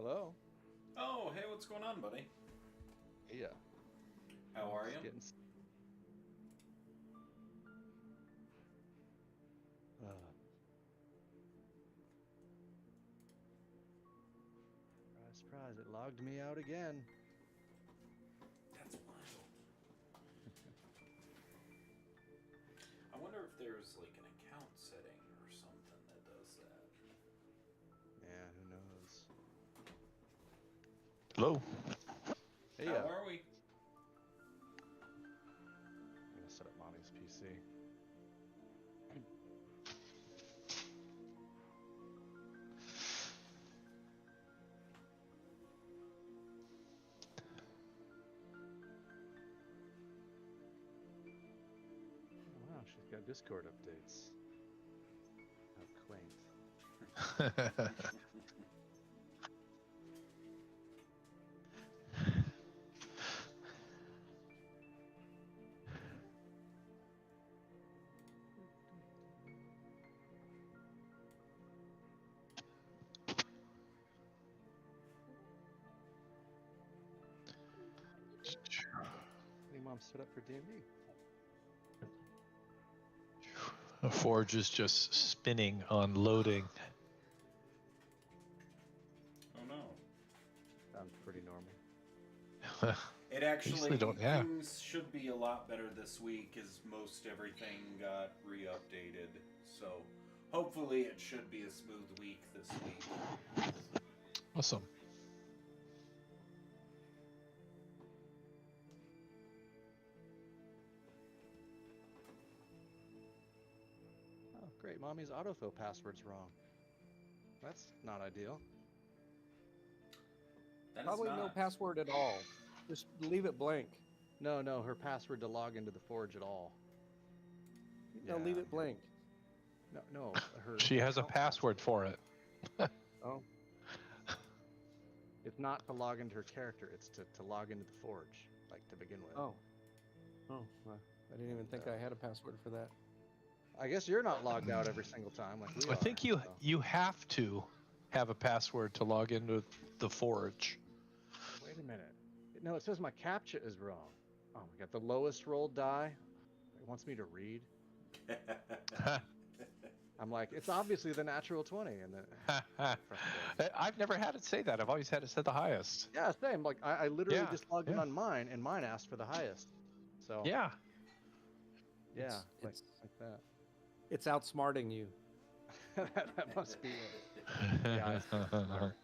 Hello. Oh, hey, what's going on, buddy? Yeah. How are you? Getting... Surprise, surprise, it logged me out again. That's wild. I wonder if there's like an account setting or something that does that. Yeah, who knows? Hello. Hey, How are we? I'm gonna set up Mommy's PC. Oh, wow, she's got Discord updates. How quaint. Hey, Mom, set up for D&D. The forge is just spinning on loading. Oh no. Sounds pretty normal. It actually, don't, yeah. things should be a lot better this week as most everything got re-updated. So hopefully it should be a smooth week this week. Awesome. Oh, great. Mommy's autofill password's wrong. That's not ideal. That is Probably no not. password at all. Just leave it blank. No, her password to log into the Forge at all. No, leave it blank. No, her. She has a password for it. Oh, It's not to log into her character. It's to log into the Forge, like to begin with. oh. Well, I didn't even think I had a password for that. I guess you're not logged out every single time like we are. I think you have to have a password to log into the forge. Wait a minute. No, it says my CAPTCHA is wrong. Oh my god, the lowest rolled die. It wants me to read. I'm like, it's obviously the natural 20, and then I've never had it say that. I've always had it set the highest. yeah, same. Like I literally Yeah, just logged in yeah. on mine, and mine asked for the highest. So Yeah. yeah, It's like that. it's outsmarting you. That must be it. Yeah, it's too smart.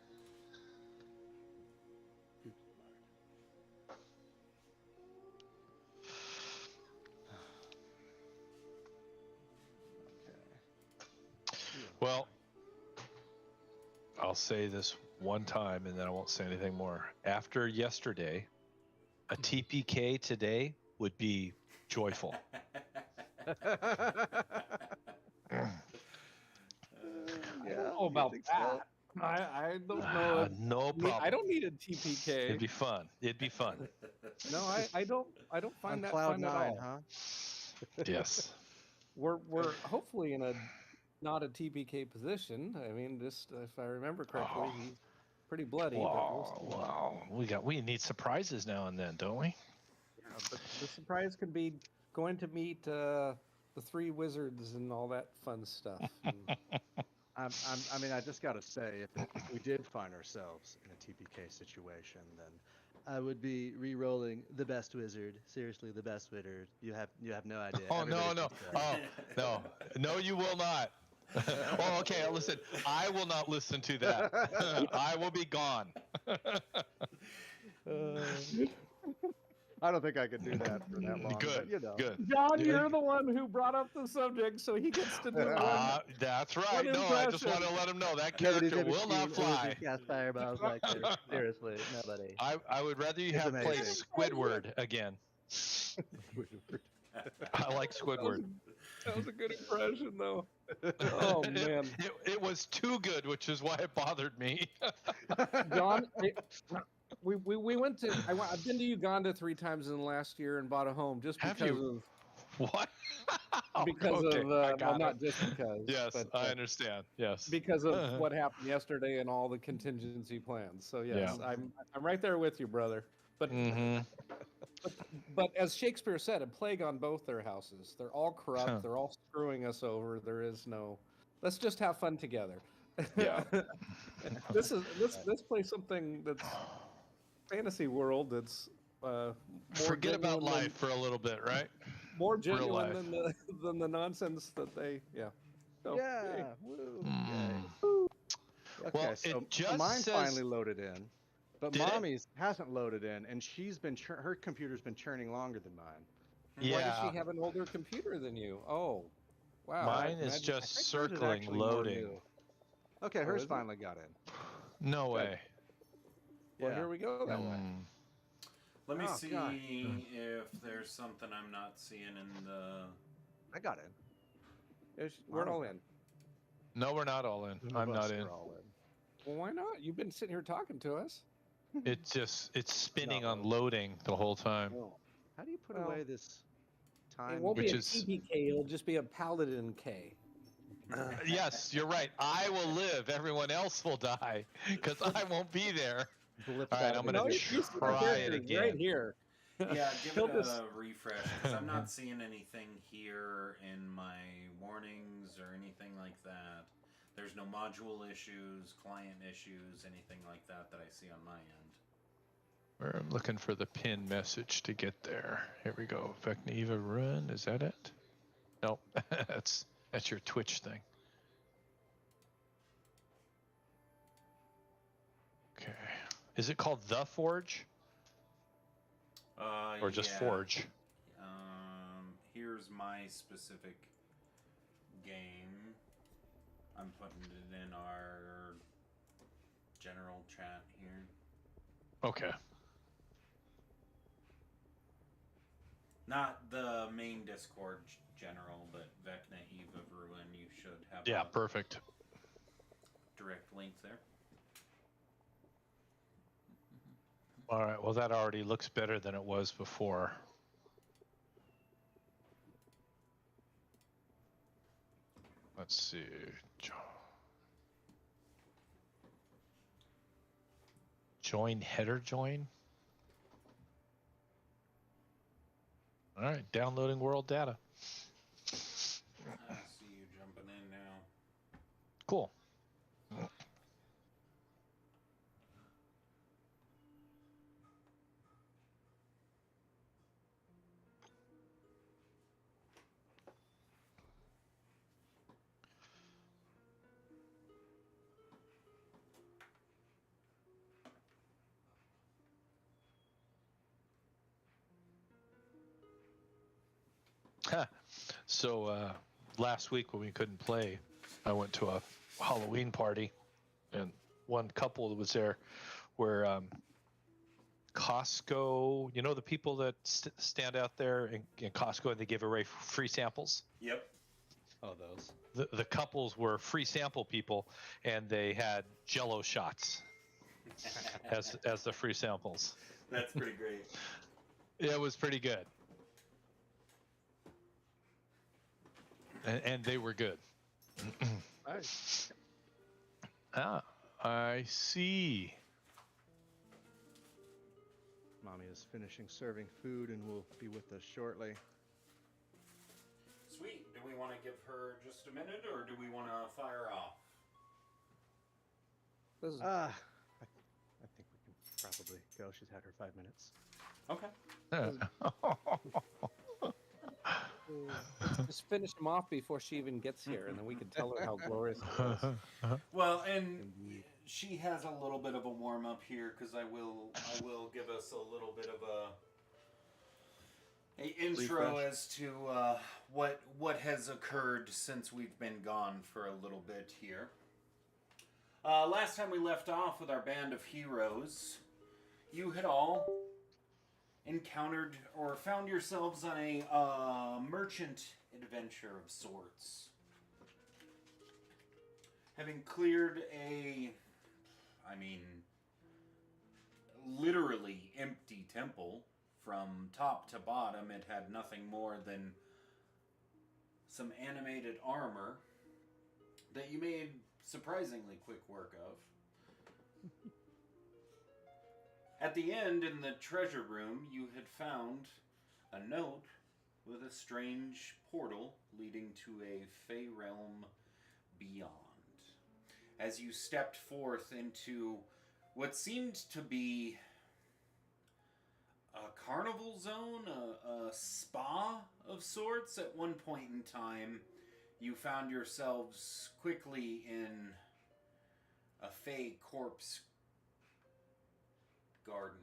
Too smart. Okay. Well, I'll say this one time and then I won't say anything more. After yesterday, a TPK today would be joyful. I don't know about that. I don't know. No problem. I don't need a TPK. It'd be fun. It'd be fun. No, I don't find On that cloud fun nine, at all. huh? Yes. We're hopefully in a not a TPK position. I mean, just if I remember correctly, he's pretty bloody. Wow. We need surprises now and then, don't we? Yeah, but the surprise could be going to meet the three wizards and all that fun stuff. And I mean, I just gotta say, if we did find ourselves in a TPK situation, then I would be re-rolling the best wizard. Seriously, the best wizard. You have no idea. Oh no. Everybody No, you will not. Oh, okay. Listen, I will not listen to that. I will be gone. I don't think I could do that for that long. Good. But, you know. Good. John, you're the one who brought up the subject, so he gets to do one. That's right. One No, I just impression. want to let him know that Nobody's character ever will not seen fly. Uzi cast fireballs like this. Seriously, nobody. I would rather you It's have played amazing. Squidward again. I like Squidward. That was a good impression, though. Oh man, It was too good, which is why it bothered me. John, we went to. I've been to Uganda 3 times in the last year and bought a home just Have because you? of What? Because Okay, of I well, got not it. just because, Yes, but I understand. Yes. because of what happened yesterday and all the contingency plans. So yes, Yeah. I'm right there with you, brother. But Mm-hmm. but as Shakespeare said, a plague on both their houses. They're all corrupt. They're all screwing us over. There is no. Let's just have fun together. Yeah. Let's play something that's fantasy world that's more Forget about genuine than life for a little bit, right? more Real genuine life. than the nonsense that they So, yay. Yeah. Woo. Mm. Yay. Well, Okay, it so just mine says. finally loaded in, but Did it? mommy's hasn't loaded in, and she's been her computer's been churning longer than mine. Why does she Yeah. have an older computer than you? Oh, wow. Mine is Imagine. I just think hers is circling, actually more loading. new. Okay, Oh, hers is it? finally got in. No Good. way. Well, Yeah. here we go that way. Mm. Let me Oh, see God. if there's something I'm not seeing in the. I got in. We're all in. No, we're not all in. None I'm of not us in. are all in. Well, why not? You've been sitting here talking to us. It's spinning Not on loading the whole time. Oh. How do you put Well, away this time? It won't Which be a is- TPK. It'll just be a Paladin K. Yes, you're right. I will live. Everyone else will die because I won't be there. Blip All right, that I'm in. gonna you see the try it characters again. right here. Yeah, give He'll it just- a refresh because I'm not seeing anything here in my warnings or anything like that. There's no module issues, client issues, anything like that that I see on my end. We're looking for the pin message to get there. Here we go. Vecna Eve run. Is that it? Nope. that's your Twitch thing. Okay. Is it called The Forge or just Yeah. Forge? Here's my specific game. I'm putting it in our general chat here. Okay. Not the main Discord general, but Vecna Eve of Ruin. You should have Yeah, a perfect. direct link there. All right. Well, that already looks better than it was before. Let's see. Join header join. All right, downloading world data. I see you jumping in now. Cool. So last week when we couldn't play, I went to a Halloween party, and one couple that was there were Costco. You know the people that stand out there in Costco and they give away free samples. Yep. Oh, those. The couples were free sample people, and they had Jello shots as the free samples. That's pretty great. It was pretty good. And they were good. Nice. Ah, I see. Mommy is finishing serving food and will be with us shortly. Sweet. Do we want to give her just a minute, or do we want to fire off? This is, I think we can probably go. She's had her 5 minutes. Okay. let's just finish them off before she even gets here, and then we can tell her how glorious it was. Well, and she has a little bit of a warm up here because I will give us a little bit of a intro Refresh. as to what has occurred since we've been gone for a little bit here. Last time we left off with our band of heroes, you had all encountered or found yourselves on a merchant adventure of sorts. Having cleared literally empty temple from top to bottom, it had nothing more than some animated armor that you made surprisingly quick work of. At the end, in the treasure room, you had found a note with a strange portal leading to a Fey realm beyond. As you stepped forth into what seemed to be a carnival zone, a spa of sorts, at one point in time, you found yourselves quickly in a Fey corpse garden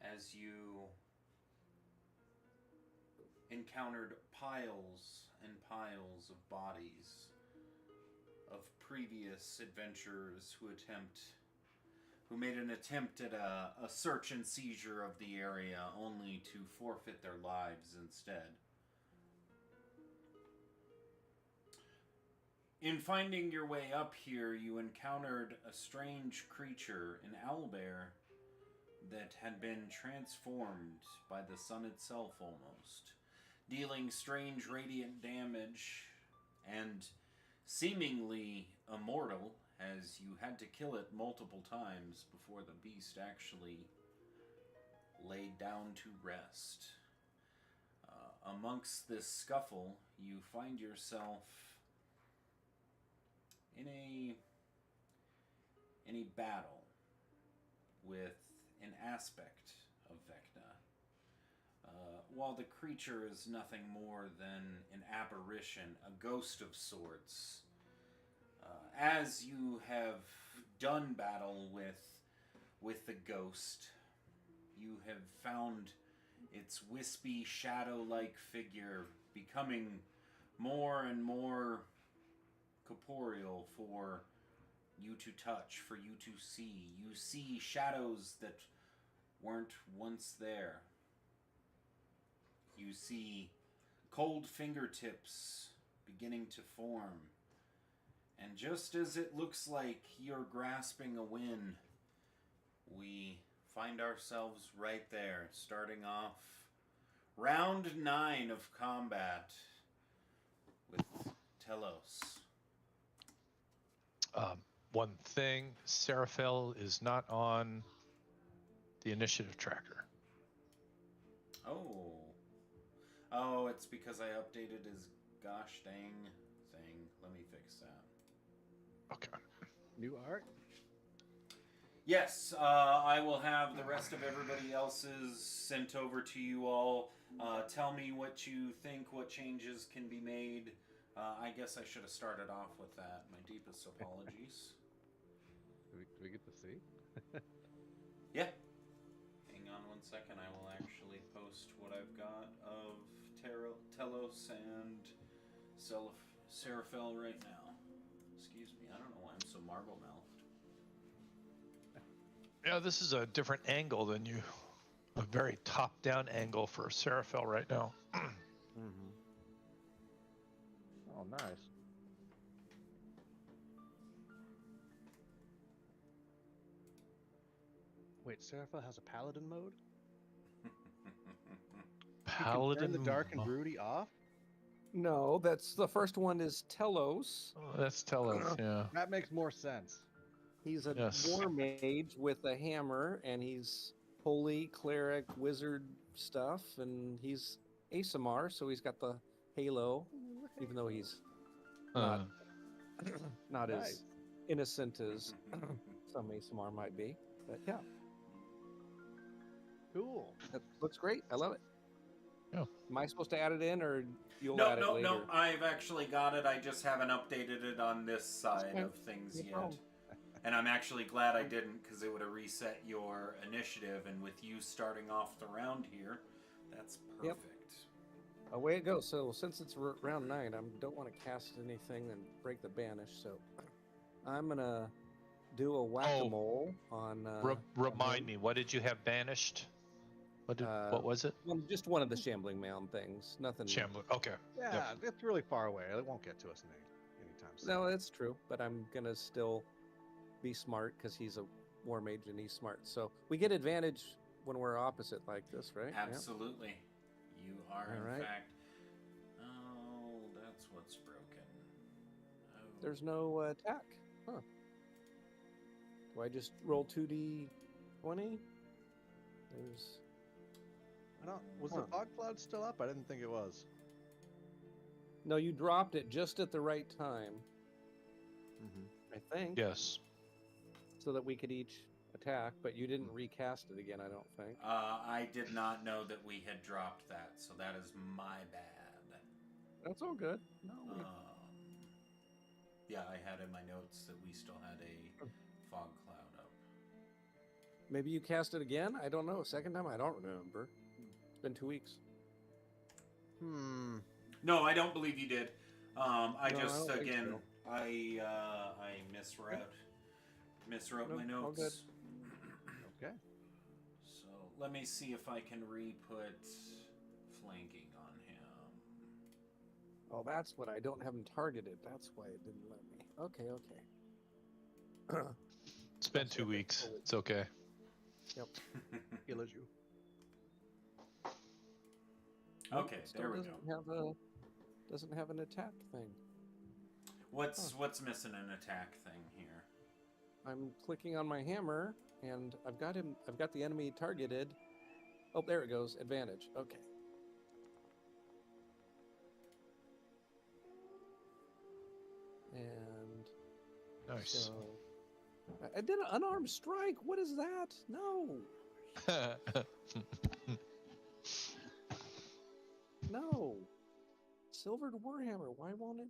as you encountered piles and piles of bodies of previous adventurers who made an attempt at a search and seizure of the area only to forfeit their lives instead. In finding your way up here, you encountered a strange creature, an owlbear, that had been transformed by the sun itself almost, dealing strange radiant damage and seemingly immortal, as you had to kill it multiple times before the beast actually laid down to rest. Amongst this scuffle, you find yourself in a battle with an aspect of Vecna. While the creature is nothing more than an apparition, a ghost of sorts, as you have done battle with the ghost, you have found its wispy, shadow-like figure becoming more and more corporeal for you to touch, for you to see. You see shadows that weren't once there. You see cold fingertips beginning to form. And just as it looks like you're grasping a win, we find ourselves right there, starting off round 9 of combat with Telos. One thing, Seraphel is not on the initiative tracker. Oh, it's because I updated his gosh dang thing. Let me fix that. Okay. New art? Yes, I will have the rest of everybody else's sent over to you all. Tell me what you think, what changes can be made. I guess I should have started off with that. My deepest apologies. Do we get to see? Yeah. Hang on one second. I will actually post what I've got of Telos and Seraphel right now. Excuse me. I don't know why I'm so marble-mouthed. Yeah, this is a different angle than you. A very top-down angle for Seraphel right now. Mm-hmm. Oh, nice. Wait, Seraphil has a paladin mode? Paladin. You can turn the dark and broody off? No, that's the first one is Telos. Oh, that's Telos, yeah. That makes more sense. He's a Yes. war mage with a hammer, and he's holy cleric wizard stuff, and he's ASMR, so he's got the halo, even though he's Uh, not Nice. as innocent as some ASMR might be. But yeah, Cool. that looks great. I love it. Yeah. Am I supposed to add it in, or you'll add it later? No. I've actually got it. I just haven't updated it on this side fine. of things No yet. problem. And I'm actually glad I didn't, because it would have reset your initiative. And with you starting off the round here, that's Yep. perfect. Away it goes. So since it's round 9, I don't want to cast anything and break the banish. So I'm gonna do a whack-a-mole on. remind me, what did you have banished? What was it? Just one of the shambling mound things. Nothing. Shambler. Okay. Yeah, it's really far away. It won't get to us anytime soon. No, that's true. But I'm gonna still be smart because he's a war mage and he's smart. So we get advantage when we're opposite like this, right? Yeah. Absolutely. You are, All in right. fact. what's broken? Oh. There's no attack. Huh. Do I just roll 2d20? There's... I don't. Was Huh. the fog cloud still up? I didn't think it was. No, you dropped it just at the right time, Mm-hmm. I think. Yes. So that we could each attack, but you didn't recast it again, I don't think. I did not know that we had dropped that, so that is my bad. That's all good. No, Yeah, I had in my notes that we still had a fog cloud up. maybe you cast it again? I don't know. Second time? I don't remember. It's been 2 weeks. No, I don't believe you did. I No, just I don't think again, so. I miswrote No, my all notes. good. Okay. So let me see if I can re-put flanking on him. Oh, that's what I don't have him targeted. That's why it didn't let me. Okay. It's been That's 2 okay. weeks. It's okay. Yep. Healers you. Okay, It still there we doesn't doesn't have an attack thing. What's missing an attack thing here? I'm clicking on my hammer and I've got the enemy targeted. Oh, there it goes. Advantage. Okay. And Nice. so I did an unarmed strike. What is that? No. No. Silvered Warhammer. Why won't it?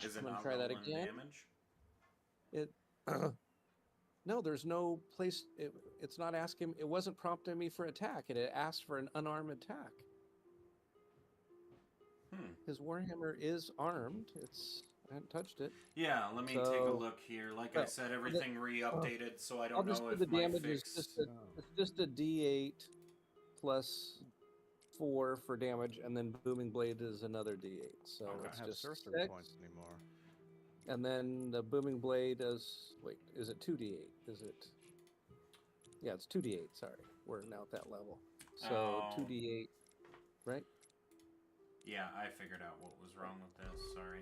Is it I'm gonna not try that rolling again. damage? It no, there's no place. It's not asking. It wasn't prompting me for attack. It had asked for an unarmed attack. His Warhammer is armed. I haven't touched it. Yeah, let me take a look here. Like I said, everything re-updated, so I I'll don't just know do if the my damage fix... is it's just a D8 plus 4 for damage, and then Booming Blade is another D8. So Okay. I don't it's have just sorcery 6. points anymore. And then the Booming Blade is... Wait, is it 2d8? Is it... Yeah, it's 2d8, sorry. We're now at that level. So 2d8, right? Yeah, I figured out what was wrong with this. Sorry.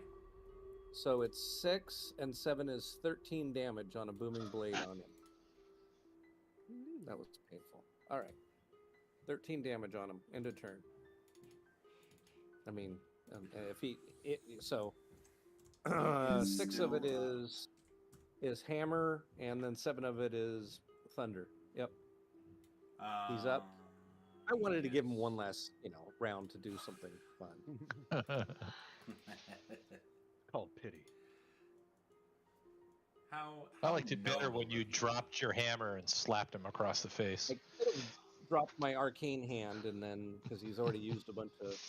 So it's 6 and 7 is 13 damage on a Booming Blade on him. That was painful. All right. 13 damage on him. End of turn. I mean, if he... so... 6 of it is hammer, and then 7 of it is thunder. Yep, he's up. I wanted to give him one last, round to do something fun. Called pity. I liked it better when you dropped your hammer and slapped him across the face. I could have dropped my arcane hand, and then because he's already used a bunch of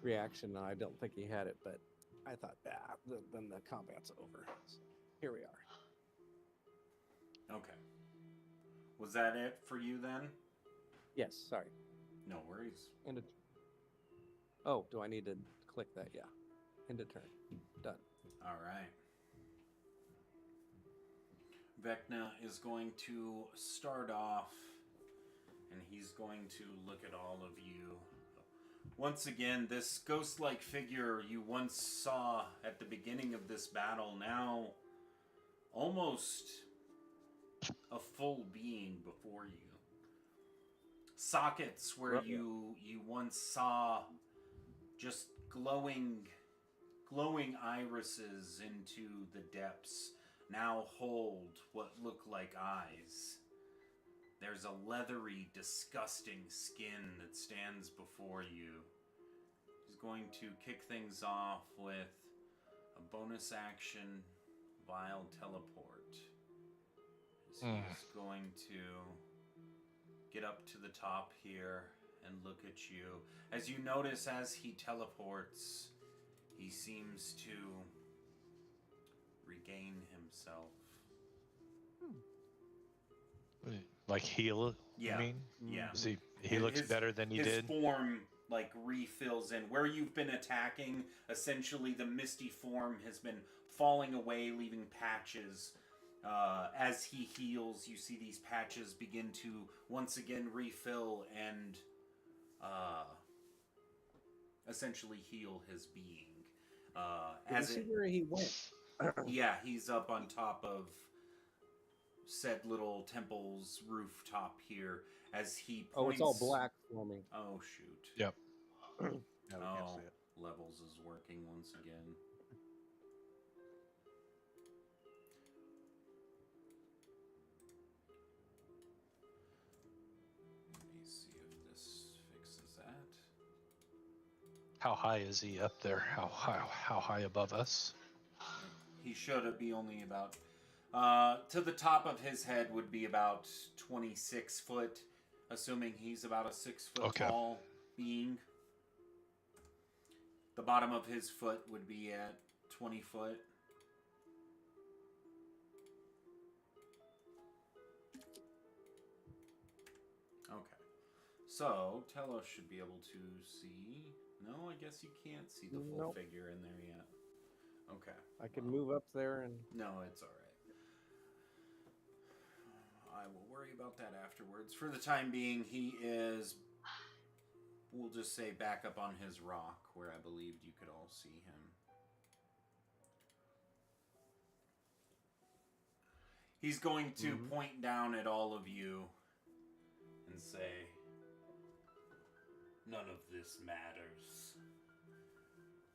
reaction, and I don't think he had it, but I thought, then the combat's over. So here we are. Okay. Was that it for you then? Yes, sorry. No worries. Oh, do I need to click that? Yeah. End of turn. Done. All right. Vecna is going to start off, and he's going to look at all of you. Once again, this ghost-like figure you once saw at the beginning of this battle, now almost a full being before you. Sockets where you once saw just glowing irises into the depths now hold what look like eyes. There's a leathery, disgusting skin that stands before you. He's going to kick things off with a bonus action Vile Teleport. He's going to get up to the top here and look at you. As you notice, as he teleports, he seems to regain himself. Like heal? Yeah. You mean? Yeah. He looks better than he did? His form refills in. Where you've been attacking, essentially the misty form has been falling away, leaving patches. As he heals, you see these patches begin to once again refill and essentially heal his being. Did you see where he went? Yeah, he's up on top of said little temple's rooftop here as he points. Oh, it's all black for me. Oh shoot. Yep. No, we can't see it. Levels is working once again. Let me see if this fixes that. How high is he up there? How high above us? He should be only about to the top of his head would be about 26 foot, assuming he's about a 6 foot Okay. tall being. The bottom of his foot would be at 20 foot. Okay. So, Telos should be able to see. No, I guess you can't see the full Nope. figure in there yet. Okay. I can move up there and. No, it's alright. I will worry about that afterwards. For the time being, he is, we'll just say, back up on his rock, where I believed you could all see him. He's going to point down at all of you and say, "None of this matters.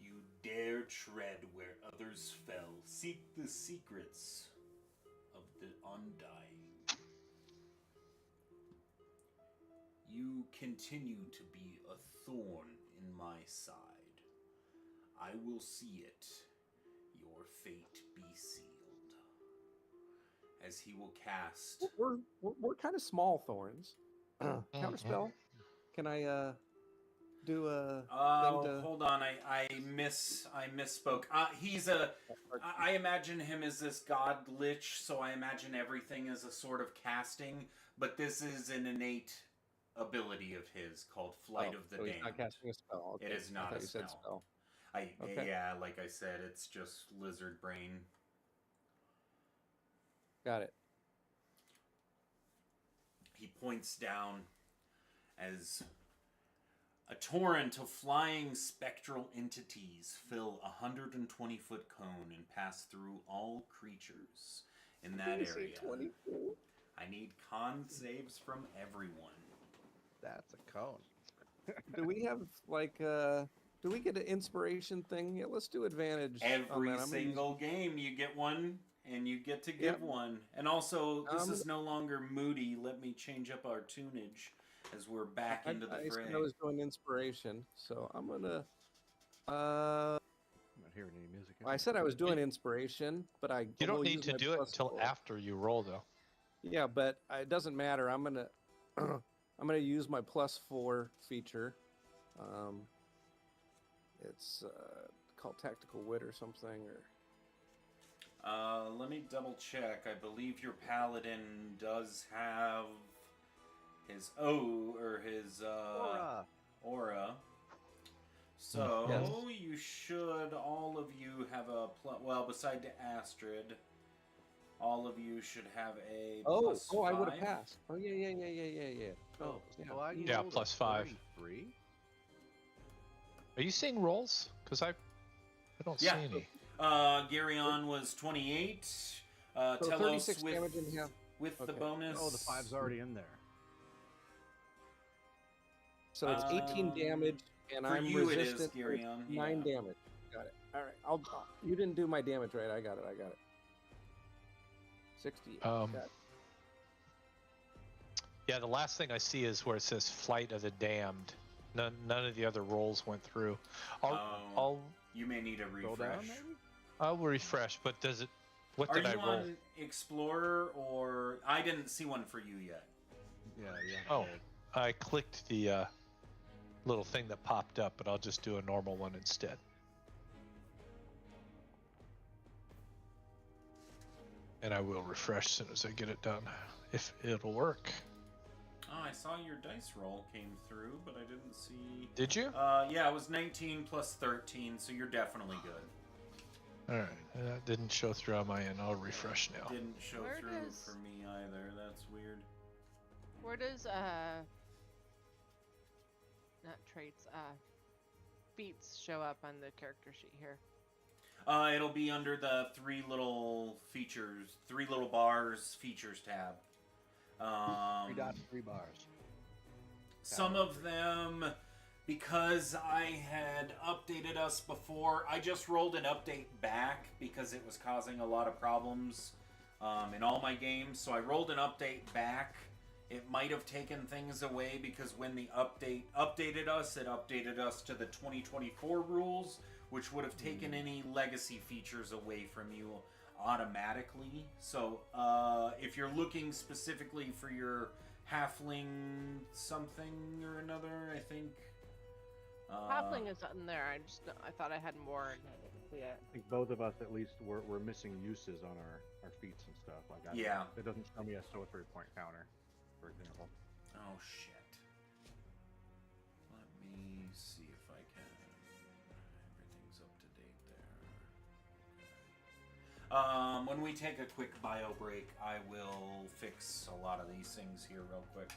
You dare tread where others fell. Seek the secrets of the undying. You continue to be a thorn in my side. I will see it. Your fate be sealed." As he will cast. We're kind of small thorns. Counterspell. Can I do a thing to... Hold on, I misspoke. He's a. I imagine him as this god lich, so I imagine everything is a sort of casting. But this is an innate ability of his called Flight of the so Damned. he's not casting a spell. Okay. It is not I thought a you said spell. spell. Okay. Yeah, like I said, it's just lizard brain. Got it. He points down as a torrent of flying spectral entities fill a 120-foot cone and pass through all creatures in that area. I need con saves from everyone. That's a cone. Do we have like do we get an inspiration thing? Yeah, let's do advantage. on Every that. I'm gonna single game you get one, and you get to give one. And also, this is no longer moody. Let me change up our tunage as we're back into the fray. I was doing inspiration, so I'm gonna. I'm not hearing any music. I said I was doing inspiration, but I. You don't will need use to my do it plus until 4. after you roll, though. Yeah, but it doesn't matter. I'm gonna. I'm gonna use my +4 feature. It's called Tactical Wit or something, or. Let me double check. I believe your paladin does have his aura. So Yes. you should, all of you have a well, beside Astrid, all of you should have a +5. I would have passed. Oh yeah. Oh, so I Yeah, rolled a +5. 33? Are you seeing rolls? Because I don't Yeah. see any. Garyon was 28. So Telos 36 damage in half. with the Okay. bonus. Oh, the 5's already in there. So it's 18 damage, and for I'm you it is, resistant. to Garyon, 9 yeah. damage. Got it. All right. You didn't do my damage right. I got it. 60. Got it. Yeah, the last thing I see is where it says Flight of the Damned. None of the other rolls went through. You may need a Roll down, refresh. maybe? I'll refresh, but does it? What Are did I you roll? on Explorer or I didn't see one for you yet. Yeah. Oh, I clicked the little thing that popped up, but I'll just do a normal one instead. And I will refresh as soon as I get it done, if it'll work. Oh, I saw your dice roll came through, but I didn't see. Did you? Yeah, it was 19 plus 13, so you're definitely good. All right, that didn't show through on my end. I'll refresh now. Didn't show Where through does- for me either. That's weird. Where does not traits feats show up on the character sheet here? It'll be under the three little bars features tab. 3 dots, 3 bars. Some of them, because I had updated us before, I just rolled an update back because it was causing a lot of problems in all my games. So I rolled an update back. It might have taken things away because when the update updated us, it updated us to the 2024 rules, which would have taken any legacy features away from you automatically. So if you're looking specifically for your halfling something or another, I think. Halfling is in there. I thought I had more. Yeah. I think both of us at least were missing uses on our feats and stuff like that. Yeah. It doesn't show me a 3-point counter, for example. Oh shit. Let me see if I can. Everything's up to date there. When we take a quick bio break, I will fix a lot of these things here real quick.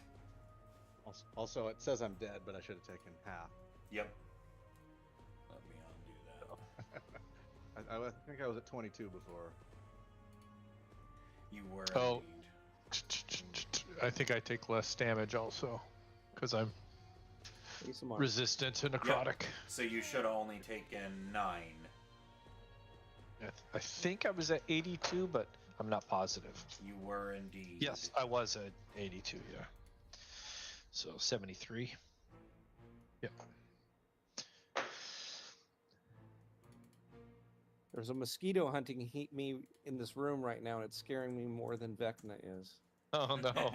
Also, it says I'm dead, but I should have taken half. Yep. Let me undo that. I think I was at 22 before. You were. Oh. Indeed. I think I take less damage also, because I'm ASMR. resistant to necrotic. So you should have only taken 9. I think I was at 82, but I'm not positive. You were indeed. Yes, I was at 82, yeah. So 73. Yep. There's a mosquito hunting me in this room right now, and it's scaring me more than Vecna is. Oh no.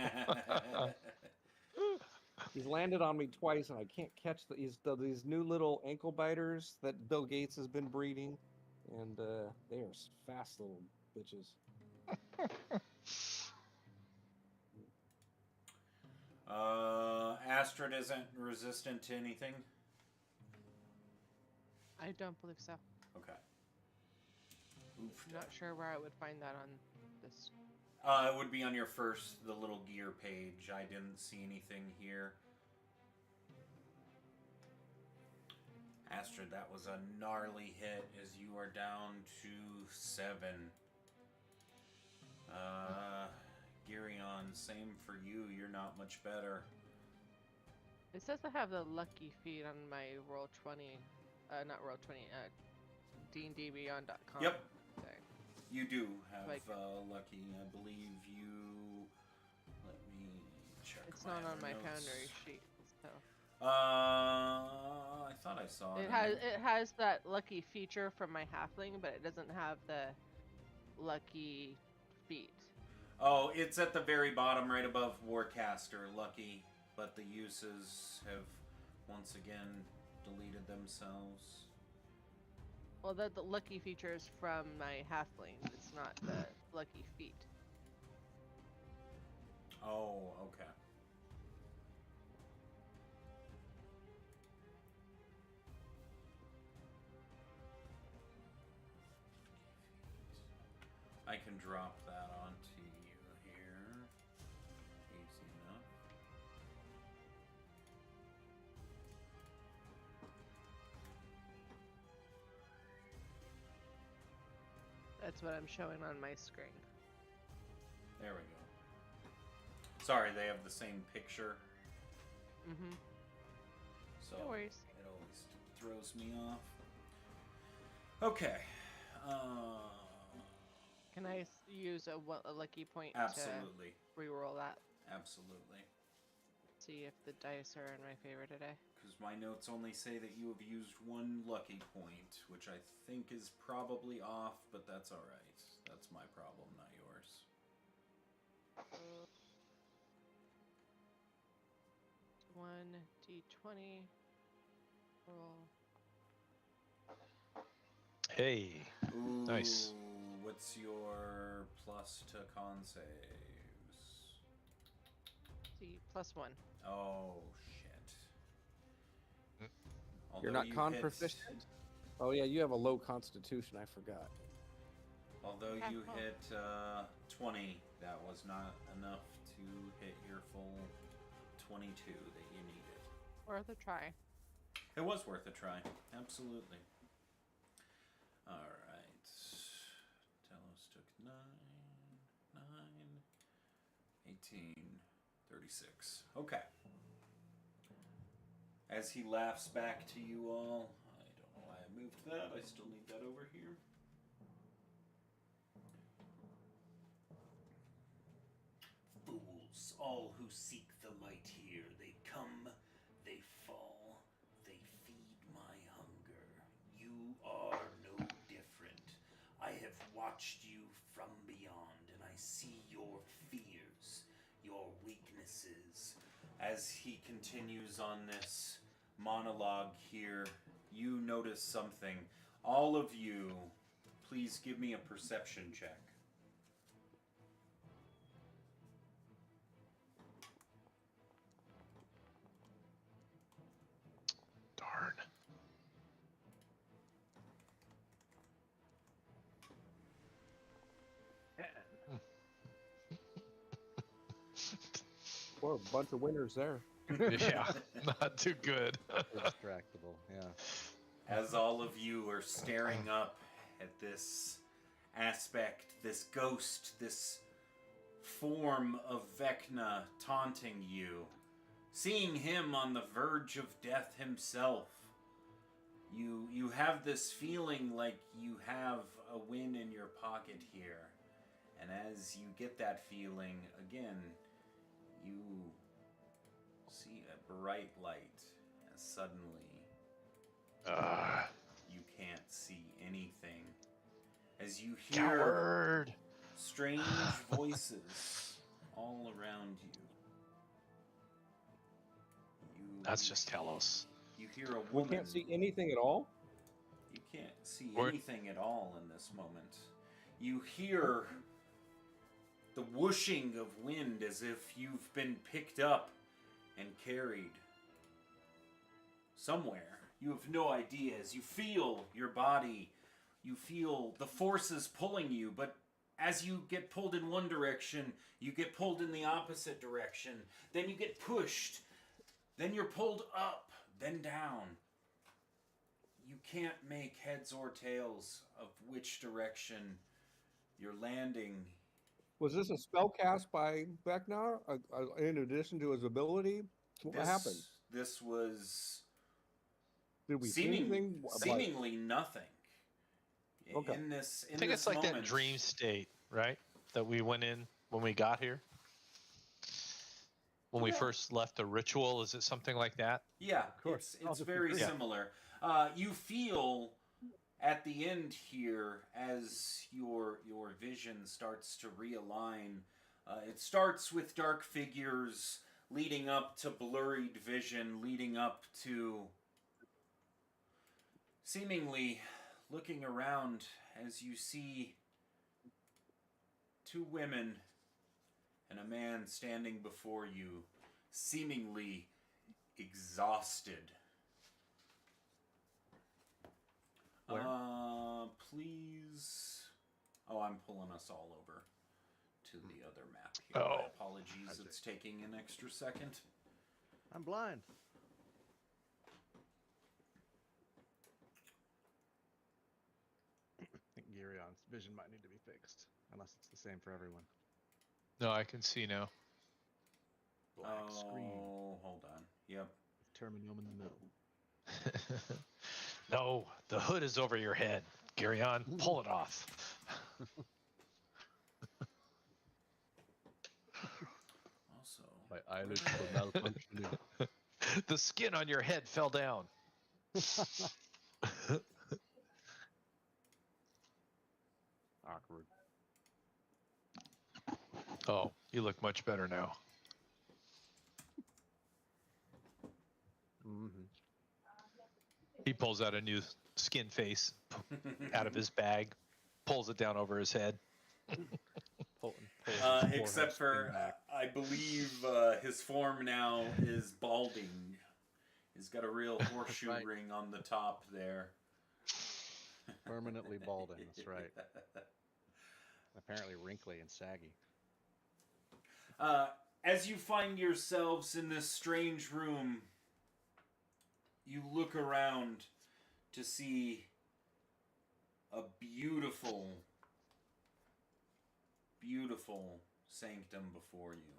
He's landed on me twice, and I can't catch these new little ankle biters that Bill Gates has been breeding, and they are fast little bitches. Astrid isn't resistant to anything? I don't believe so. Okay. Oof. I'm not sure where I would find that on this. It would be on your the little gear page. I didn't see anything here. Astrid, that was a gnarly hit as you are down to 7. Girion, same for you. You're not much better. It says I have the lucky feed on my roll 20, not roll 20, D&DBeyond.com. Yep. There. You do have Like- lucky. I believe you. Let me check. It's my not on other my notes. Foundry sheet. So I thought I saw it. it has that lucky feature from my halfling, but it doesn't have the lucky feat. Oh, it's at the very bottom, right above Warcaster. Lucky, but the uses have once again deleted themselves. Well, the lucky feature is from my halfling. It's not the lucky feat. Oh, okay. I can drop that onto you here. Easy enough. That's what I'm showing on my screen. There we go. Sorry, they have the same picture, Mm-hmm. so No worries. it always throws me off. Okay. Can I use a lucky point Absolutely. to reroll that? Absolutely. See if the dice are in my favor today. Because my notes only say that you have used 1 lucky point, which I think is probably off, but that's alright. That's my problem, not yours. 1d20. Roll. Hey. Ooh, Nice. What's your plus to con saves? See, +1. Oh, shit. You're Although not you con hit- proficient? Oh yeah, you have a low constitution. I forgot. Although Okay, you well. hit 20, that was not enough to hit your full 22 that you needed. Worth a try. It was worth a try. Absolutely. All right. Telos took 9, 18, 36. Okay. As he laughs back to you all, I don't know why I moved that. I still need that over here. Fools, all who seek the light here, they come, they fall, they feed my hunger. You are no different. I have watched you from beyond, and I see your fears, your weaknesses. As he continues on this monologue here, you notice something. All of you, please give me a perception check. Darn. Or a bunch of winners there. Yeah, not too good. We're distractible. Yeah. As all of you are staring up at this aspect, this ghost, this form of Vecna taunting you, seeing him on the verge of death himself, you have this feeling like you have a win in your pocket here. And as you get that feeling, again, you see a bright light as suddenly you can't see anything. As you hear Coward. strange voices all around you. That's just Telos. You hear a We woman. can't see anything at all. You can't see What? anything at all in this moment. You hear the whooshing of wind as if you've been picked up and carried somewhere. You have no idea. As you feel your body, you feel the forces pulling you, but as you get pulled in one direction, you get pulled in the opposite direction. Then you get pushed. Then you're pulled up, then down. You can't make heads or tails of which direction you're landing. Was this a spell cast by Vecna in addition to his ability? What happened? This was Did we see anything? seemingly nothing. Okay. In this, I think it's like that dream state, right? That we went in when we got here. When we first left the ritual, is it something like that? Yeah, Of course. it's Oh, very yeah. similar. You feel at the end here as your vision starts to realign. It starts with dark figures leading up to blurred vision, leading up to seemingly looking around as you see two women and a man standing before you, seemingly exhausted. Where? Please. Oh, I'm pulling us all over to the other map here. Oh. My apologies, it's taking an extra second. I'm blind. I think Girion's vision might need to be fixed, unless it's the same for everyone. No, I can see now. Black screen. Oh, hold on. Yep. Terminum in the middle. No, the hood is over your head. Girion, pull it off. Also, My eyelids were malfunctioning. The skin on your head fell down. Awkward. Oh, you look much better now. Mm-hmm. He pulls out a new skin face out of his bag, pulls it down over his head. except for, I believe his form now is balding. He's got a real horseshoe Right. ring on the top there. Permanently balding, that's right. Apparently wrinkly and saggy. As you find yourselves in this strange room, you you look around to see a beautiful, beautiful sanctum before you.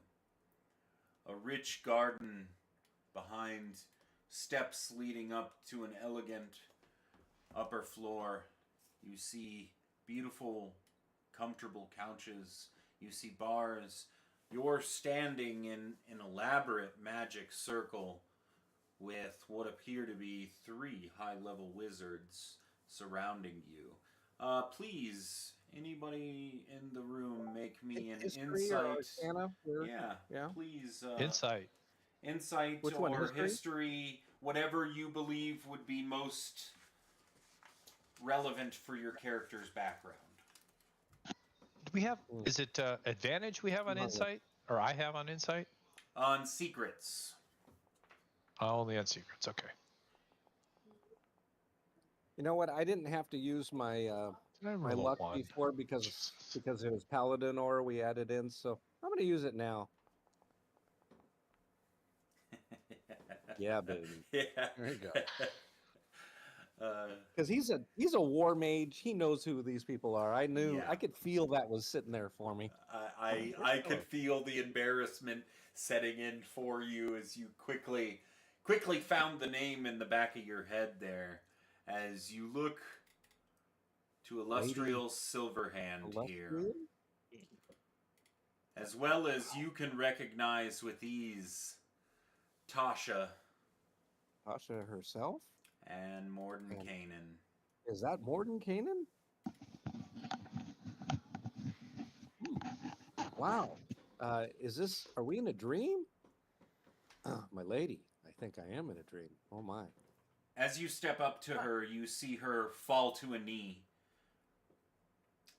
A rich garden behind, steps leading up to an elegant upper floor. You see beautiful, comfortable couches. You see bars. You're standing in an elaborate magic circle with what appear to be 3 high-level wizards surrounding you. Please, anybody in the room, make me an History or insight. Arcana? Yeah, Yeah. please. Insight. Insight Which one, or history? whatever you believe would be most relevant for your character's background. Do we have? Is it advantage we have on Minus. insight, or I have on insight? On secrets. Only on secrets. Okay. You know what? I didn't have to use my Did I my roll a luck 1? before because it was paladin aura we added in, so I'm gonna use it now. Yeah, baby. Yeah. There you go. Because he's a war mage. He knows who these people are. I knew. Yeah. I could feel that was sitting there for me. I could feel the embarrassment setting in for you as you quickly found the name in the back of your head there, as you look to Illustrial Silverhand here, Illustrial? as well as you can recognize with ease Tasha Tasha herself? and Morden And- Kanan. Is that Morden Kanan? Wow. Is this? Are we in a dream? My lady, I think I am in a dream. Oh my. As you step up to her, you see her fall to a knee.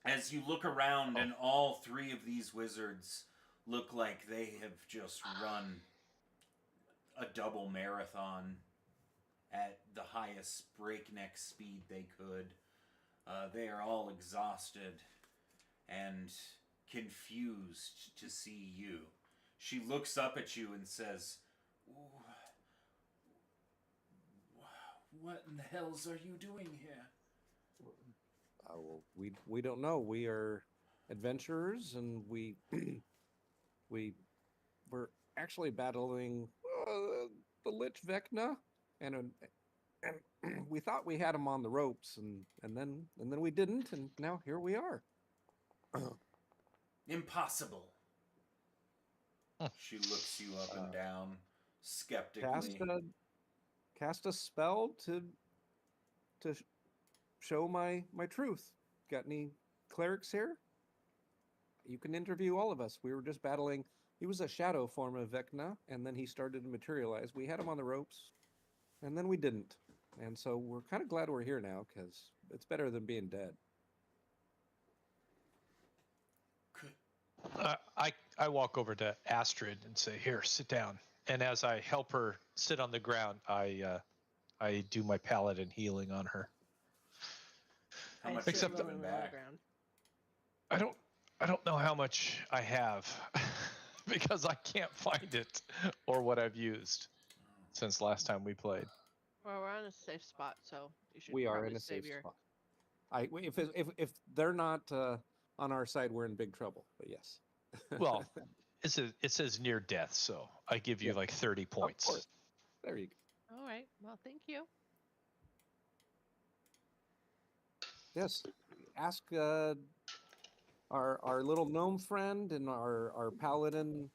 As you look around, and all 3 of these wizards look like they have just run a double marathon at the highest breakneck speed they could. They are all exhausted and confused to see you. She looks up at you and says, "What in the hells are you doing here?" Well, we don't know. We are adventurers, and we're actually battling the Lich Vecna, and we thought we had him on the ropes, and then we didn't, and now here we are. Impossible. She looks you up and down skeptically. Cast a spell to show my truth. Got any clerics here? You can interview all of us. We were just battling. He was a shadow form of Vecna, and then he started to materialize. We had him on the ropes, and then we didn't. And so we're kind of glad we're here now, because it's better than being dead. I walk over to Astrid and say, "Here, sit down." And as I help her sit on the ground, I do my paladin healing on her. How much Except have the- you on given the back? ground. I don't know how much I have because I can't find it or what I've used since last time we played. Well, we're on a safe spot, so you should We are probably in a save safe your... spot. If they're not on our side, we're in big trouble. But yes. Well, it says near death, so I give you Yeah. like 30 Of points. course. There you go. All right. Well, thank you. Yes. Ask our little gnome friend and our paladin.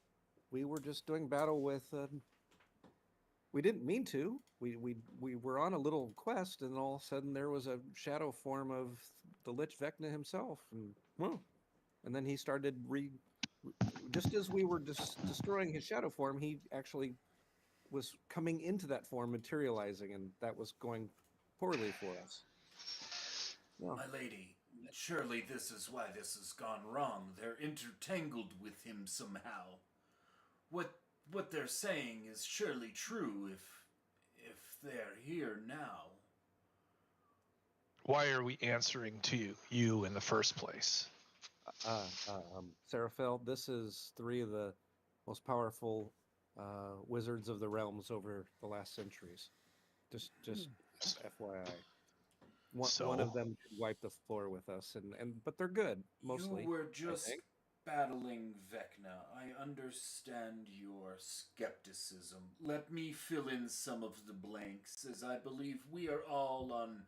We were just doing battle with. We didn't mean to. We were on a little quest, and all of a sudden there was a shadow form of the Lich Vecna himself, and then he started just as we were destroying his shadow form, he actually was coming into that form, materializing, and that was going poorly for us. No. My lady, surely this is why this has gone wrong. They're intertangled with him somehow. What they're saying is surely true if they're here now. Why are we answering to you in the first place? Seraphel, this is 3 of the most powerful wizards of the realms over the last centuries. Just FYI. One So- of them could wipe the floor with us, but they're good mostly. You were I just think. battling Vecna. I understand your skepticism. Let me fill in some of the blanks, as I believe we are all on.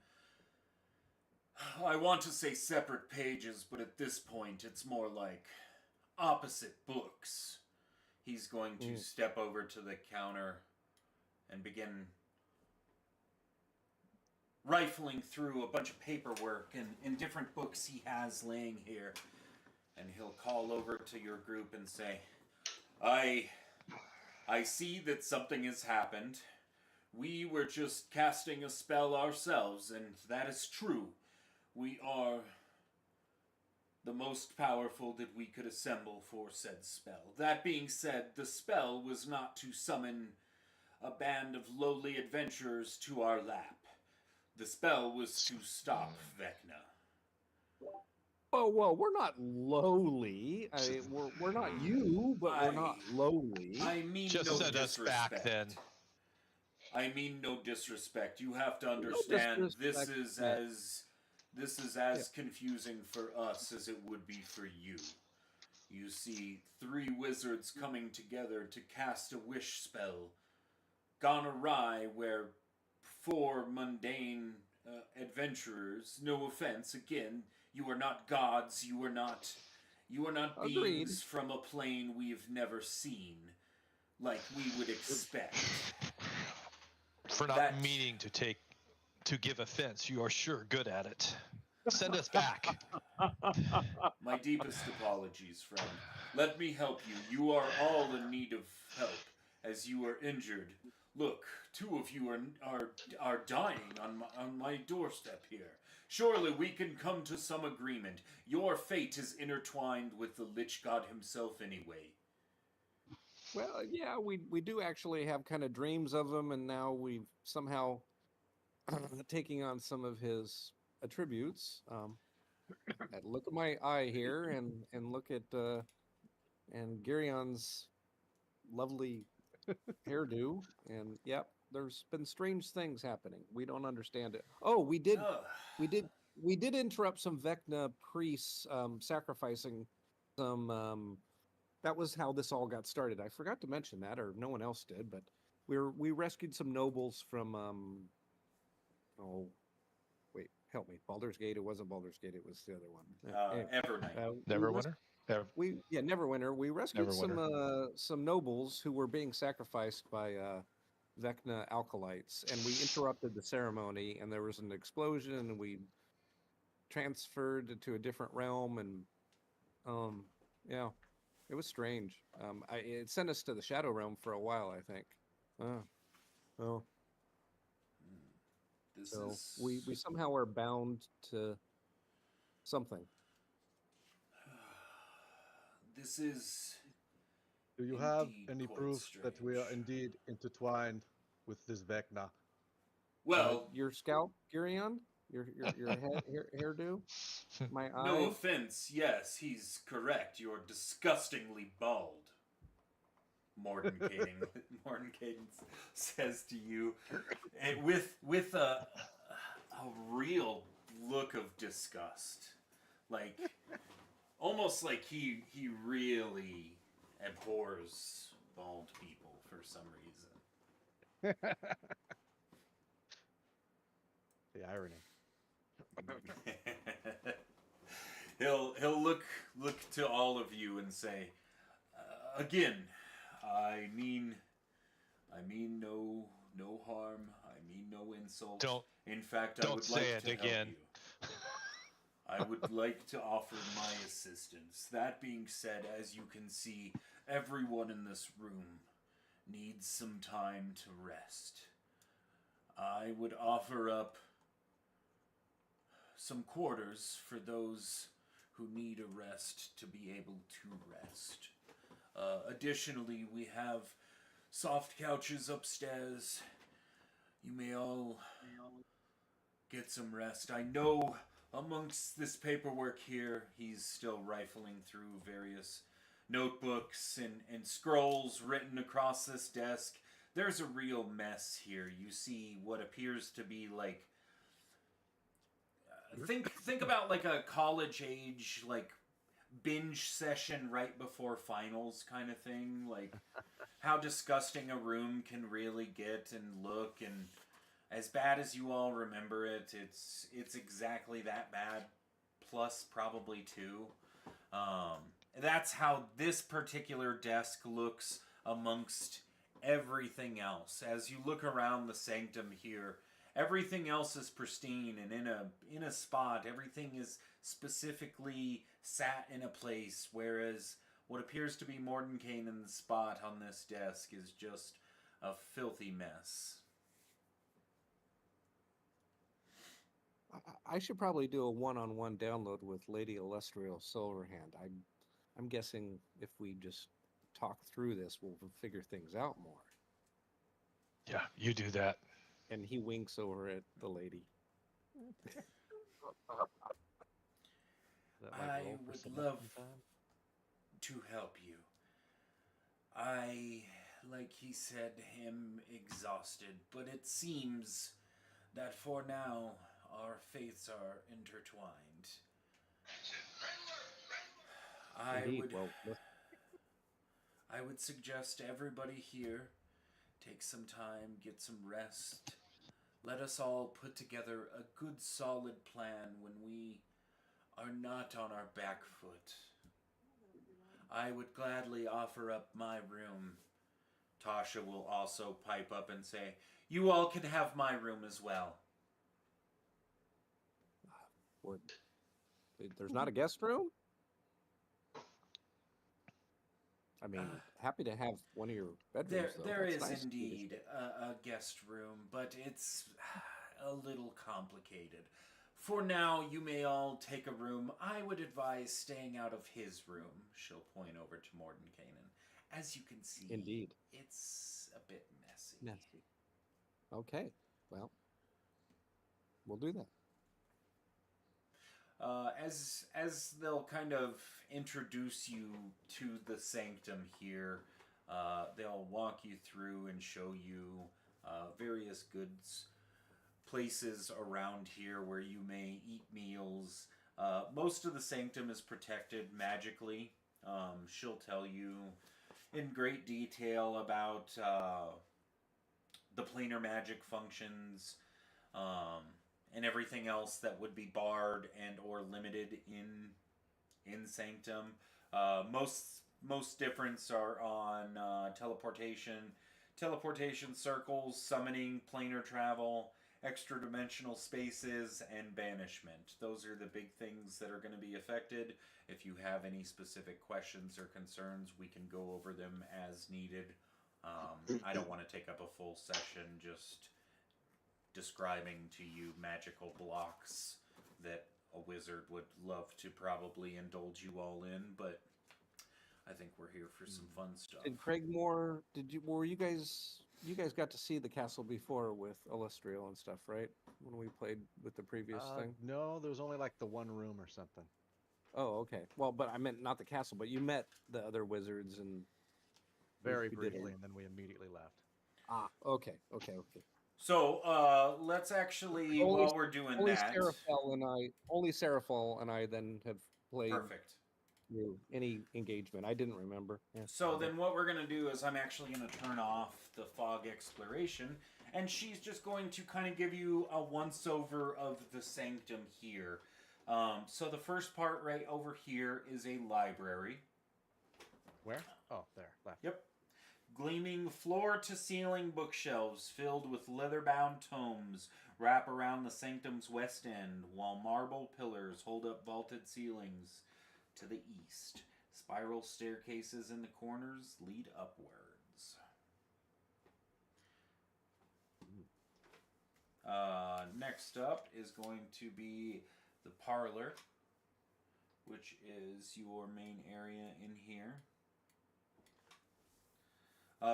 I want to say separate pages, but at this point it's more like opposite books. He's going to step over to the counter and begin rifling through a bunch of paperwork and different books he has laying here. And he'll call over to your group and say, I see that something has happened. We were just casting a spell ourselves, and that is true. We are the most powerful that we could assemble for said spell. That being said, the spell was not to summon a band of lowly adventurers to our lap. The spell was to stop Vecna. Oh well, we're not lowly. We're not you, but we're not lowly. I mean Just no send us disrespect. back then. I mean no disrespect. You have to understand this is as confusing for us as it would be for you. You see 3 wizards coming together to cast a wish spell, gone awry where 4 mundane adventurers, no offense, again, you are not gods, you are not beings from a plane we've never seen, like we would expect. For not meaning to give offense, you are sure good at it. Send us back. My deepest apologies, friend. Let me help you. You are all in need of help, as you are injured. Look, 2 of you are dying on my doorstep here. Surely we can come to some agreement. Your fate is intertwined with the Lich God himself anyway. Well, yeah, we do actually have kind of dreams of him, and now we've somehow taking on some of his attributes. Look at my eye here, and look at and Garion's lovely hairdo, and yep, there's been strange things happening. We don't understand it. Oh, we did interrupt some Vecna priests sacrificing some. That was how this all got started. I forgot to mention that, or no one else did, but we rescued some nobles from oh wait, help me. Baldur's Gate. It wasn't Baldur's Gate. It was the other one. Evernight. Neverwinter? Neverwinter. We rescued some nobles who were being sacrificed by Vecna alkalites, and we interrupted the ceremony. And there was an explosion, and we transferred to a different realm, and yeah, it was strange. It sent us to the Shadow Realm for a while, I think. Oh. We somehow are bound to something. This is. Do you have indeed any quite proof that we are strange. indeed intertwined with this Vecna? Well, Your scalp, Gurion? Your hairdo? My eye? no offense, yes, he's correct. You're disgustingly bald. Morton Cadence says to you, and with a real look of disgust, like almost like he really abhors bald people for some reason. The irony. He'll look to all of you and say, again, I mean no harm. I mean no insult. In fact, I would like to help you. I would like to offer my assistance. That being said, as you can see, everyone in this room needs some time to rest. I would offer up some quarters for those who need a rest to be able to rest. Additionally, we have soft couches upstairs. You may all get some rest. I know amongst this paperwork here, he's still rifling through various notebooks and scrolls written across this desk. there's a real mess here. You see what appears to be like think about like a college age like binge session right before finals kind of thing, like how disgusting a room can really get and look, and as bad as you all remember it, it's exactly that bad plus probably two. That's how this particular desk looks amongst everything else. As you look around the sanctum here, everything else is pristine and in a spot. Everything is specifically sat in a place, whereas what appears to be Mordenkainen's spot on this desk is just a filthy mess. I should probably do a one-on-one download with Lady Illustrial Silverhand. I'm guessing if we just talk through this, we'll figure things out more. Yeah, you do that. And he winks over at the lady. That like I roll for would seduction love time? to help you. I, like he said, am exhausted, but it seems that for now our fates are intertwined. Indeed. Well, I would suggest everybody here take some time, get some rest. Let us all put together a good solid plan when we are not on our back foot. I would gladly offer up my room. Tasha will also pipe up and say, you all can have my room as well. there's not a guest room? I mean, happy to have one of your bedrooms, though. There That's is nice. indeed a guest room, but it's a little complicated. For now, you may all take a room. I would advise staying out of his room. She'll point over to Mordenkainen. As you can see, Indeed. It's a bit messy. Messy. Okay. Well, we'll do that. As they'll kind of introduce you to the sanctum here, they'll walk you through and show you various goods, places around here where you may eat meals. Most of the sanctum is protected magically. She'll tell you in great detail about the planar magic functions, and everything else that would be barred and or limited in Sanctum. Most difference are on teleportation circles, summoning, planar travel, extra dimensional spaces, and banishment. Those are the big things that are going to be affected. If you have any specific questions or concerns, we can go over them as needed. I don't want to take up a full session just describing to you magical blocks that a wizard would love to probably indulge you all in, but I think we're here for some fun stuff. Did Craigmore? Were you guys got to see the castle before with Illustrial and stuff, right? When we played with the previous thing. No, there was only like the one room or something. Oh, okay. Well, but I meant not the castle, but you met the other wizards and Very we did briefly, it. and then we immediately left. Ah, okay. So let's actually, while we're doing that, only Seraphel and I then have played perfect. through any engagement. I didn't remember. Yeah. So then what we're going to do is I'm actually going to turn off the fog exploration, and she's just going to kind of give you a once-over of the sanctum here. So the first part right over here is a library. Where? Oh, there, left. Yep. Gleaming floor-to-ceiling bookshelves filled with leather-bound tomes wrap around the sanctum's west end, while marble pillars hold up vaulted ceilings to the east. Spiral staircases in the corners lead upwards. Next up is going to be the parlor, which is your main area in here.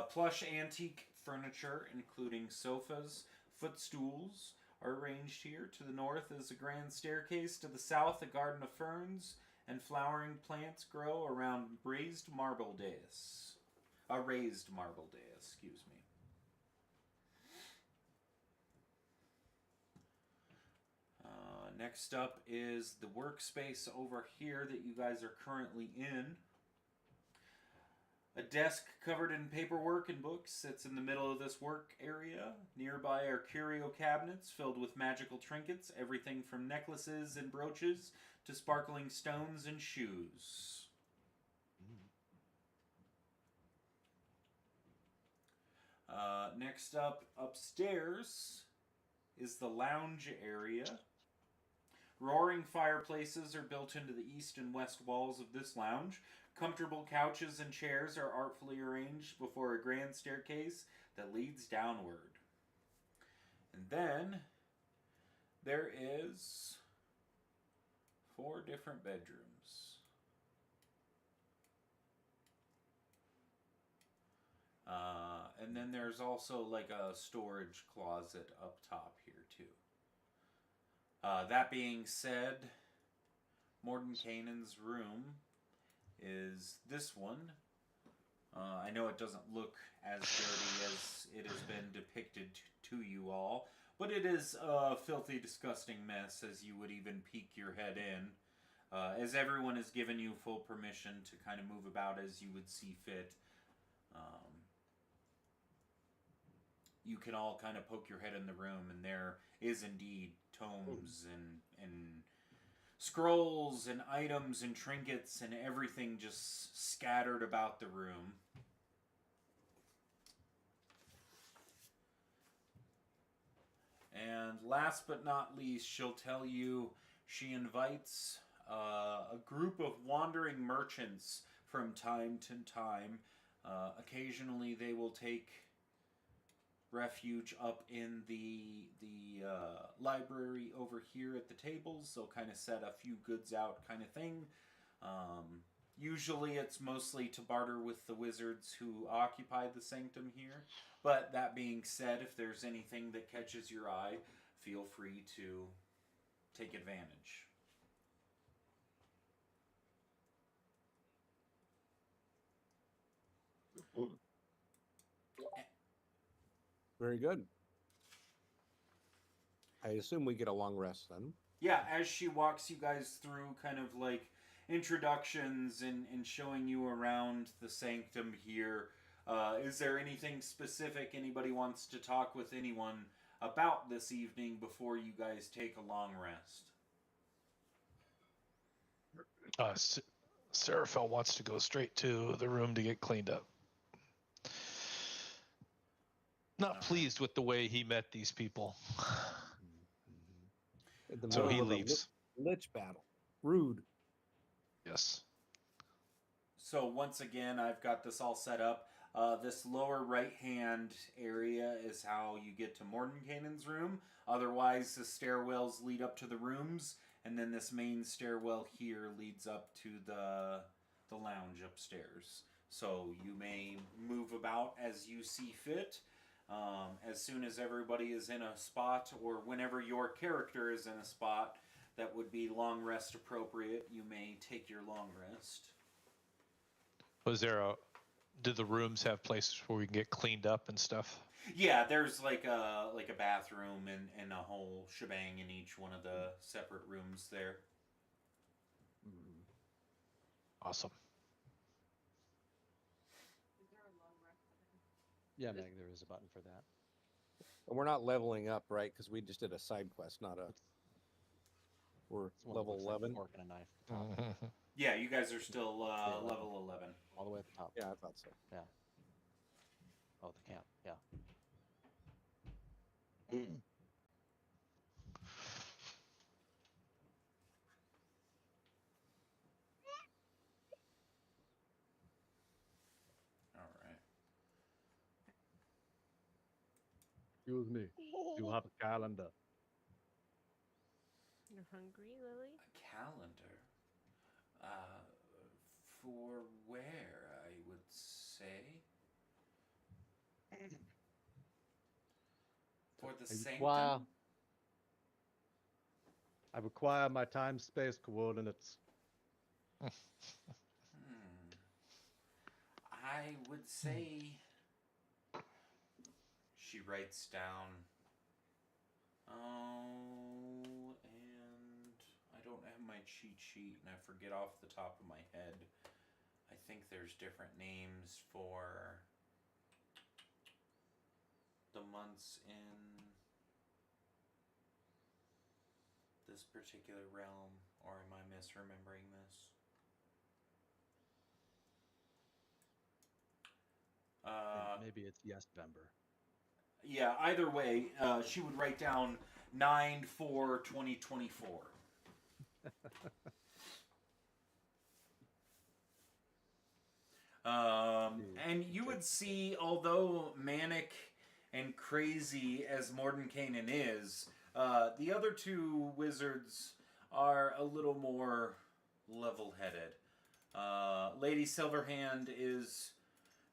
Plush antique furniture, including sofas, footstools, are arranged here. To the north is a grand staircase. To the south, a garden of ferns and flowering plants grow around a raised marble dais, excuse me. Next up is the workspace over here that you guys are currently in. A desk covered in paperwork and books sits in the middle of this work area. Nearby are curio cabinets filled with magical trinkets, everything from necklaces and brooches to sparkling stones and shoes. Next up, upstairs, is the lounge area. Roaring fireplaces are built into the east and west walls of this lounge. Comfortable couches and chairs are artfully arranged before a grand staircase that leads downward. And then there is 4 different bedrooms. And then there's also like a storage closet up top here too. That being said, Mordenkainen's room is this one. I know it doesn't look as dirty as it has been depicted to you all, but it is a filthy, disgusting mess as you would even peek your head in. As everyone has given you full permission to kind of move about as you would see fit. You can all kind of poke your head in the room, and there is indeed tomes and scrolls and items and trinkets and everything just scattered about the room. And last but not least, she'll tell you she invites a group of wandering merchants from time to time. Occasionally they will take refuge up in the library over here at the tables. They'll kind of set a few goods out kind of thing. Usually it's mostly to barter with the wizards who occupy the sanctum here. But that being said, if there's anything that catches your eye, feel free to take advantage. Very good. I assume we get a long rest then. Yeah, as she walks you guys through kind of like introductions and showing you around the sanctum here, is there anything specific anybody wants to talk with anyone about this evening before you guys take a long rest? Seraphel wants to go straight to the room to get cleaned up. Not pleased with the way he met these people. So he leaves. Lich battle. Rude. Yes. So once again, I've got this all set up. This lower right-hand area is how you get to Mordenkainen's room. Otherwise, the stairwells lead up to the rooms, and then this main stairwell here leads up to the lounge upstairs. So you may move about as you see fit. As soon as everybody is in a spot, or whenever your character is in a spot that would be long rest appropriate, you may take your long rest. Did the rooms have places where we can get cleaned up and stuff? Yeah, there's like a bathroom and a whole shebang in each one of the separate rooms there. Awesome. Yeah, Meg, there is a button for that. And we're not leveling up, right? Because we just did a side quest, not a... We're It's one that level looks like a 11. fork and a knife at the top. Yeah, you guys are still level 11. All the way at the top. Yeah, I thought so. Yeah. Oh, the camp. Yeah. All right. Excuse me. You have a calendar. You're hungry, Lily? A calendar? For where, I would say? For the sanctum? I require my time-space coordinates. I would say... She writes down... Oh, and... cheat sheet and I forget off the top of my head. I think there's different names for the months in this particular realm, or am I misremembering this? Maybe it's yes, November. Yeah, either way, she would write down 9/4/2024. And you would see, although manic and crazy as Mordenkainen is, the other two wizards are a little more level-headed. Lady Silverhand is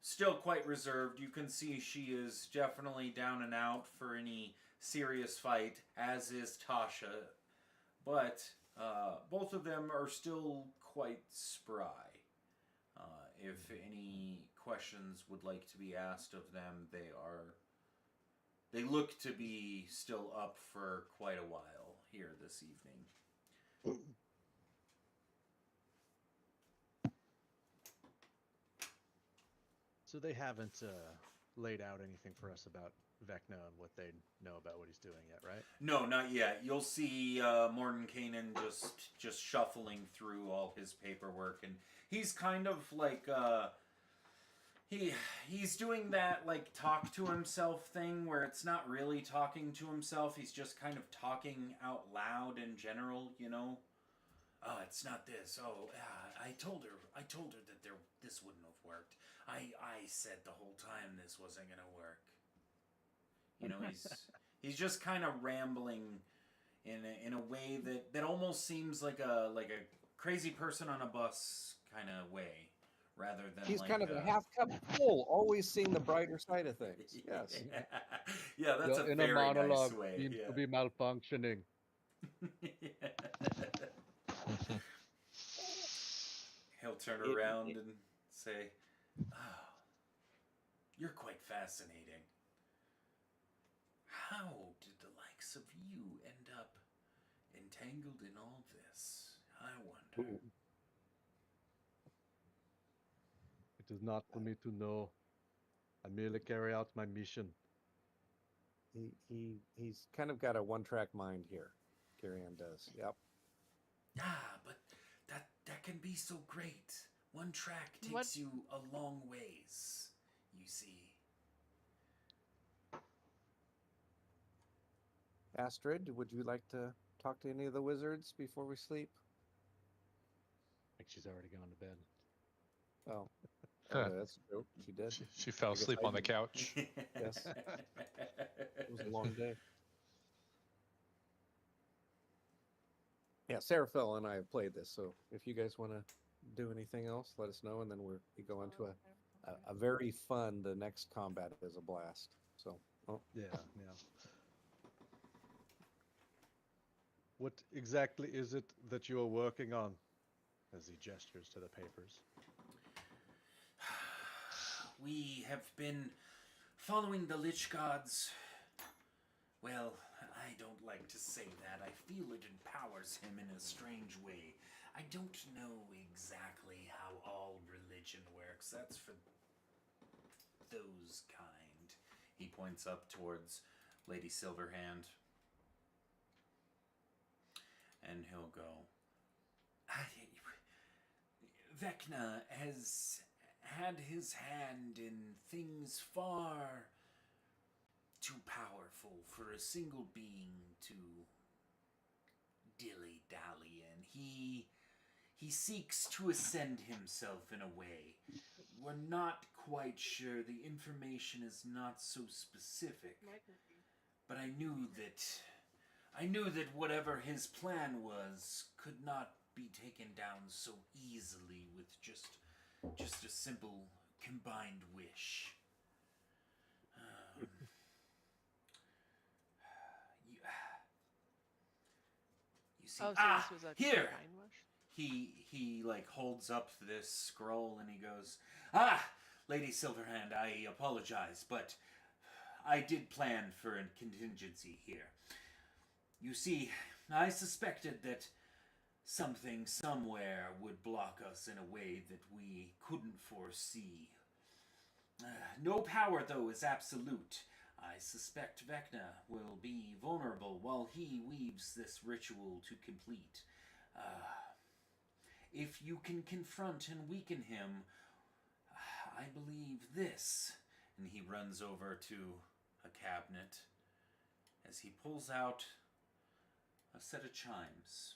still quite reserved. You can see she is definitely down and out for any serious fight, as is Tasha. But both of them are still quite spry. If any questions would like to be asked of them, they look to be still up for quite a while here this evening. So they haven't laid out anything for us about Vecna and what they know about what he's doing yet, right? No, not yet. You'll see Mordenkainen just shuffling through all his paperwork, and he's kind of like he's doing that like talk to himself thing where it's not really talking to himself. He's just kind of talking out loud in general, you know. Oh, it's not this. Oh, I told her that this wouldn't have worked. I said the whole time this wasn't gonna work. You know, he's just kind of rambling in a way that almost seems like a crazy person on a bus kind of way, rather than He's like kind of a half cup full, always seeing the brighter side of things. Yes. Yeah, that's a in very a monologue nice way. seems Yeah. to be malfunctioning. He'll turn around and say, "Oh, you're quite fascinating. How did the likes of you end up entangled in all this? I wonder." It is not for me to know. I merely carry out my mission. He's kind of got a one-track mind here. Carrion does. Yep. But that can be so great. One track takes What- you a long ways, you see. Astrid, would you like to talk to any of the wizards before we sleep? I think she's already gone to bed. Oh, Huh. that's true. She did. She fell I guess asleep I on the did. couch. Yes. It was a long day. Yeah, Seraphil and I have played this, so if you guys want to do anything else, let us know, and then we go into a very fun. The next combat is a blast. So, Yeah. What exactly is it that you are working on? As he gestures to the papers. We have been following the Lich Gods. Well, I don't like to say that. I feel it empowers him in a strange way. I don't know exactly how all religion works. That's for those kind. He points up towards Lady Silverhand. And he'll go, Vecna has had his hand in things far too powerful for a single being to dilly-dally in. He seeks to ascend himself in a way. We're not quite sure. The information is not so specific. But I knew that whatever his plan was could not be taken down so easily with just a simple combined wish. You see, Oh, so this was a here. combined wish? He like holds up this scroll and he goes, Lady Silverhand, I apologize, but I did plan for a contingency here. You see, I suspected that something somewhere would block us in a way that we couldn't foresee. No power, though, is absolute. I suspect Vecna will be vulnerable while he weaves this ritual to complete. If you can confront and weaken him, I believe this. And he runs over to a cabinet as he pulls out a set of chimes.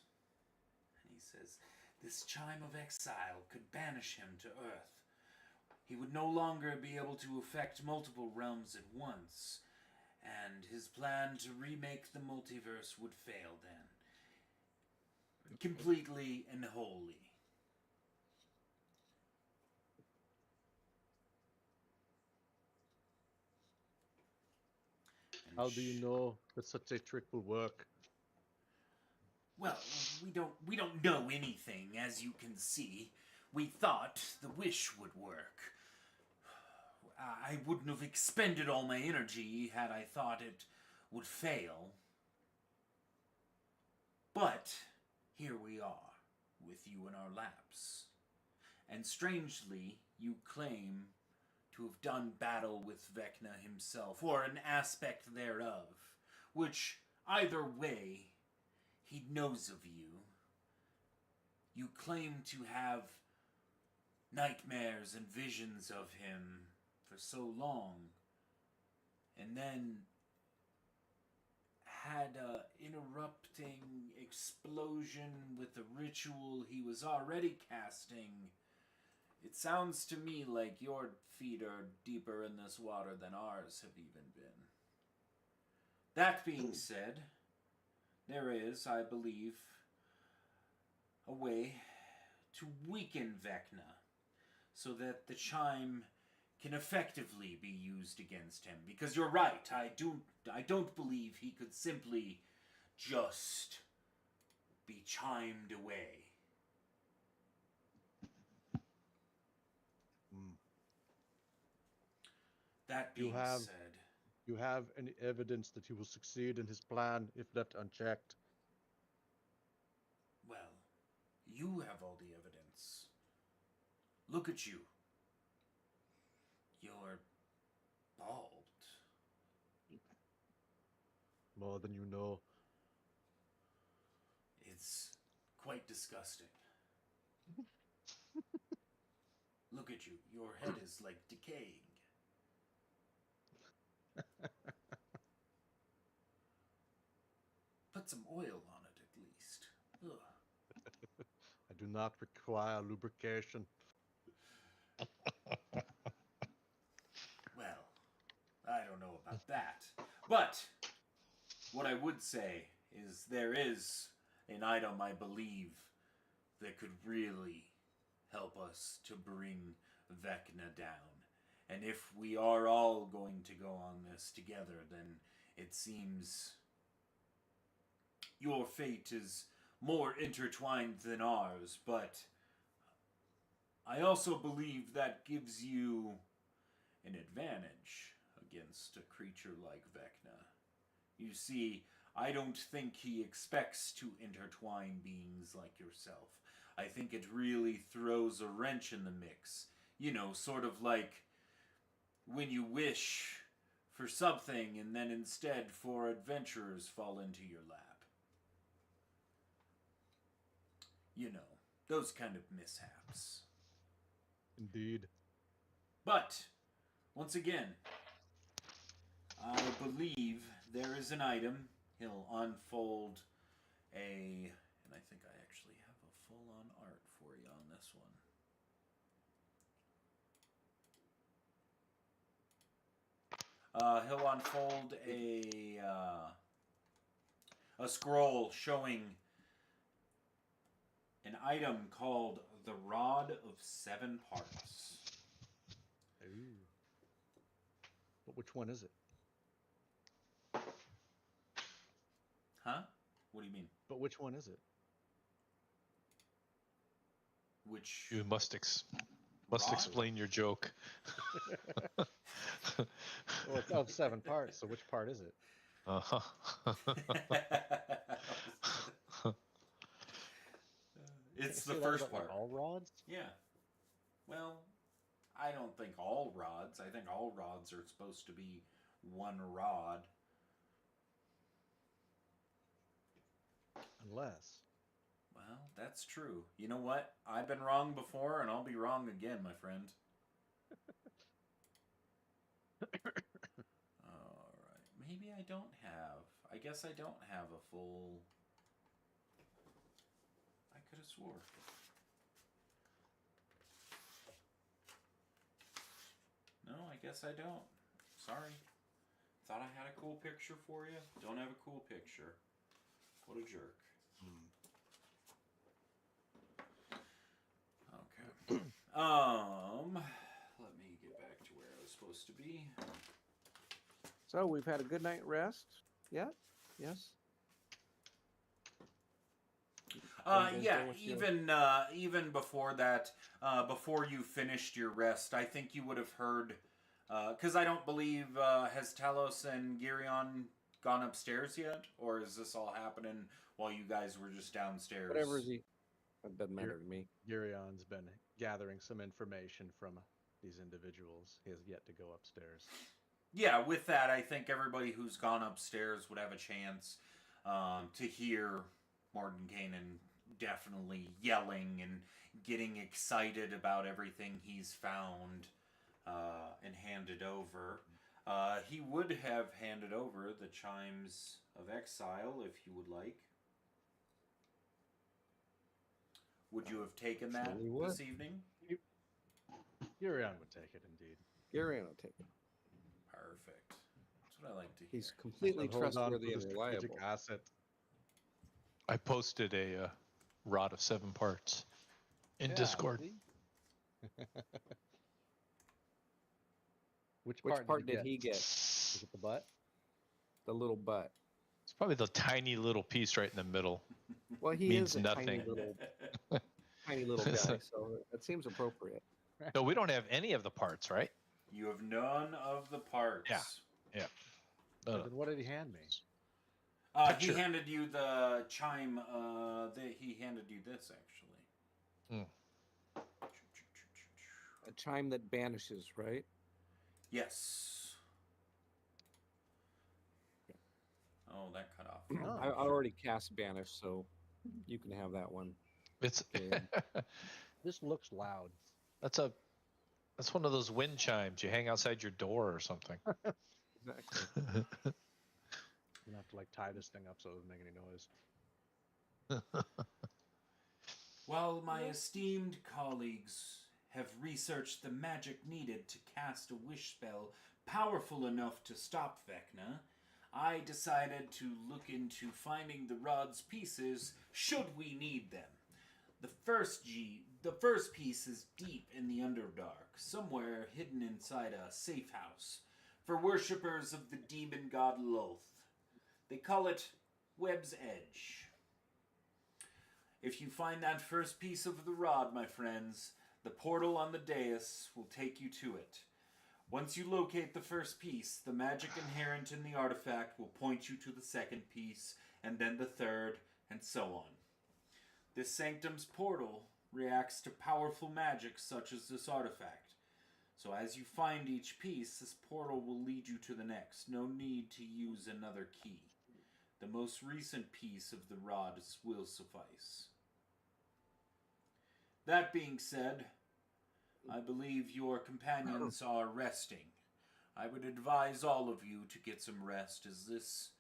And he says, "This chime of exile could banish him to Earth. He would no longer be able to affect multiple realms at once, and his plan to remake the multiverse would fail then. Completely and wholly." And How do you know that such a trick will work? Well, we don't know anything, as you can see. We thought the wish would work. I wouldn't have expended all my energy had I thought it would fail. But here we are, with you in our laps. And strangely, you claim to have done battle with Vecna himself, or an aspect thereof, which, either way, he knows of you. You claim to have nightmares and visions of him for so long, and then had a interrupting explosion with the ritual he was already casting. It sounds to me like your feet are deeper in this water than ours have even been. That being said, there is, I believe, a way to weaken Vecna so that the chime can effectively be used against him. Because you're right, I don't believe he could simply just be chimed away. That being said, You have any evidence that he will succeed in his plan if left unchecked? well, you have all the evidence. Look at you. You're bald. More than you know. It's quite disgusting. Look at you. Your head is like decaying. Put some oil on it at least. Ugh. I do not require lubrication. Well, I don't know about that. But what I would say is there is an item I believe that could really help us to bring Vecna down. And if we are all going to go on this together, then it seems your fate is more intertwined than ours, but I also believe that gives you an advantage against a creature like Vecna. You see, I don't think he expects to intertwine beings like yourself. I think it really throws a wrench in the mix. You know, sort of like when you wish for something and then instead 4 adventurers fall into your lap. You know, those kind of mishaps. Indeed. But, once again, I believe there is an item. He'll unfold and I think I actually have a full-on art for you on this one. He'll unfold a scroll showing an item called the Rod of 7 Parts. Ooh. But which one is it? Huh? What do you mean? But which one is it? Which You must Rod? explain your joke. Well, it's of 7 parts, so which part is it? Uh-huh. first about, like, part. all rods? Yeah. Well, I don't think all rods. I think all rods are supposed to be one rod. Unless. Well, that's true. You know what? I've been wrong before, and I'll be wrong again, my friend. Alright. Maybe I don't have. I guess I don't have a full. I could have swore. No, I guess I don't. Sorry. Thought I had a cool picture for you. Don't have a cool picture. What a jerk. Okay. Let me get back to where I was supposed to be. So we've had a good night rest. Yeah. Yes. Everybody's Yeah, done with your- even before that, before you finished your rest, I think you would have heard, because I don't believe has Talos and Girion gone upstairs yet, or is this all happening while you guys were just downstairs? Whatever is he. It doesn't matter to me. Gurion's been gathering some information from these individuals. He has yet to go upstairs. Yeah, with that, I think everybody who's gone upstairs would have a chance to hear Mordenkainen definitely yelling and getting excited about everything he's found and handed over. He would have handed over the Chimes of Exile if you would like. Would you have taken that Surely would. this evening? Gurion would take it, indeed. Gary will take it. Perfect. That's what I like to hear. He's completely Hold on to trustworthy the and strategic reliable. asset. I posted a rod of 7 parts in Yeah, Discord. see? Which Which part did he get? Was it the butt? The little butt. It's probably the tiny little piece right in the middle. Well, he Means is a nothing. tiny little guy, so that seems appropriate. No, we don't have any of the parts, right? You have none of the parts. Yeah. No, no. Then what did he hand me? He Picture. handed you the chime. He handed you this actually. A chime that banishes, right? Yes. Oh, that cut off. Oh, I already cast banish, so you can have that one. It's Yeah. this looks loud. that's one of those wind chimes you hang outside your door or something. Exactly. I'm gonna have to like tie this thing up so it doesn't make any noise. While my esteemed colleagues have researched the magic needed to cast a wish spell powerful enough to stop Vecna, I decided to look into finding the rod's pieces should we need them. The first piece is deep in the Underdark, somewhere hidden inside a safe house for worshippers of the demon god Loth. They call it Web's Edge. If you find that first piece of the rod, my friends, the portal on the dais will take you to it. Once you locate the first piece, the magic inherent in the artifact will point you to the second piece, and then the third, and so on. This sanctum's portal reacts to powerful magic such as this artifact. So as you find each piece, this portal will lead you to the next. No need to use another key. The most recent piece of the rod will suffice. That being said, I believe your companions are resting. I would advise all of you to get some rest, as this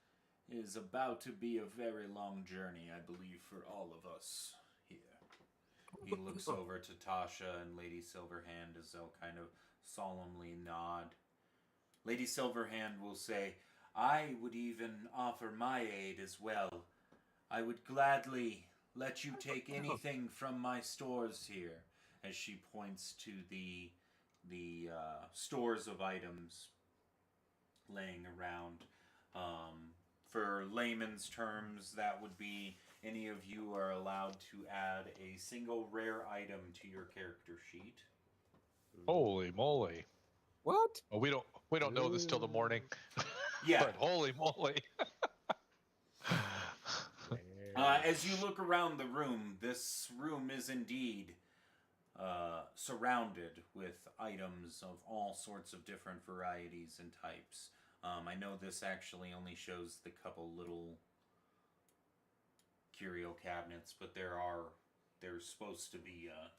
is about to be a very long journey, I believe, for all of us here. He looks over to Tasha and Lady Silverhand as they'll kind of solemnly nod. Lady Silverhand will say, I would even offer my aid as well. I would gladly let you take anything from my stores here, as she points to the stores of items laying around. For layman's terms, that would be any of you are allowed to add a single rare item to your character sheet. Holy moly! What? Oh, we don't know this till the morning. Yeah. But holy moly! As you look around the room, this room is indeed surrounded with items of all sorts of different varieties and types. I know this actually only shows the couple little curio cabinets, but there's supposed to be a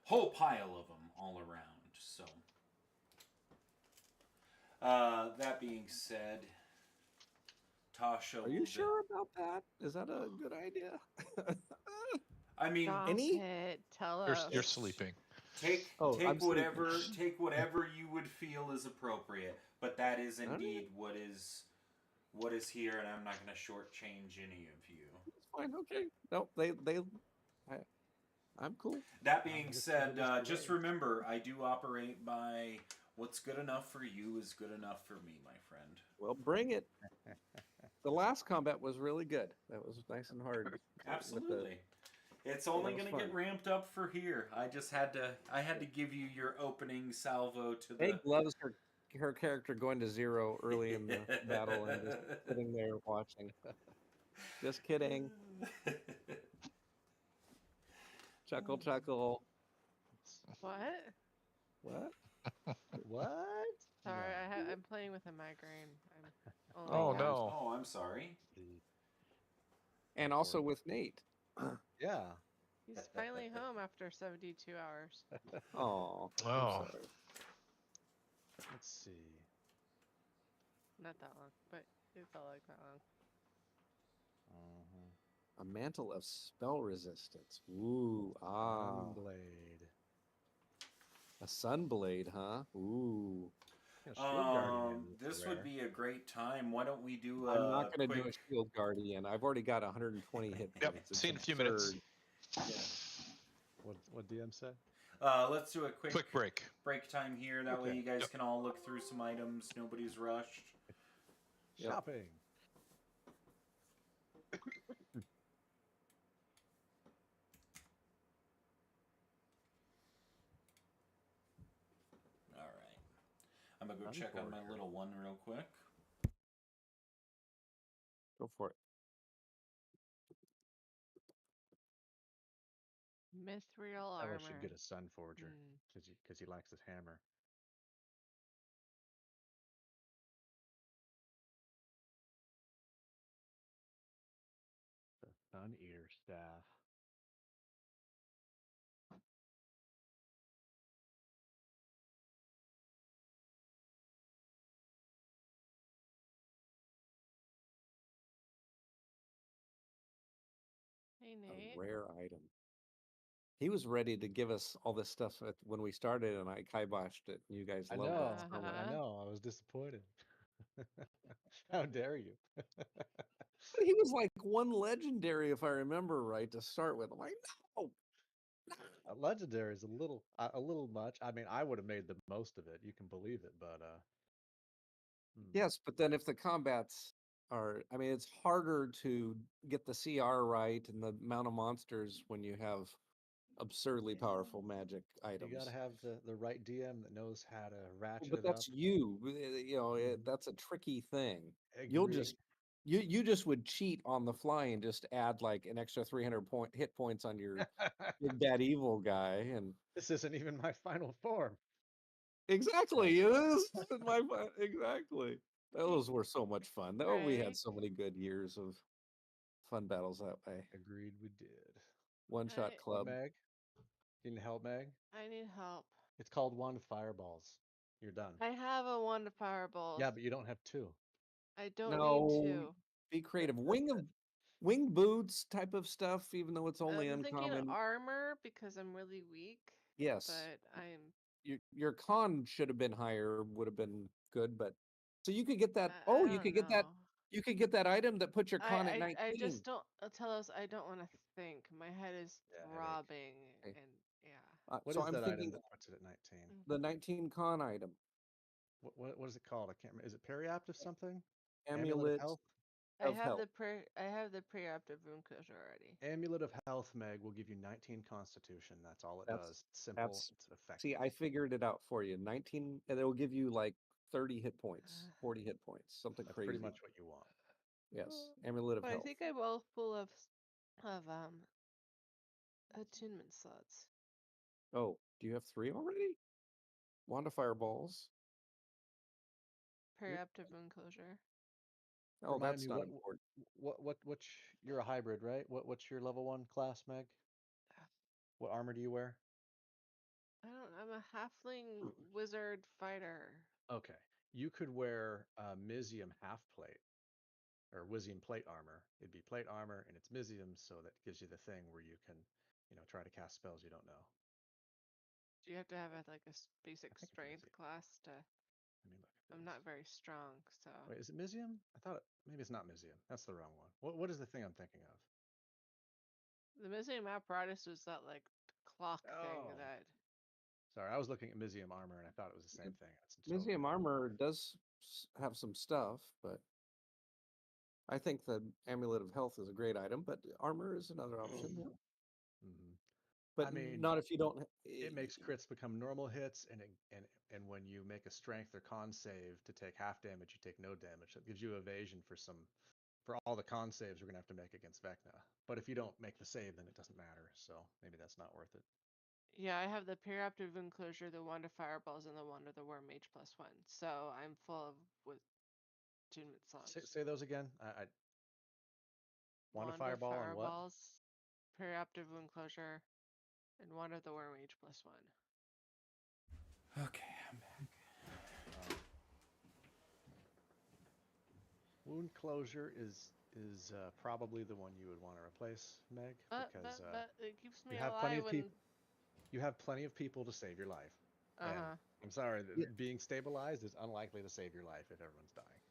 whole pile of them all around. So, that being said, Tasha, Are you sure about that? Is that a good idea? I mean, Stop Any? it. Tell You're us. sleeping. take Oh, I'm take sleeping. whatever you would feel is appropriate. But that is All right. indeed what is here, and I'm not going to shortchange any of you. It's fine. Okay. No, I'm cool. That I'm being just said, gonna list the just ways. remember, I do operate by what's good enough for you is good enough for me, my friend. Well, bring it. The last combat was really good. That was nice and hard. With the, Absolutely. It's only that was going to get fun. ramped up for here. I had to give you your opening salvo to Meg the loves her character going to 0 early in the battle and just sitting there watching. Just kidding. Chuckle, chuckle. What? What? What? Sorry, No. I'm playing with a migraine. I'm only Oh Oh, half. no. Oh, I'm sorry. And also with Nate. Yeah. He's finally home after 72 hours. Oh, I'm Oh. sorry. Let's see. Not that long, but it felt like that long. Uh-huh. A mantle of spell resistance. Ooh, ah. Blade. A sunblade, huh? Ooh. Yeah, Shield Guardian would This would rare. be a great time. Why don't we do I'm a not going to do quick? a shield guardian. I've already got 120 hit Yep. points. It's See you in a few minutes. absurd. What DM said? Let's do a Quick break. break time here. That way Okay. you guys Yep. can all look through some items. Nobody's rushed. Yep. Shopping. All right. I'm gonna go I'm check on my forward. little one real quick. Go for it. Mithril Ella armor. should get a Sun Forger Hmm. because he likes his hammer. The Sun Eater staff. Hey, A Nate. rare item. He was ready to give us all this stuff when we started, and I kiboshed it. You guys I loved know. that so much. I know. I was disappointed. How dare you? But he was like one legendary, if I remember right, to start with. I'm like, no. Legendary is a little much. I mean, I would have made the most of it. You can believe it, but Yes, but then if the combats are, I mean, it's harder to get the CR right and the amount of monsters when you have absurdly powerful magic you got items. to have the right DM that knows how to ratchet But it up. that's you. You know, Mhm. that's a tricky thing. You'll Agree. just you just would cheat on the fly and just add like an extra 300 hit points on your big bad evil guy, and This isn't even my final form. exactly it is exactly. Those were so much fun. Though we had Greg, so many good years of fun battles that way. Agreed, we did. One shot What, club. Meg? You need help, Meg? I need help. It's called Wand of Fireballs. You're done. I have a wand of fireballs. Yeah, but you don't have two. I don't need No, to. be creative. Wing boots type of stuff, even though it's only I'm thinking uncommon. armor because I'm really weak. Yes. But I'm. Your con should have been higher, would have been good, but so you could get that. I Oh, you don't could get that. know. You could get that item that puts your con at I 19. just don't. Tell us. I don't want to think. My head is Yeah, headache. throbbing, Okay. and yeah. What So is I'm that item thinking that puts it at 19? the 19 con item, What is it called? I can't remember. Is it Periaptive something? Amulet of amulet Health? of health. I have the preoptive rune cushion already. Amulet of Health, Meg, will give you 19 Constitution. That's all it That's does. It's simple. that's. It's See, effective. I figured it out for you. 19, and it will give you like 30 hit points, 40 hit points, something That's pretty crazy. much what you want. Yes, amulet of But I health. think I'm all full of of attunement slots. Oh, do you have 3 already? Wand of Fireballs. Periaptive enclosure. Oh, Remind that's me not what important. which you're a hybrid, right? What's your level 1 class, Meg? What armor do you wear? I'm a halfling wizard fighter. Okay. You could wear Mizium half plate or Wizium plate armor. It'd be plate armor and it's Mizium, so that gives you the thing where you can, try to cast spells you don't know. Do you have to have like a basic I think it's strength Mizium. class to? Let me look at this. I'm not very strong, so. Wait, is it Mizium? I thought maybe it's not Mizium. That's the wrong one. What is the thing I'm thinking of? The museum apparatus was that like clock thing Oh, that. sorry. I was looking at Mizium armor and I thought it was the same thing. It's totally Museum different. armor does have some stuff, but I think the Amulet of Health is a great item, but armor is another option. Yeah. Mhm. I But mean, not if you don't. it makes crits become normal hits, and when you make a strength or con save to take half damage, you take no damage. That gives you evasion for all the con saves we're gonna have to make against Vecna. But if you don't make the save, then it doesn't matter. So maybe that's not worth it. Yeah, I have the periaptive enclosure, the wand of fireballs, and the wand of the worm mage +1. So I'm full of with attunement slots. Say those again. I want a Wand of fireball and what? fireballs, periaptive enclosure, and wand of the worm mage +1. Okay, I'm back. Wound closure is probably the one you would want to replace, Meg, because But it keeps you me have plenty alive of people. when. You have plenty of people to save your life, and Uh-huh. I'm sorry, Yeah. being stabilized is unlikely to save your life if everyone's dying.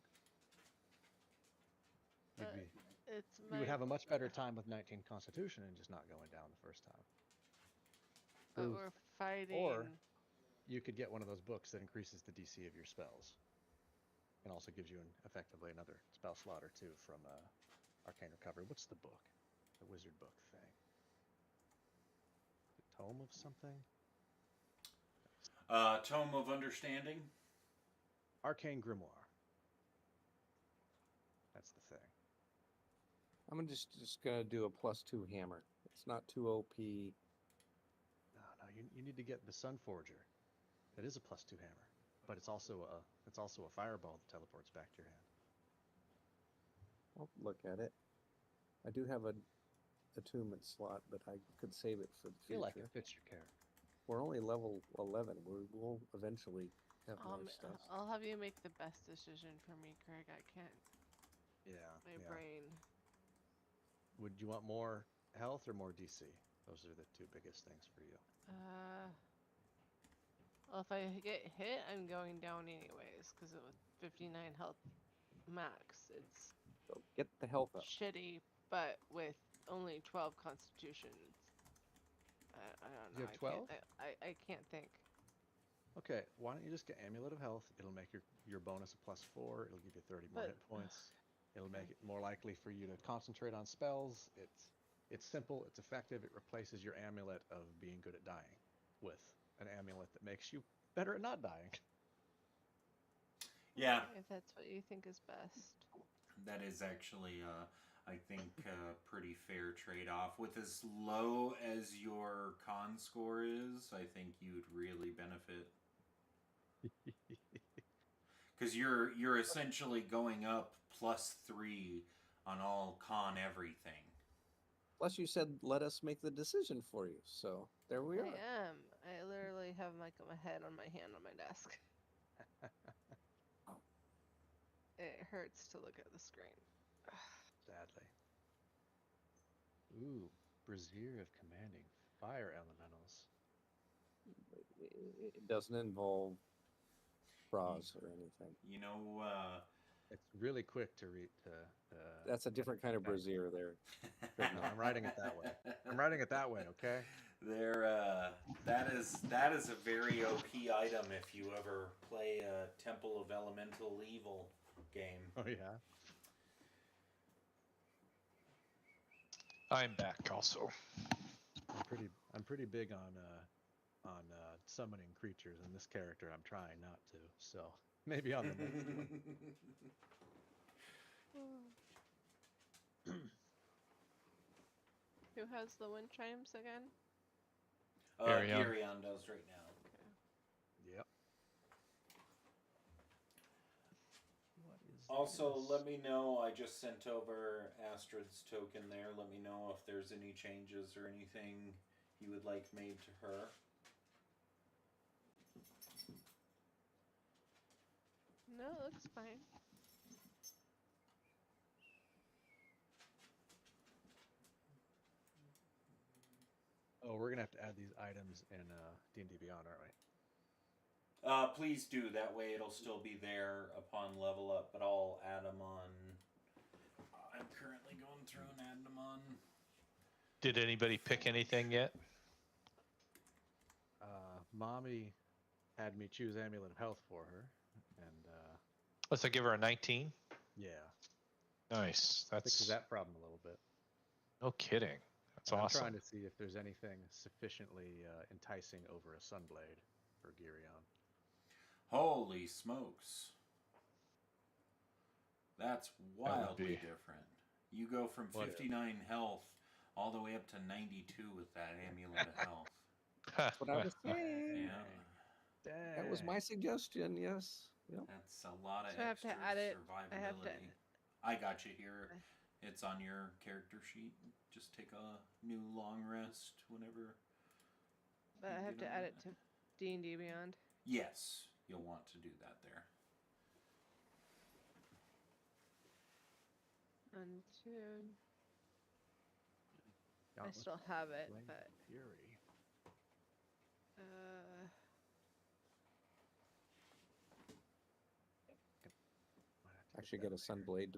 You'd But be it's you would my. have a much better time with 19 Constitution and just not going down the first time. But we're Or fighting. you could get one of those books that increases the DC of your spells, and also gives you effectively another spell slot or two from Arcane Recovery. What's the book? The wizard book thing. The Tome of something? Tome of Understanding. Arcane Grimoire. That's the thing. I'm just gonna do a +2 hammer. It's not too OP. No, you need to get the Sun Forger. That is a +2 hammer, but it's also a fireball that teleports back to your hand. I'll look at it. I do have a attunement slot, but I could save it for the I feel like future. it fits your character. We're only level 11. We'll eventually have more stuff. I'll have you make the best decision for me, Craig. I can't. Yeah. My yeah. brain. Would you want more health or more DC? Those are the two biggest things for you. Well, if I get hit, I'm going down anyways, because with 59 health max, it's So get the health up. shitty, but with only 12 constitution, I don't know. You have 12? I can't think. Okay, why don't you just get Amulet of Health? It'll make your bonus a +4. It'll give you 30 more But hit points. It'll okay. make it more likely for you to concentrate on spells. It's simple, it's effective. It replaces your amulet of being good at dying with an amulet that makes you better at not dying. Yeah, Okay, if that's what you think is best. that is actually, I think, a pretty fair trade-off. With as low as your con score is, I think you'd really benefit. Because you're essentially going up +3 on all con everything. Plus, you said let us make the decision for you. So there we I are. am. I literally have my head on my hand on my desk. It hurts to look at the screen. Sadly. Ooh, Brazier of Commanding Fire Elementals. It doesn't involve bras or anything. You know, It's really quick to read. That's a different kind of brazier there. No, I'm writing it that way. I'm writing it that way. Okay. that is a very OP item if you ever play a Temple of Elemental Evil game. Oh yeah. I'm back also. I'm pretty big on summoning creatures, and this character I'm trying not to. So maybe on the next one. Who has the wind chimes again? Arion. Girion does right now. Okay. Yep. What is Also, this? let me know. I just sent over Astrid's token there. Let me know if there's any changes or anything you would like made to her. No, it looks fine. Oh, we're gonna have to add these items in D&D Beyond, aren't we? Please do. That way it'll still be there upon level up, but I'll add them on. I'm currently going through and adding them on. Did anybody pick anything yet? Mommy had me choose Amulet of Health for her, and Let's give her a 19. yeah, Nice. fixes That's that problem a little bit. no kidding. That's And I'm awesome. trying to see if there's anything sufficiently enticing over a Sunblade for Girion. Holy smokes. That's wildly be- different. You go from What is? 59 health all the way up to 92 with that Amulet of Health. That's what I was saying. Yeah. Dang. That was my suggestion. Yes. Yep. That's a lot of So I have to extra add it- survivability. I have to- I got you here. It's on your character sheet. Just take a new long rest whenever. But I you have get to on add that. it to D&D Beyond. Yes, you'll want to do that there. Untuned. I Gauntlet still have it, Flame but Fury. Might have to I should get a Sunblade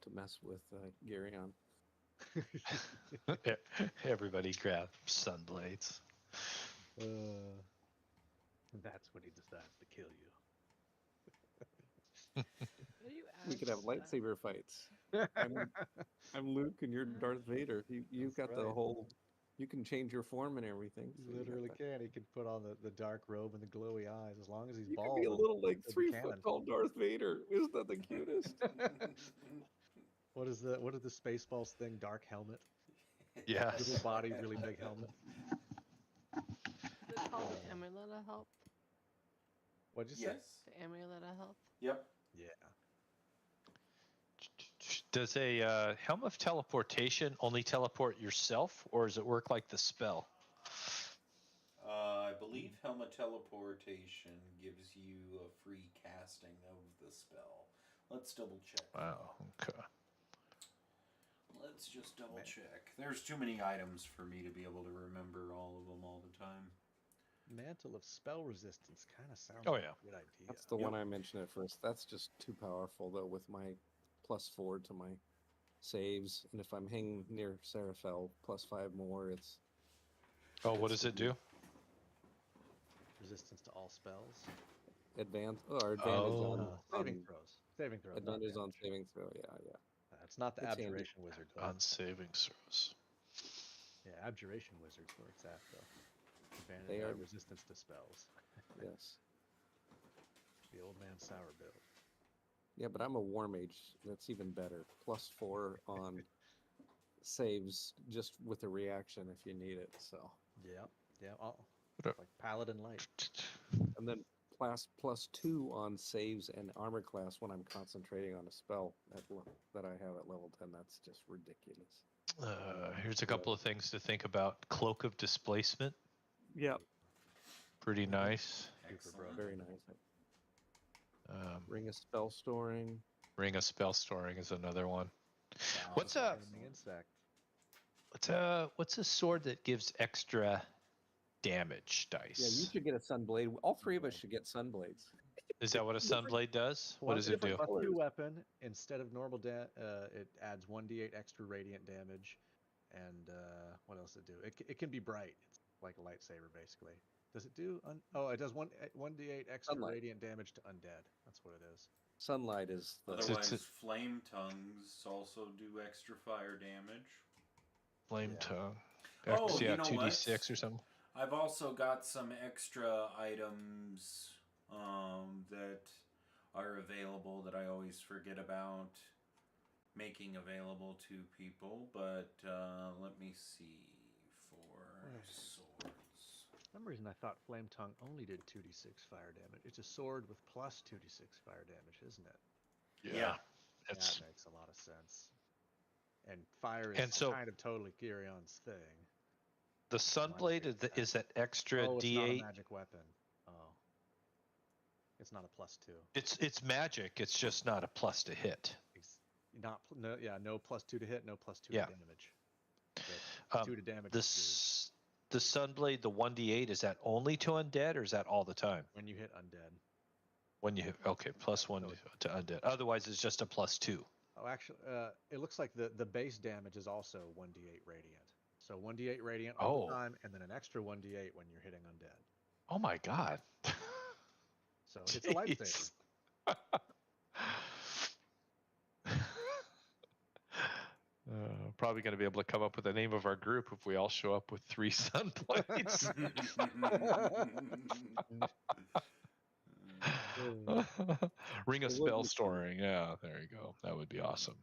to mess with Girion. that Everybody grab sunblades. later. That's when he decides to kill you. what do you add? We could have stuff? lightsaber fights. I'm Luke and you're Darth Vader. You've That's got the right. whole. You can change your form and everything. He so you got literally that. can. He can put on the dark robe and the glowy eyes as long as he's You could bald. be a and little like doesn't 3 cannon. foot tall Darth Vader. Isn't that the cutest? What is the Spaceballs thing? Dark helmet. Yes. Little body, really big helmet. Is it called the Amulet of Health? What'd you say? Yes. The Amulet of Health? Yep. Yeah. Does a Helm of Teleportation only teleport yourself, or does it work like the spell? I believe Helmet Teleportation gives you a free casting of the spell. Let's double check. Wow. Okay. Let's just double check. There's too many items for me to be able to remember all of them all the time. Mantle of Spell Resistance kind of sounds Oh, like yeah. a good idea. That's the Yep. one I mentioned at first. That's just too powerful though with my +4 to my saves, and if I'm hanging near Seraphel, +5 more. It's Oh, what does it do? Resistance to all spells. advantage on Saving throws. Saving throws. not advantage on damage. saving throw. Yeah. It's not the It's handy. Abjuration Wizard though. On saving throws. Yeah, Abjuration Wizard's where it's at though. Advantage They are- resistance to spells. Yes. The old man sour build. Yeah, but I'm a war mage. That's even better. +4 on saves just with a reaction if you need it. So, Yeah. Oh, What like Paladin Light. and then +2 on saves and armor class when I'm concentrating on a spell that I have at level 10. That's just ridiculous. Here's a couple of things to think about. Cloak of Displacement. Yeah, Pretty nice. Excellent. very nice. Um, Ring of spell storing. Ring of Spell Storing is another one. Wow, What's a Flaming Insect. what's a sword that gives extra damage dice? Yeah, you should get a Sunblade. All 3 of us should get Sunblades. Is that what a Sunblade does? What does it do? Plus 2 weapon instead of normal it adds 1d8 extra radiant damage, and what else does it do? It can be bright. It's like a lightsaber basically. Does it do? It does 1d8 extra Sunlight. radiant damage to undead. That's what it is. Sunlight is the Otherwise, flame tongues also do extra fire damage. Flame Yeah. tongue. Oh, yeah, you know 2d6 what? or something. I've also got some extra items that are available that I always forget about making available to people. But let let me see for Where is it? swords. For some reason I thought Flame Tongue only did 2d6 fire damage. It's a sword with plus 2d6 fire damage, isn't it? Yeah. It's That makes a lot of sense. And fire and is so kind of totally Kirion's thing. the My Sunblade favorite is that extra Oh, it's not a D8. magic weapon. Oh. It's not a +2. It's magic. It's just not a plus to hit. No +2 to hit, no +2 Yeah. to damage. But 2 to damage is The Sunblade, the 1d8, is that only to undead or is that all the time? when you hit undead. When you hit, okay, plus one So to undead. Otherwise, it's just a +2. Oh, actually, it looks like the base damage is also 1d8 radiant. So 1d8 radiant all the Oh. time, and then an extra 1d8 when you're hitting undead. Oh my god. So it's a lifesaver. Jeez. Probably going to be able to come up with the name of our group if we all show up with 3 Sunblades. Ring of It would spell be fun. storing. Yeah, there you go. That would be awesome.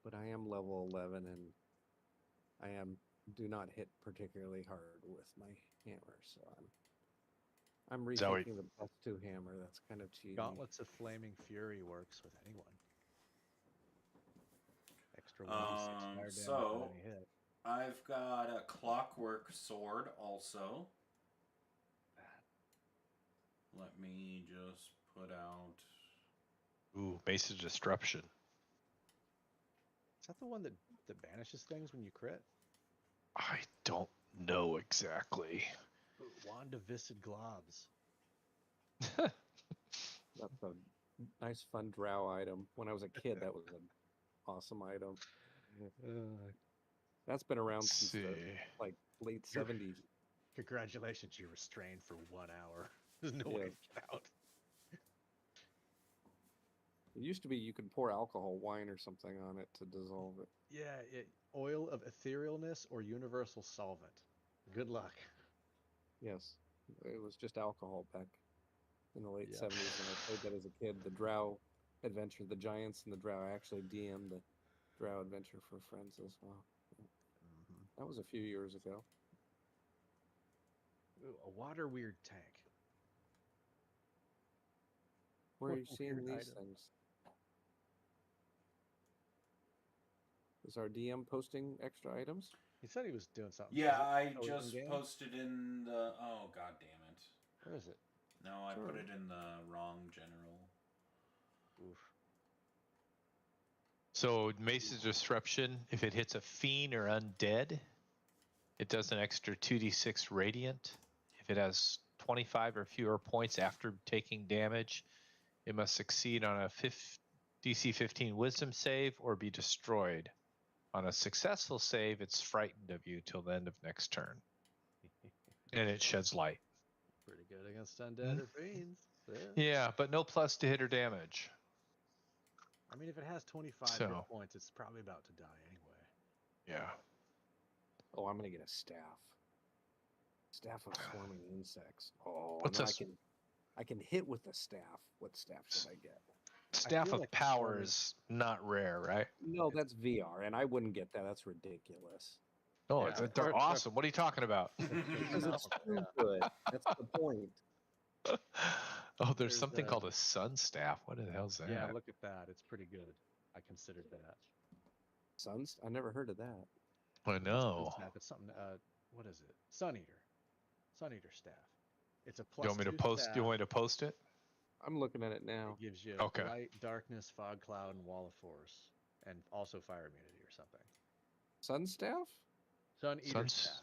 But I am level 11 and I do not hit particularly hard with my hammer, so I'm Zoe. rethinking the +2 hammer. That's kind of cheesy. Gauntlets of Flaming Fury works with anyone. Extra 1d6 fire damage so on any hit. I've got a clockwork sword also. Let me just put out. Ooh, Mace of Disruption. Is that the one that banishes things when you crit? I don't know exactly. Ooh, Wand of Viscid Globs. That's a nice, fun drow item. When I was a kid, that was an awesome item. That's been around Let's since see. the late You're- 70s. Congratulations, you're restrained for 1 hour. There's no way Yeah. to get out. It used to be you could pour alcohol, wine, or something on it to dissolve it. Yeah, oil of etherealness or universal solvent. Good luck. Yes, it was just alcohol back in the late Yeah. 70s when I played that as a kid. The Drow Adventure, the Giants and the Drow. I actually DM'd the Drow Adventure for friends as well. Mm-hmm. That was a few years ago. Ooh, a water weird tank. Where are you What a seeing weird these item. things? Is our DM posting extra items? He said he was doing something. Yeah, Is it- I oh, just in-game? posted in the. Oh, god damn it. Where is it? No, I Sure. put it in the wrong general. Oof. So Mace of Disruption, if it hits a fiend or undead, it does an extra 2d6 radiant. If it has 25 or fewer points after taking damage, it must succeed on a DC 15 Wisdom save or be destroyed. On a successful save, it's frightened of you till the end of next turn, and it sheds light. Pretty good against undead or fiends. Yeah. Yeah, but no plus to hit or damage. I mean, if it has 25 So- hit points, it's probably about to die anyway. Yeah. Oh, I'm gonna get a staff. Staff of swarming insects. Oh, What's no, a s- I can hit with the staff. What staff should I get? Staff feel of like Power swarming- is not rare, right? No, that's VR, and I wouldn't get that. That's ridiculous. Oh, Yeah. they're awesome. What are you talking about? Because it's Yeah. stupid. That's the point. Oh, there's There's, something called a sun staff. What the hell's that? Yeah, look at that. It's pretty good. I considered that. Sons? I never heard of that. I know. Staff. It's something. What is it? Sun Eater. Sun Eater staff. It's a You want me to +2 post? staff. You want me to post it? I'm looking at it now. It gives you Okay. light, darkness, fog cloud, and wall of force, and also fire immunity or something. Sun staff? Sun Eater Sun staff.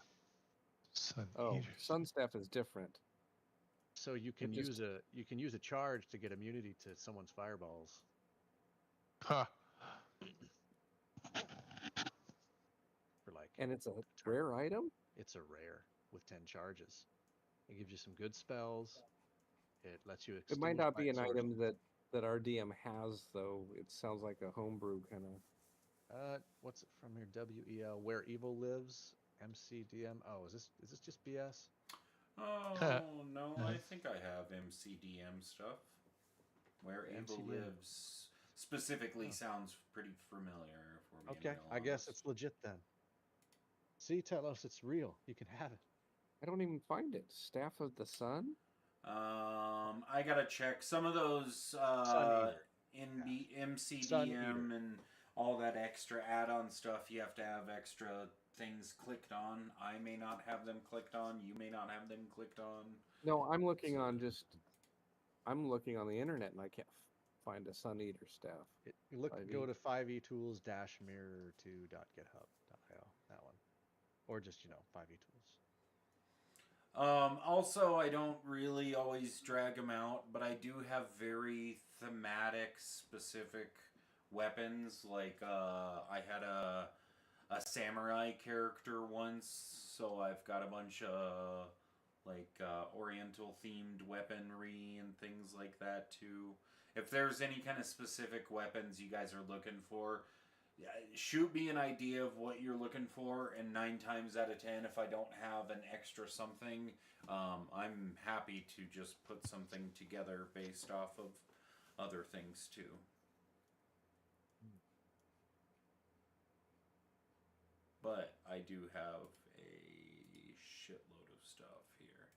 Sun Oh, Eaters. sun staff is different. So you can just- use a charge to get immunity to someone's fireballs. Huh. For like, And it's a turn. rare item? It's a rare with 10 charges. It gives you some good spells. It lets you. It might not be an extinguish light item that our DM has, though. It sounds like a homebrew kind of. sources. What's it from here? WEL, Where Evil Lives, MCDM. Oh, is this just BS? Oh, no, I think I have MCDM stuff. Where Evil MCDM. Lives specifically Oh. sounds pretty familiar for being Okay, real I guess honest. it's legit then. See, Telos, it's real. You can have it. I don't even find it. Staff of the Sun? I gotta check some of those Sun Eater. Sun Eater. MCDM and all that extra add-on stuff. You have to have extra things clicked on. I may not have them clicked on. You may not have them clicked on. No, I'm looking So- on just. I'm looking on the internet and I can't find a Sun Eater staff. Go 5e. to 5etools-mirror2.github.io. That one. Or just, 5etools. Also, I don't really always drag them out, but I do have very thematic, specific weapons. Like I had a samurai character once, so I've got a bunch of Oriental themed weaponry and things like that too. If there's any kind of specific weapons you guys are looking for, yeah, shoot me an idea of what you're looking for, and 9 times out of 10, if I don't have an extra something, I'm happy to just put something together based off of other things too. But I do have a shitload of stuff here.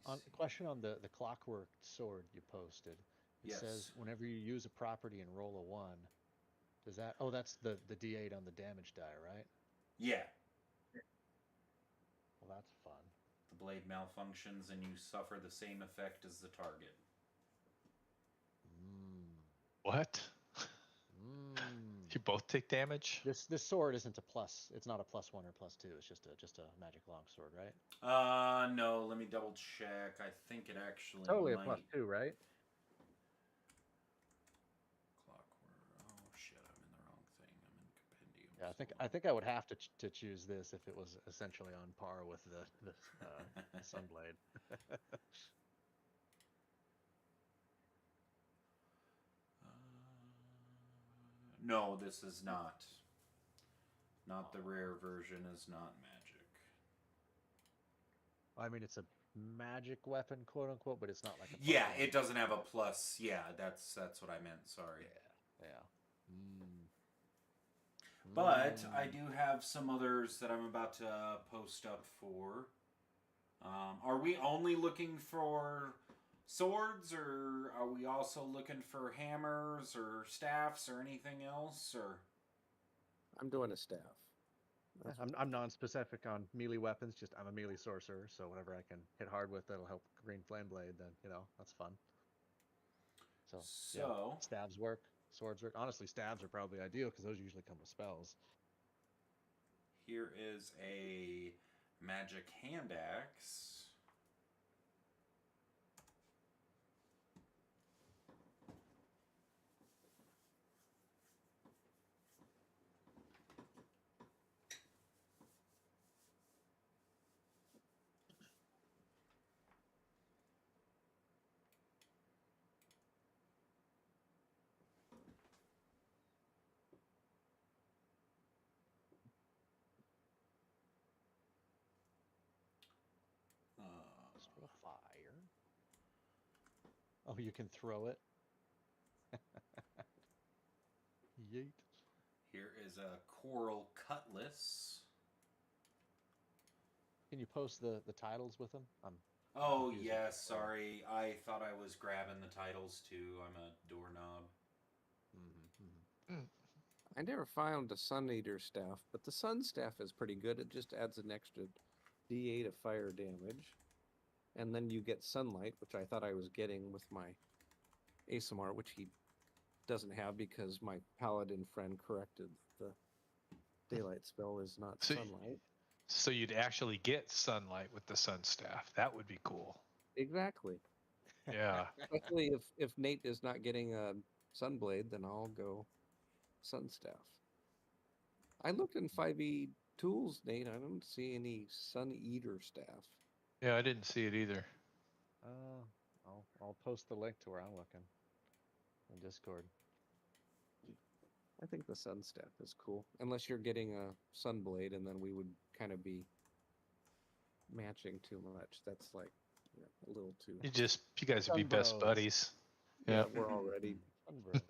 Let me see. Question on the clockwork sword you posted. It Yes. says whenever you use a property and roll a 1, does that... Oh, that's the D8 on the damage die, right? Yeah. Well, that's fun. The blade malfunctions and you suffer the same effect as the target. What? You both take damage? This sword isn't a plus. It's not a +1 or +2. It's just a magic longsword, right? No, let me double check. I think it actually Totally might. a +2, right? Clockwork. Oh shit, I'm in the wrong thing. I'm in compendium. Yeah, I think I would have to choose this if it was essentially on par with the Sunblade. No, this is not. Not the rare version is not magic. I mean, it's a magic weapon, quote unquote, but it's not like a Yeah, +1. it doesn't have a plus. Yeah, that's what I meant. Sorry. Yeah. But I do have some others that I'm about to post up for. Are we only looking for swords, or are we also looking for hammers or staffs or anything else? Or I'm doing a staff. Yeah, I'm non-specific on melee weapons. Just I'm a melee sorcerer, so whatever I can hit hard with that'll help Green Flame Blade, then that's fun. So yeah, so stabs work, swords work. Honestly, stabs are probably ideal because those usually come with spells. here is a magic hand axe. Throw fire. Oh, you can throw it. Yeet. Here is a coral cutlass. Can you post the titles with them? Oh, confused. yes, sorry. I thought I was grabbing the titles too. I'm a doorknob. I never found a Sun Eater staff, but the Sun staff is pretty good. It just adds an extra D8 of fire damage. And then you get sunlight, which I thought I was getting with my ASMR, which he doesn't have because my paladin friend corrected the daylight spell is not So- sunlight. So you'd actually get sunlight with the sun staff. That would be cool. Exactly. Yeah. Especially if Nate is not getting a sunblade, then I'll go sun staff. I looked in 5e tools, Nate. I don't see any Sun Eater staff. Yeah, I didn't see it either. I'll post the link to where I'm looking in Discord. I think the sun staff is cool. Unless you're getting a sunblade, and then we would kind of be matching too much. That's like a little too. You guys would be best Sunbros. buddies. Yeah, Yeah. we're already Sunblaze.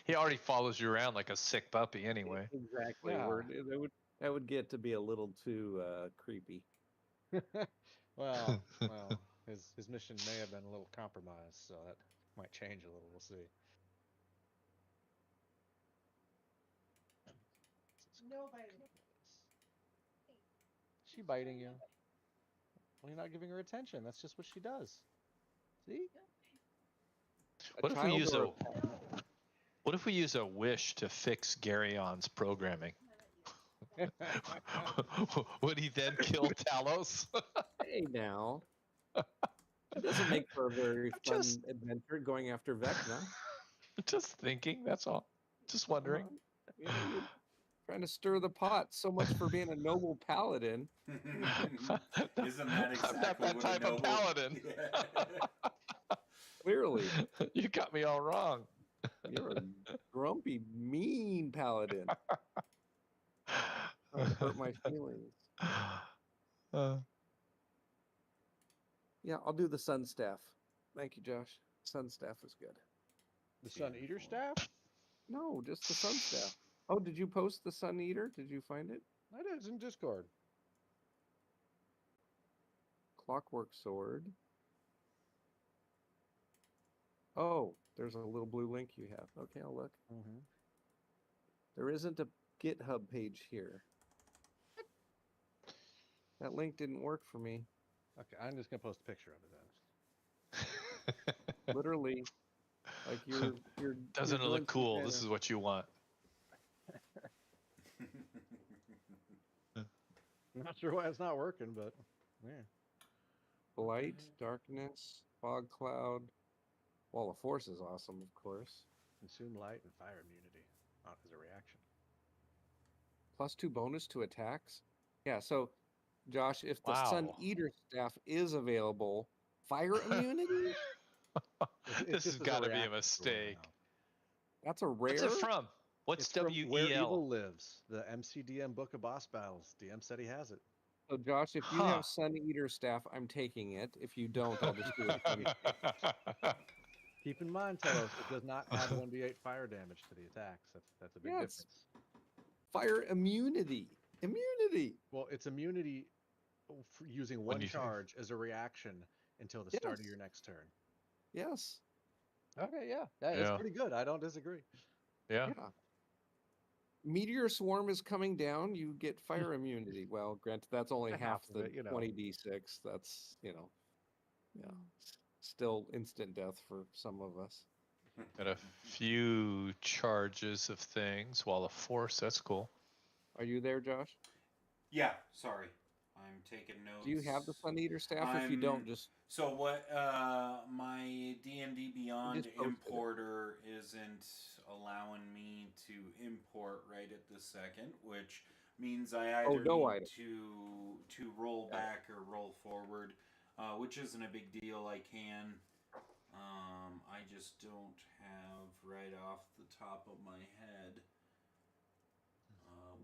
He already follows you around like a sick puppy anyway. Exactly. Yeah. That would get to be a little too creepy. well, his mission may have been a little compromised, so that might change a little. We'll see. No biting. Is she biting you? Well, you're not giving her attention. That's just what she does. See? What if we child use or a What if we use a wish to fix Garyon's programming? Would he then kill Talos? Hey now. It doesn't make for a very fun Just- adventure going after Vecna. Just thinking, that's all. Just wondering. You know, you're trying to stir the pot. So much for being a noble paladin. Isn't that exactly I'm not that what type a of noble... paladin. Clearly, You got me all wrong. you're a grumpy, mean paladin. Trying to hurt my feelings. Yeah, I'll do the sun staff. Thank you, Josh. Sun staff is good. The Sun Eater staff? No, just the sun staff. Oh, did you post the sun eater? Did you find it? I did. It's in Discord. Clockwork sword. Oh, there's a little blue link you have. Okay, I'll look. Mm-hmm. There isn't a GitHub page here. That link didn't work for me. Okay, I'm just gonna post a picture of it then. Literally, like you're Doesn't it doing look cool? some This kind is what you want. I'm not sure why it's not working, but yeah. of light, darkness, fog cloud. Wall of force is awesome, of course. Consume light and fire immunity as a reaction. +2 bonus to attacks. Yeah, so Josh, if the Sun Wow. Eater staff is available, fire immunity? This has just as got to be a reaction right mistake. now. That's a rare. What's it from? What's It's from Where WEL? Evil Lives, the MCDM Book of Boss Battles. DM said he has it. So Josh, if you Huh. have Sun Eater staff, I'm taking it. If you don't, I'll just do it. for you. Keep in mind, Telos, it does not add 1d8 fire damage to the attacks. That's a big Yeah, it's- difference. Fire immunity. Immunity. Well, it's immunity for using When one you- charge as a reaction until the start of Yes. your next turn. Yes. Okay, yeah. Yeah. It's pretty good. I don't disagree. Yeah. Meteor swarm is coming down. You get fire immunity. Well, granted, that's only half Half of the it, you know. 20d6. That's, yeah, still instant death for some of us. Got a few charges of things. Wall of force. That's cool. Are you there, Josh? Yeah, sorry. I'm taking notes. Do you have the Sun Eater staff? If you don't, just So what? My D&D Beyond just posted it. importer isn't allowing me to import right at this second, which means I either no need item. to roll back or roll forward, which isn't a big deal. I can. I just don't have right off the top of my head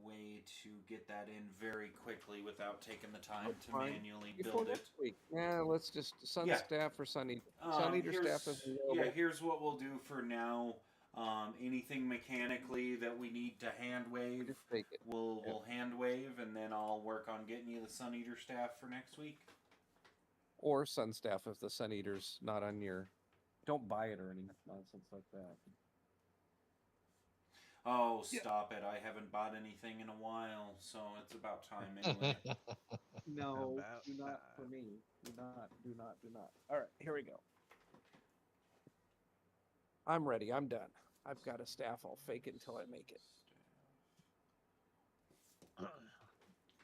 way to get that in very quickly without taking the time That's to fine. manually before build it. next week. Yeah, let's just Sun Yeah. staff or Sun Eater. Sun Eater staff is available. here's what we'll do for now. Anything mechanically that we need to hand wave, Just take it. we'll hand wave, and then I'll work on getting you the Sun Eater staff for next week. Or Sun staff if the Sun Eater's not on your. Don't buy it or any nonsense like that. Oh, Yeah. stop it! I haven't bought anything in a while, so it's about time anyway. No, About do not for me. Do not. All right, here we go. I'm ready. I'm done. I've got a staff. I'll fake it until I make it.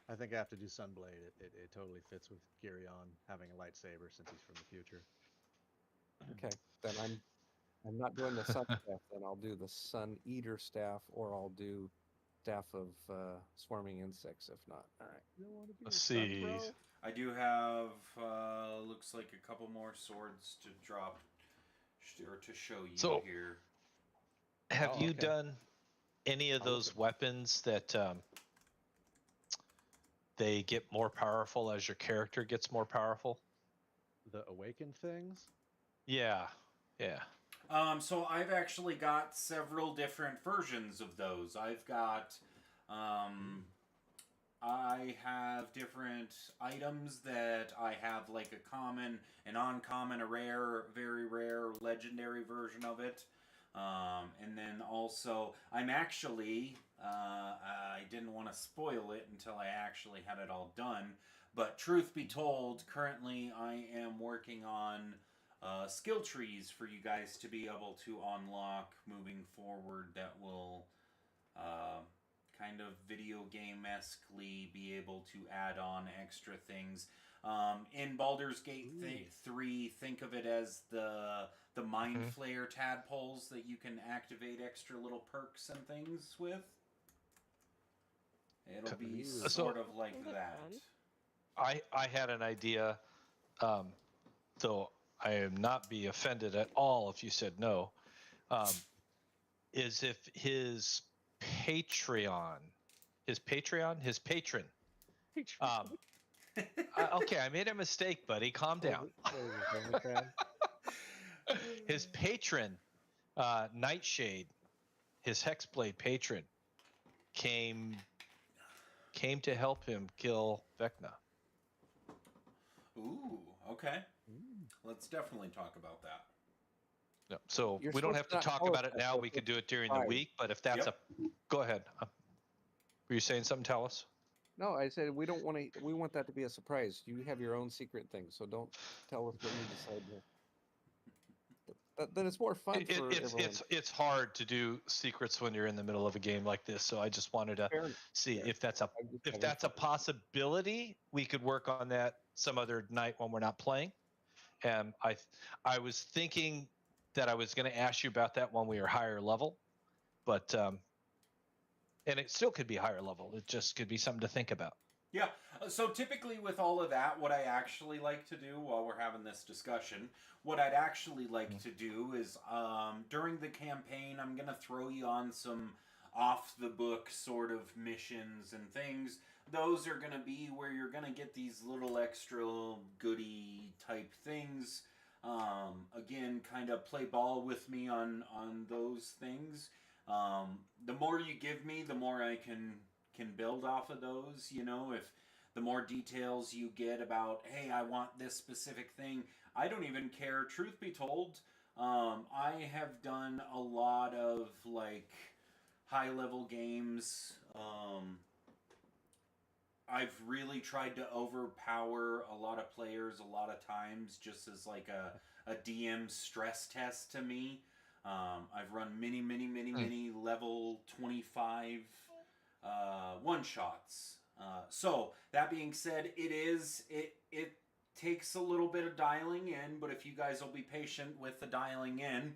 I think I have to do Sunblade. It totally fits with Girion having a lightsaber since he's from the future. Okay, then I'm not doing the Sun staff. Then I'll do the Sun Eater staff, or I'll do staff of swarming insects. If not, all right. You don't want to be Let's a sun, see. bro? I do have looks like a couple more swords to drop or to show you So- here. Have Oh, you okay. done any of I'll look those at- weapons that they get more powerful as your character gets more powerful? The awakened things? Yeah. Yeah. So I've actually got several different versions of those. I have different items that I have, like a common, an uncommon, a rare, very rare, legendary version of it. And then also, I didn't want to spoil it until I actually had it all done. But truth be told, currently I am working on skill trees for you guys to be able to unlock moving forward that will uh, kind of video game-esquely be able to add on extra things. In Baldur's Gate 3, think of it as the Mind Flayer tadpoles that you can activate extra little perks and things with. It'll be sort of like that. I had an idea, though I am not be offended at all if you said no, is if his patron, his patron, his patron. Okay, I made a mistake, buddy. Calm down. His patron, Nightshade, his Hexblade patron, came to help him kill Vecna. Ooh, okay. Let's definitely talk about that. No, so You're we don't have supposed to to not talk tell about us it that, now. though, We could it's do it during the fine. week. But if that's Yep. go ahead. Were you saying something, Talos? No, I said we don't want to. We want that to be a surprise. You have your own secret thing, so don't tell us what you decide here. Then it's more fun for everyone. It's hard to do secrets when you're in the middle of a game like this. So I just wanted to see Fair. if that's a possibility. We could work on that some other night when we're not playing. And I was thinking that I was going to ask you about that when we were higher level, but and it still could be higher level. It just could be something to think about. Yeah. So typically with all of that, what I actually like to do while we're having this discussion, what I'd actually like to do is during the campaign, I'm going to throw you on some off the book sort of missions and things. Those are going to be where you're going to get these little extra goody type things. Again, kind of play ball with me on those things. The more you give me, the more I can build off of those. You know, if the more details you get about, hey, I want this specific thing, I don't even care. Truth be told, I have done a lot of like high level games. I've really tried to overpower a lot of players a lot of times just as like a DM stress test to me. I've run many level 25 one shots. So that being said, it takes a little bit of dialing in, but if you guys will be patient with the dialing in,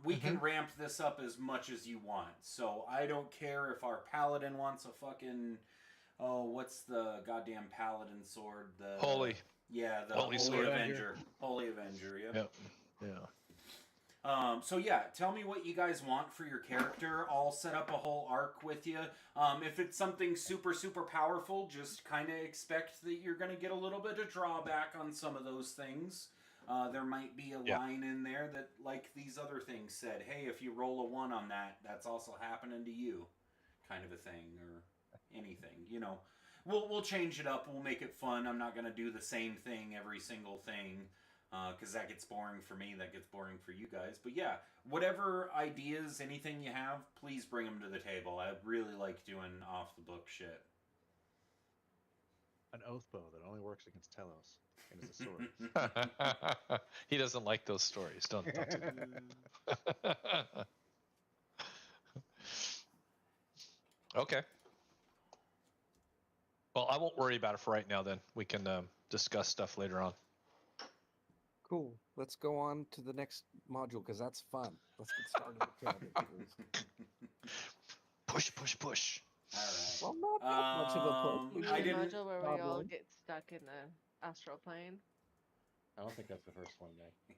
we can ramp this up as much as you want. So I don't care if our paladin wants a fucking what's the goddamn paladin sword? The Holy. Yeah, the Holy Holy sword. Avenger. Holy Avenger. Yep. Yeah. So yeah, tell me what you guys want for your character. I'll set up a whole arc with you. If it's something super powerful, just kind of expect that you're going to get a little bit of drawback on some of those things. There might be a line in there that, like these other things said, hey, if you roll a 1 on that, that's also happening to you, kind of a thing, or anything. You know, we'll change it up. We'll make it fun. I'm not going to do the same thing every single thing. Because that gets boring for me, that gets boring for you guys. But yeah, whatever ideas, anything you have, please bring them to the table. I really like doing off-the-book shit. An oath bow that only works against Telos and is a sword. He doesn't like those stories. Don't do that. Okay. Well, I won't worry about it for right now. Then we can discuss stuff later on. Cool. Let's go on to the next module because that's fun. Let's get started with Calvin, please. Push. All right. Well, not that much of a push. I The didn't. module where we all get stuck in the astral plane. I don't think that's the first one, May.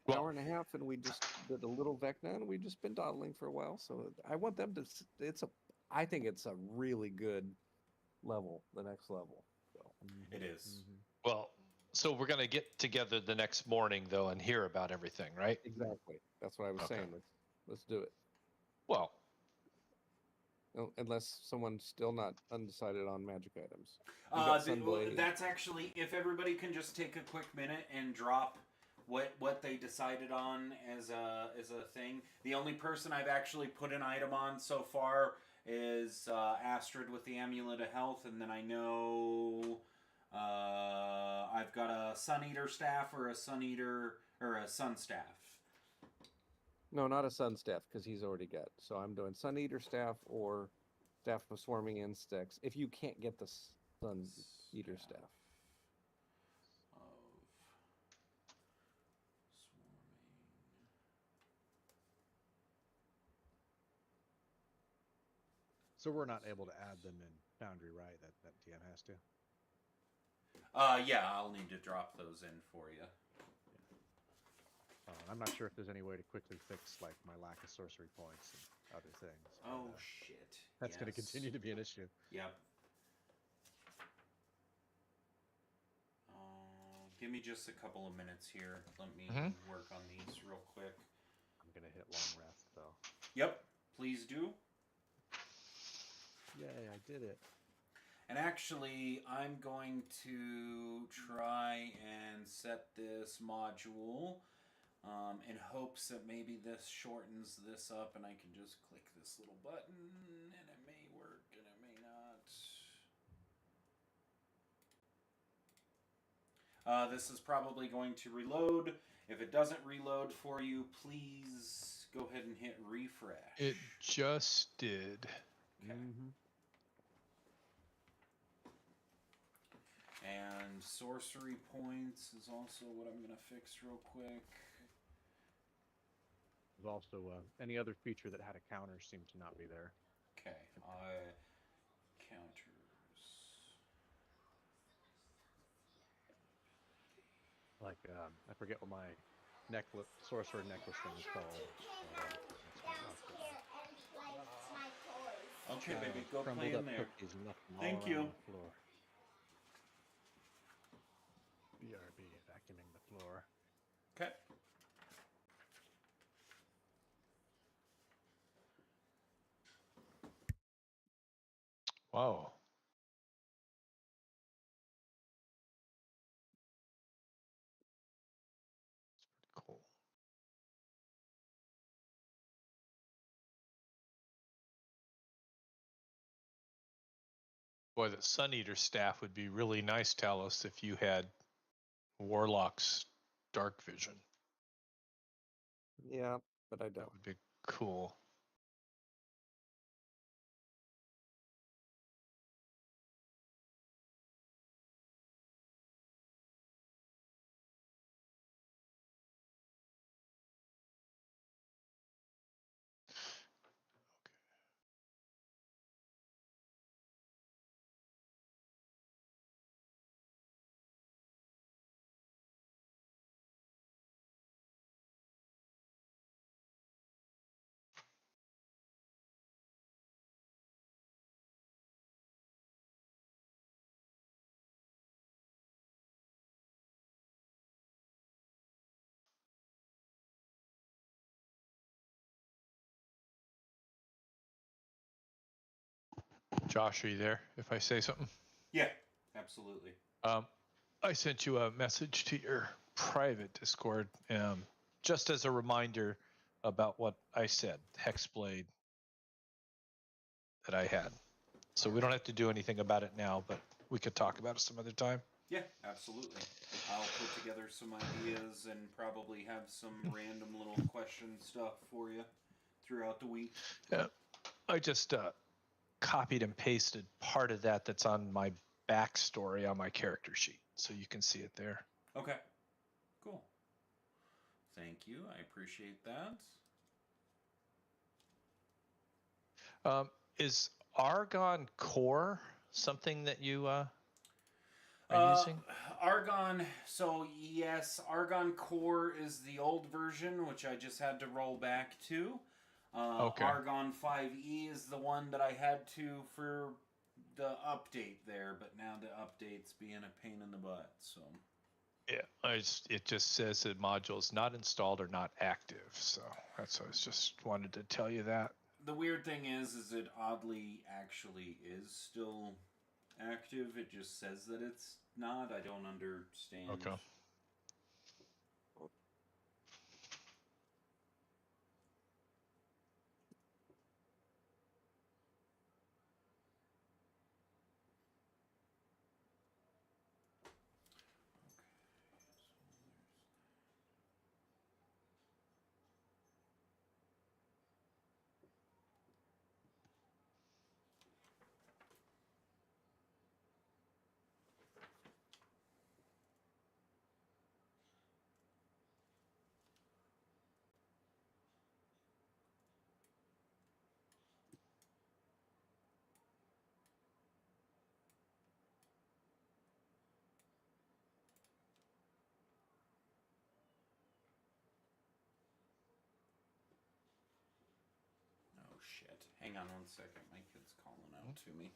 Well, Hour and a half, and we just did a little Vecna, and we've just been dawdling for a while. So I want them to. I think it's a really good level, the next level. So. It is. Well, So we're gonna get together the next morning though and hear about everything, right? Exactly. That's what I was Okay. saying. Let's do it. Well, Unless someone's still not undecided on magic items. We got Sunblade. That's actually, if everybody can just take a quick minute and drop what they decided on as a thing. The only person I've actually put an item on so far is Astrid with the Amulet of Health, and then I know I've got a Sun Eater staff or a Sun Eater or a Sun staff. No, not a Sun Staff, because he's already got. So I'm doing Sun Eater Staff or Staff of Swarming Insects. If you can't get the Sun Eater Staff. Of swarming. So we're not able to add them in Foundry, right? That DM has to. Yeah, I'll need to drop those in for you. I'm not sure if there's any way to quickly fix like my lack of sorcery points and other things. But, Oh shit! that's going to Yes. continue to be an issue. Yep. Give me just a couple of minutes here. Let me work on these real quick. I'm going to hit long rest though. Yep, please do. Yay, I did it. And actually, I'm going to try and set this module in hopes that maybe this shortens this up and I can just click this little button and it may work and it may not. This is probably going to reload. If it doesn't reload for you, please go ahead and hit refresh. it just did. Okay. Mm-hmm. And sorcery points is also what I'm going to fix real quick. There's also any other feature that had a counter seemed to not be there. Okay, counters. Like I forget what my sorcerer necklace thing is called. Okay, baby, go play Crumbled in up there. cookies and left them all Thank around you. the floor. BRB, vacuuming the floor. Okay. Wow. It's pretty cool. Boy, the Sun Eater staff would be really nice, Talos, if you had Warlock's dark vision. Yeah, but I That don't. would be cool. Josh, are you there? If I say something, Yeah, absolutely. I sent you a message to your private Discord, just as a reminder about what I said, Hexblade that I had. So we don't have to do anything about it now, but we could talk about it some other time. Yeah, absolutely. I'll put together some ideas and probably have some random little question stuff for you throughout the week. Yeah, I just copied and pasted part of that that's on my backstory on my character sheet, so you can see it there. Okay, cool. Thank you. I appreciate that. Is Argon Core something that you are using? Argon, so yes, Argon Core is the old version, which I just had to roll back to. Okay. Argon 5e is the one that I had to for the update there, but now the update's being a pain in the butt, so. Yeah, it just says that module is not installed or not active. So that's I was just wanted to tell you that. The weird thing is it oddly actually is still active. It just says that it's not. I don't understand. Okay. Oh shit. Hang on one second. My kid's calling out to me.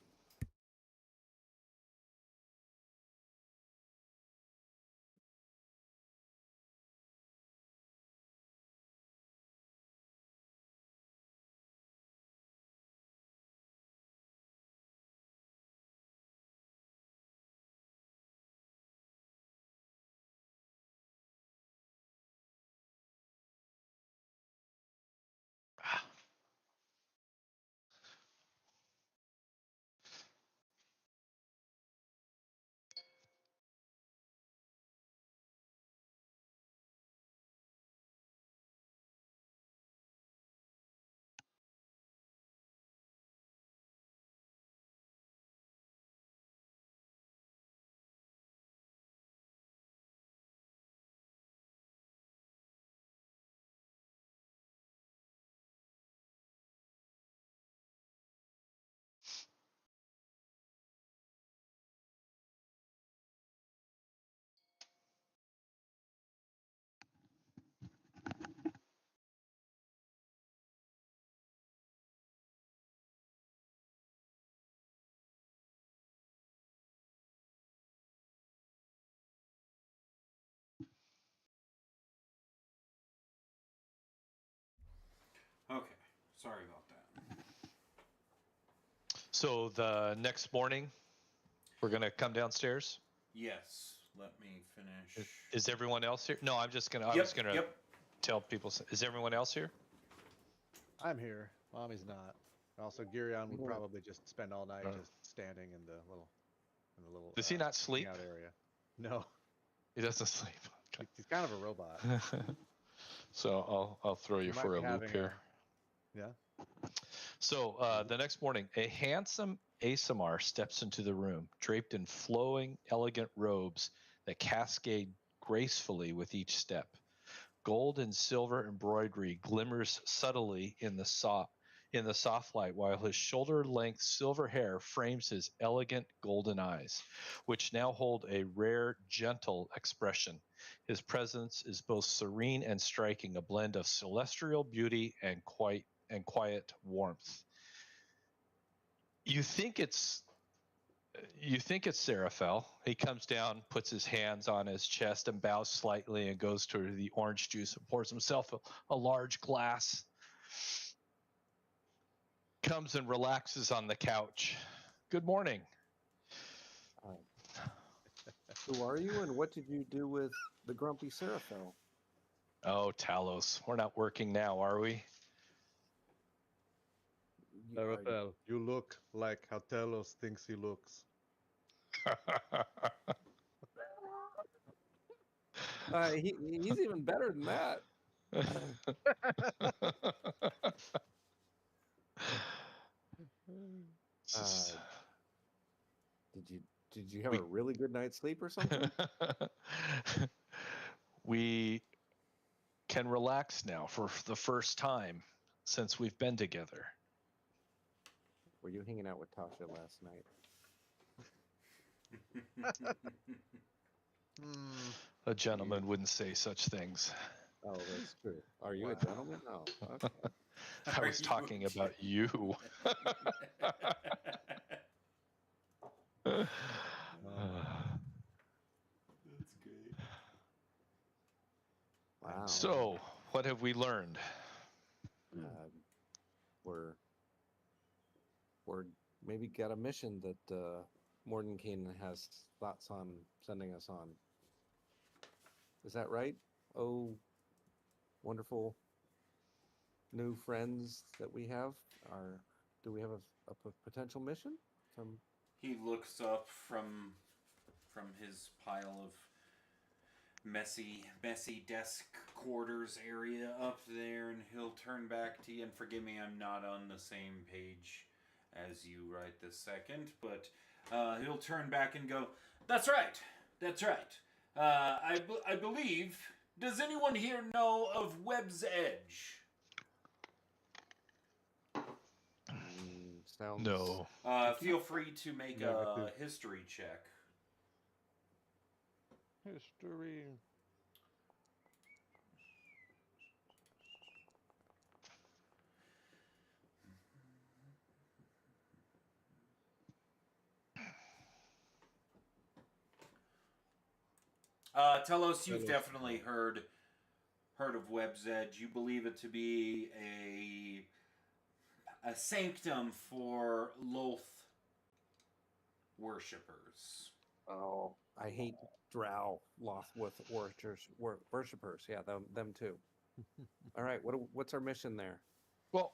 Okay. Sorry about that. So the next morning, we're gonna come downstairs. Yes. Let me finish. Is everyone else here? No, I'm just gonna. I Yep, was gonna yep. tell people. Is everyone else here? I'm here. Mommy's not. Also, Girion would Yeah. probably just spend all night Uh. just standing in the little Does he not sleep? hangout area. No, He doesn't sleep. he's kind of a robot. So I'll throw He you might for a be loop having here. Yeah. So the next morning, a handsome Asamar steps into the room, draped in flowing, elegant robes that cascade gracefully with each step. Gold and silver embroidery glimmers subtly in the soft light, while his shoulder-length silver hair frames his elegant golden eyes, which now hold a rare, gentle expression. His presence is both serene and striking, a blend of celestial beauty and quiet warmth. You think it's Seraphel. He comes down, puts his hands on his chest, and bows slightly, and goes to the orange juice and pours himself a large glass. Comes and relaxes on the couch. Good morning. Who are you, and what did you do with the grumpy Seraphel? Oh, Talos, we're not working now, are we? Seraphel, you look like how Telos thinks he looks. He's even better than that. Did you have a really good night's sleep or something? We can relax now for the first time since we've been together. Were you hanging out with Tasha last night? A gentleman wouldn't say such things. Oh, that's true. Are you a gentleman? Oh, okay. I was talking about you. That's great. So, what have we learned? We're maybe got a mission that Mordenkainen has thoughts on sending us on. Is that right? Oh, wonderful new friends that we have. Do we have a potential mission? He looks up from his pile of messy desk quarters area up there, and he'll turn back to you. And forgive me, I'm not on the same page as you right this second, but he'll turn back and go, "That's right. That's right. I believe. Does anyone here know of Webb's Edge?" Sounds No. Feel free to make a history check. History. Telos, you've definitely heard of Webb's Edge. You believe it to be a sanctum for Loth worshippers. Oh, I hate Drow Lothwith worshippers. Yeah, them too. All right, what's our mission there? Well,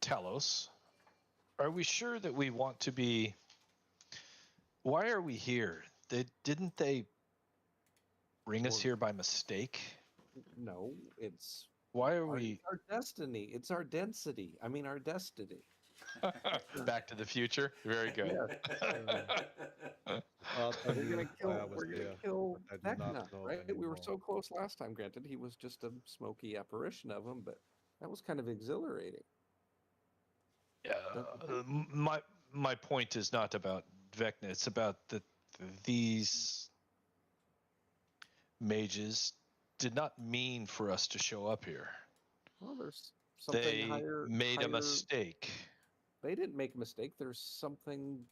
Telos, are we sure that we want to be... Why are we here? Didn't they bring us here by mistake? No, it's Why are we... our destiny. It's our density. I mean, our destiny. Back to the Future? Very good. We're gonna kill I do not Vecna, know right? We were anymore. so close last time. Granted, he was just a smoky apparition of him, but that was kind of exhilarating. My point is not about Vecna. It's about these mages did not mean for us to show up here. Well, there's something They made a mistake. They didn't make a mistake. There's something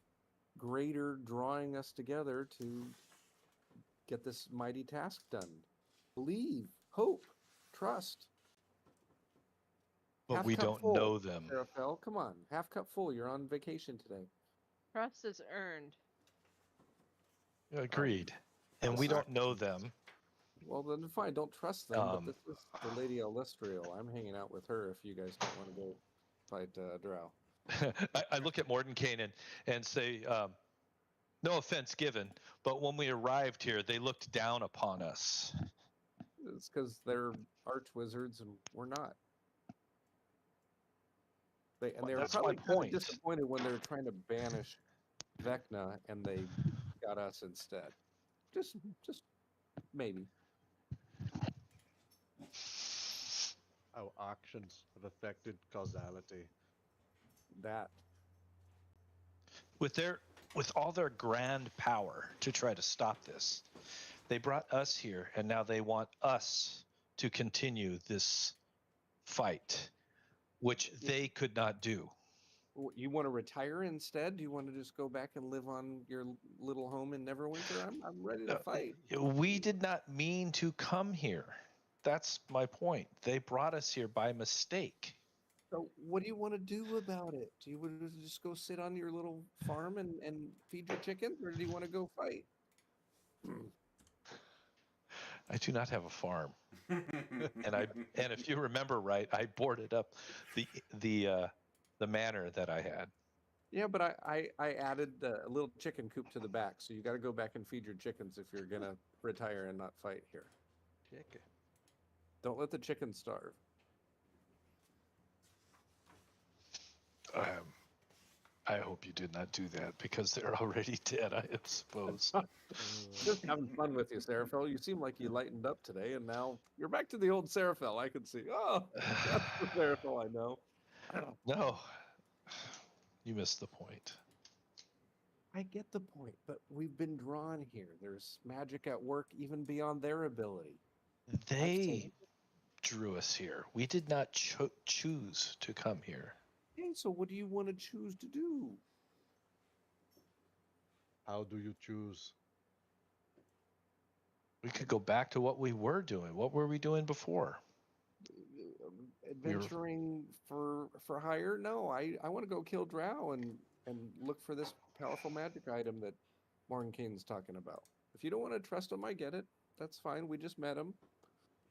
greater drawing us together to get this mighty task done. Believe, hope, trust. But we don't know them. Seraphel, come on. Half cup full. You're on vacation today. Trust is earned. Agreed. And we don't know them. Well, then fine. Don't trust them. But this is the Lady Alestriel. I'm hanging out with her if you guys don't want to go fight Drow. I look at Mordenkainen and say, no offense given, but when we arrived here, they looked down upon us. It's because they're arch wizards and we're not. They were probably kind of disappointed when they were trying to banish Vecna and they got us instead. Just maybe. How auctions have affected causality. That. With all their grand power to try to stop this, they brought us here, and now they want us to continue this fight, which they could not do. You want to retire instead? Do you want to just go back and live on your little home in Neverwinter? I'm ready to fight. We did not mean to come here. That's my point. They brought us here by mistake. So what do you want to do about it? Do you want to just go sit on your little farm and feed your chickens, or do you want to go fight? I do not have a farm, and if you remember right, I boarded up the manor that I had. Yeah, but I added a little chicken coop to the back, so you got to go back and feed your chickens if you're gonna retire and not fight here. Chicken. Don't let the chickens starve. I hope you did not do that because they're already dead, I suppose. Just having fun with you, Seraphel. You seem like you lightened up today, and now you're back to the old Seraphel. I can see. Oh, that's the Seraphel I know. No, you missed the point. I get the point, but we've been drawn here. There's magic at work even beyond their ability. They drew us here. We did not choose to come here. Okay, so what do you want to choose to do? How do you choose? We could go back to what we were doing. What were we doing before? Adventuring for hire? No, I want to go kill Drow and look for this powerful magic item that Mordenkainen's talking about. If you don't want to trust him, I get it. That's fine. We just met him.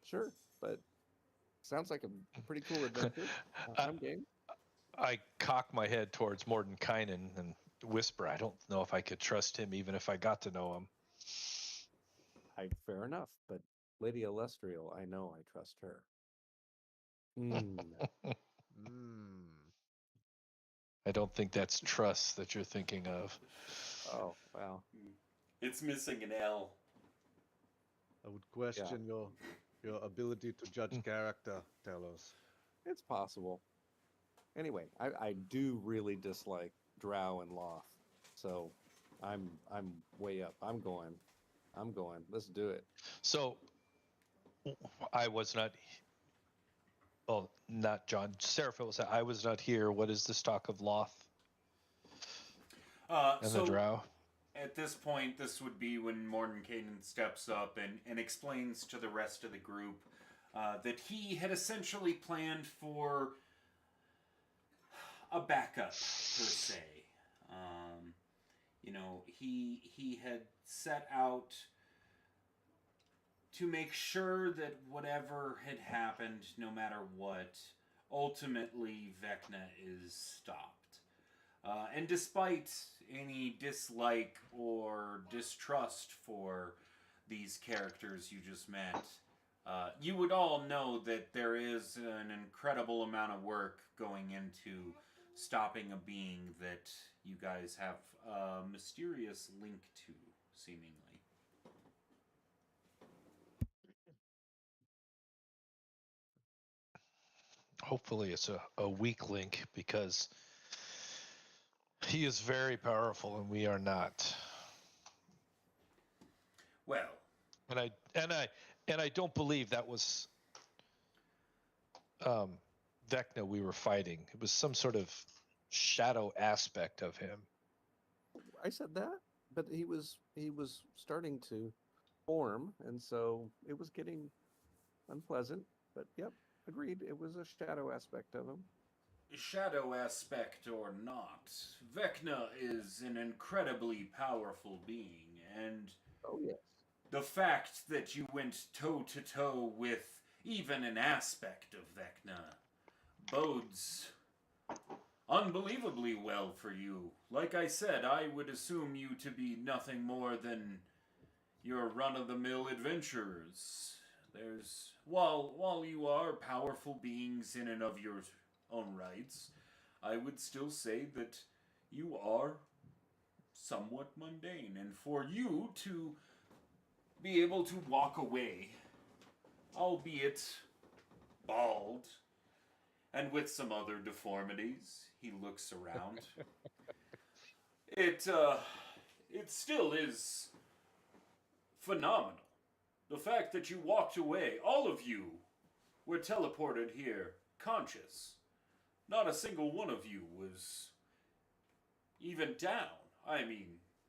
Sure, but sounds like a pretty cool adventure. I'm game. I cock my head towards Mordenkainen and whisper, I don't know if I could trust him even if I got to know him. Fair enough, but Lady Alestriel, I know I trust her. I don't think that's trust that you're thinking of. Oh, wow. It's missing an L. I would question your ability to judge character, Telos. It's possible. Anyway, I do really dislike Drow and Loth, so I'm way up. I'm going. Let's do it. So I was not. Well, not John. Seraphil was. I was not here. What is the stock of Loth and the Drow? At this point, this would be when Mordenkainen steps up and explains to the rest of the group that he had essentially planned for a backup, per se. He had set out to make sure that whatever had happened, no matter what, ultimately Vecna is stopped. And despite any dislike or distrust for these characters you just met, you would all know that there is an incredible amount of work going into stopping a being that you guys have a mysterious link to, seemingly. Hopefully it's a weak link because he is very powerful and we are not. Well, and I don't believe that was Vecna we were fighting. It was some sort of shadow aspect of him. I said that, but he was starting to form, and so it was getting unpleasant. But yep, agreed. It was a shadow aspect of him. Shadow aspect or not, Vecna is an incredibly powerful being, and oh yes, the fact that you went toe to toe with even an aspect of Vecna bodes unbelievably well for you. Like I said, I would assume you to be nothing more than your run-of-the-mill adventurers. While you are powerful beings in and of your own rights, I would still say that you are somewhat mundane. And for you to be able to walk away, albeit bald, and with some other deformities, he looks around. It still is phenomenal. The fact that you walked away, all of you were teleported here, conscious. Not a single one of you was even down. I mean,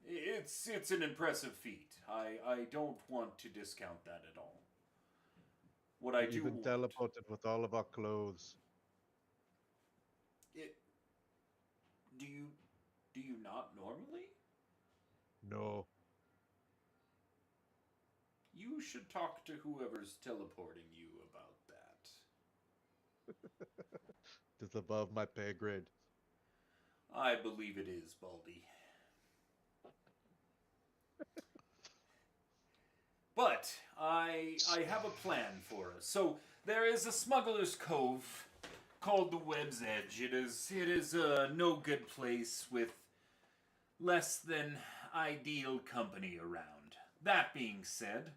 it's an impressive feat. I don't want to discount that at all. What I do Even want, teleported with all of our clothes. do you not normally? No. You should talk to whoever's teleporting you about that. It's above my pay grade. I believe it is, Baldy. But I have a plan for us. So there is a smuggler's cove called the Web's Edge. It is a no good place with less than ideal company around. That being said,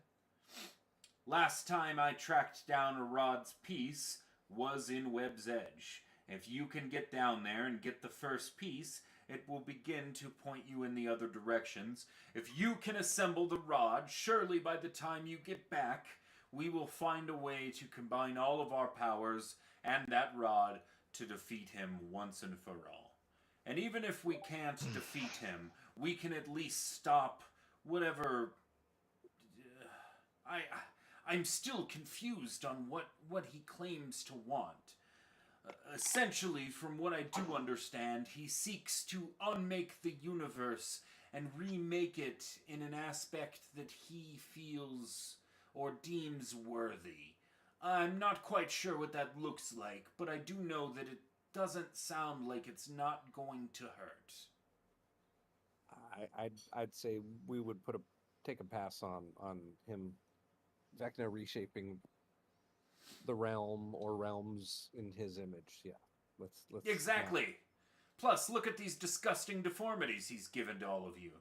last time I tracked down a Rod's piece was in Web's Edge. If you can get down there and get the first piece, it will begin to point you in the other directions. If you can assemble the rod, surely by the time you get back, we will find a way to combine all of our powers and that rod to defeat him once and for all. And even if we can't defeat him, we can at least stop whatever I'm still confused on what he claims to want. Essentially, from what I do understand, he seeks to unmake the universe and remake it in an aspect that he feels or deems worthy. I'm not quite sure what that looks like, but I do know that it doesn't sound like it's not going to hurt. I'd say we would take a pass on him, Vecna reshaping the realm or realms in his image. Yeah, let's Exactly. Plus, look at these disgusting deformities he's given to all of you.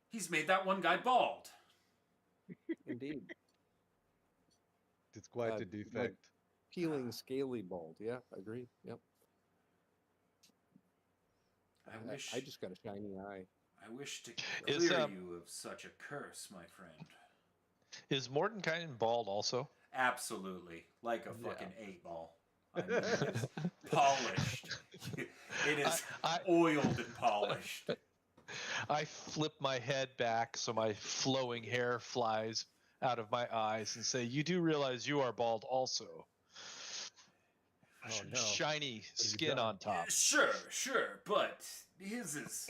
He's made that one guy bald. Indeed, It's quite a like defect. peeling, scaly bald. Yeah, agree. Yep. I just got a shiny eye. I wish to Is clear you of such a curse, my friend. is Mordenkainen bald also? Absolutely. Like a Yeah. fucking 8-ball. I mean, it is polished. It is I oiled and polished. I flip my head back so my flowing hair flies out of my eyes and say, "You do realize you are bald also." Oh, no. Shiny have you skin done? on top. Sure, but his is...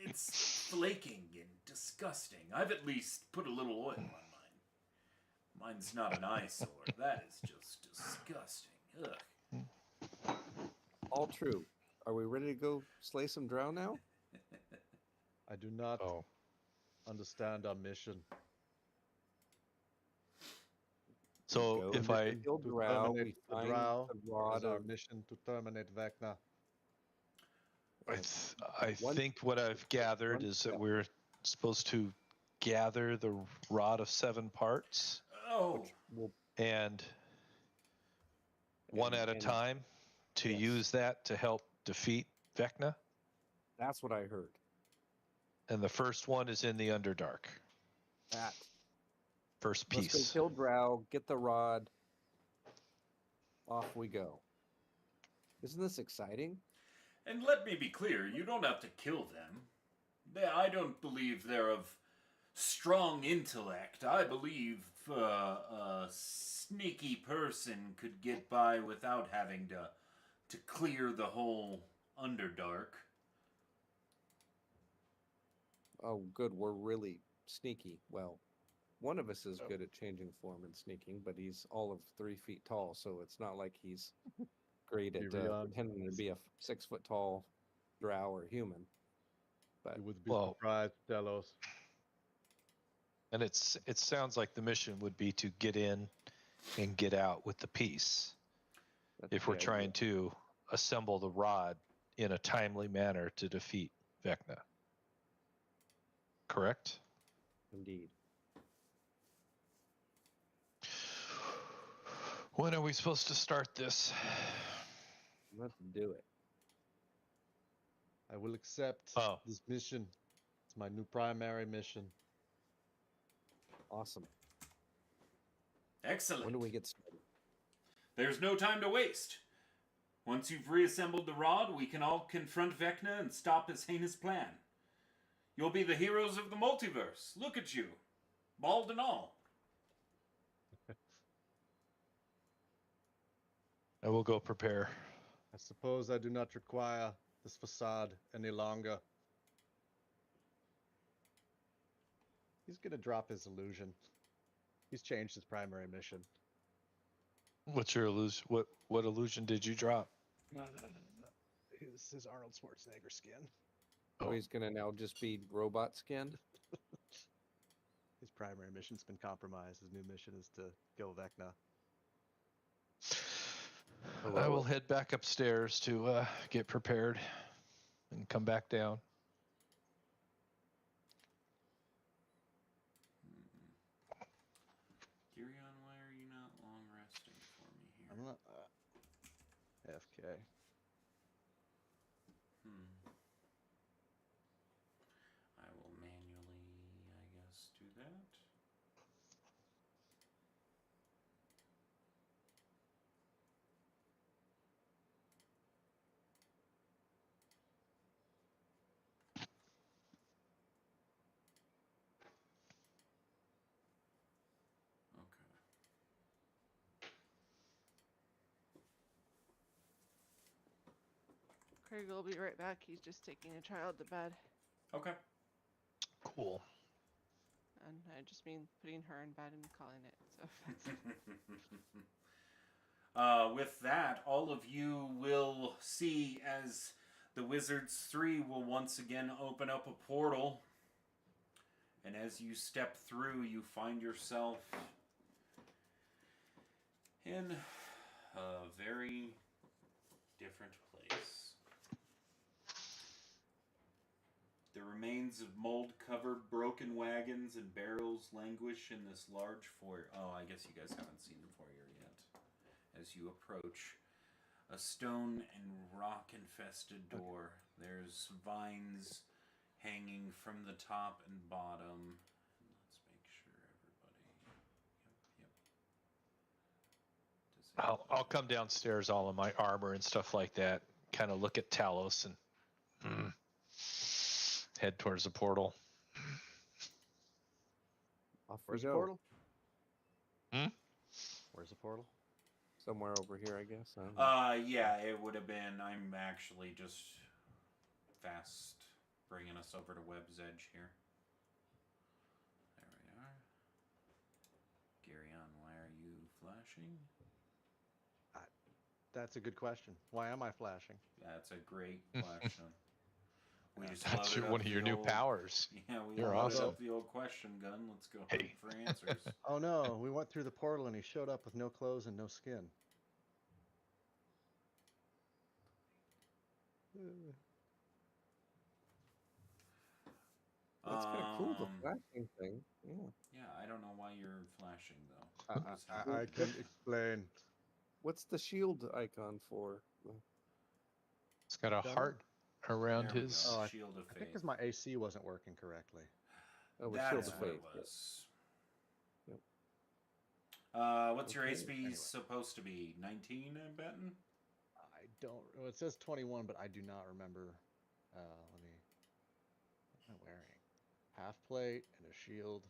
It's flaking and disgusting. I've at least put a little oil on mine. Mine's not an eyesore. That is just disgusting. Ugh. All true. Are we ready to go slay some drow now? I do not Oh, understand our mission. so Go if to I kill To drow, we terminate the find drow the rod is our of mission to terminate Vecna. I one- think what I've gathered is that step, we're supposed to gather the rod of 7 parts Oh, which will and one at a and time to yes. use that to help defeat Vecna. That's what I heard. And the first one is in the Underdark. That. First Let's go piece. kill drow, get the rod. Off we go. Isn't this exciting? and let me be clear, you don't have to kill them. I don't believe they're of strong intellect. I believe a sneaky person could get by without having to clear the whole Underdark. Oh, good. We're really sneaky. Well, one of us is good at changing form and sneaking, but he's all of 3 feet tall, so it's not like he's great at Rion. pretending to be a 6 foot tall drow or human. But You would be Well- surprised, Delos. And it sounds like the mission would be to get in and get out with the piece that's if the we're trying idea. to assemble the rod in a timely manner to defeat Vecna. Correct? Indeed. When are we supposed to start this? Let's do it. I will accept Oh. this mission. It's my new primary mission. Awesome. Excellent. When do we get started? There's no time to waste. Once you've reassembled the rod, we can all confront Vecna and stop his heinous plan. You'll be the heroes of the multiverse. Look at you. Bald and all. I will go prepare. I suppose I do not require this facade any longer. He's gonna drop his illusion. He's changed his primary mission. What's your illusion? What illusion did you drop? No. His Arnold Schwarzenegger skin. Oh, he's gonna now just be robot skinned. His primary mission's been compromised. His new mission is to kill Vecna. I will head back upstairs to get prepared and come back down. Kirion, why are you not long resting for me here? I'm not. AFK. I will manually, I guess, do that. Craig will be right back. He's just taking a child to bed. Okay. Cool. And I just mean putting her in bed and calling it. So that's With that, all of you will see as the Wizards 3 will once again open up a portal. And as you step through, you find yourself in a very different place. The remains of mold-covered broken wagons and barrels languish in this large foyer. Oh, I guess you guys haven't seen the foyer yet. As you approach a stone and rock-infested door, there's vines hanging from the top and bottom. Let's make sure everybody... Yep. I'll come downstairs all in my armor and stuff like that. Kind of look at Talos and head towards the portal. Off Where's we the go. portal? Hmm? Where's the portal? Somewhere over here, I guess. I don't know. Yeah, it would have been. I'm actually just fast bringing us over to Webb's Edge here. There we are. Garyon, why are you flashing? That's a good question. Why am I flashing? That's a great question. We just That's loaded one up of your the new old- powers. Yeah, we You're loaded awesome. up the old question gun. Let's go hunt Hey. for answers. Oh no, we went through the portal and he showed up with no clothes and no skin. That's kind of cool, the Um, flashing thing. Yeah. Yeah, I don't know why you're flashing though. I, What was I, happening? I can explain. What's the shield icon for? It's got a Done? heart around There we his. go. Oh, Shield of I think Faith. because my AC wasn't working correctly. Oh, with That's shield of what faith. it was. Yep. What's your Okay, HP anyway. supposed to be? 19, I'm betting? I don't. Well, it says 21, but I do not remember. Let me. What am I wearing? Half plate and a shield.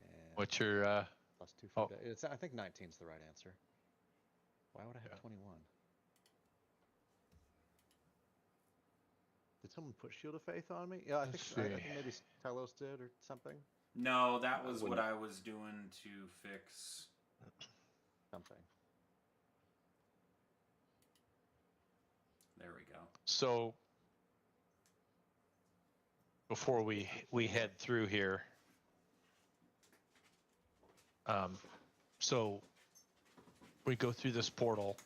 And What's your plus 2 for oh. it's. I think 19 is the right answer. Why would I have Yeah. 21? Did someone put Shield of Faith on me? Yeah, I Let's think see. maybe Telos did or something. No, that was what wouldn't- I was doing to fix. Something. There we go. So before we head through here, so we go through this portal,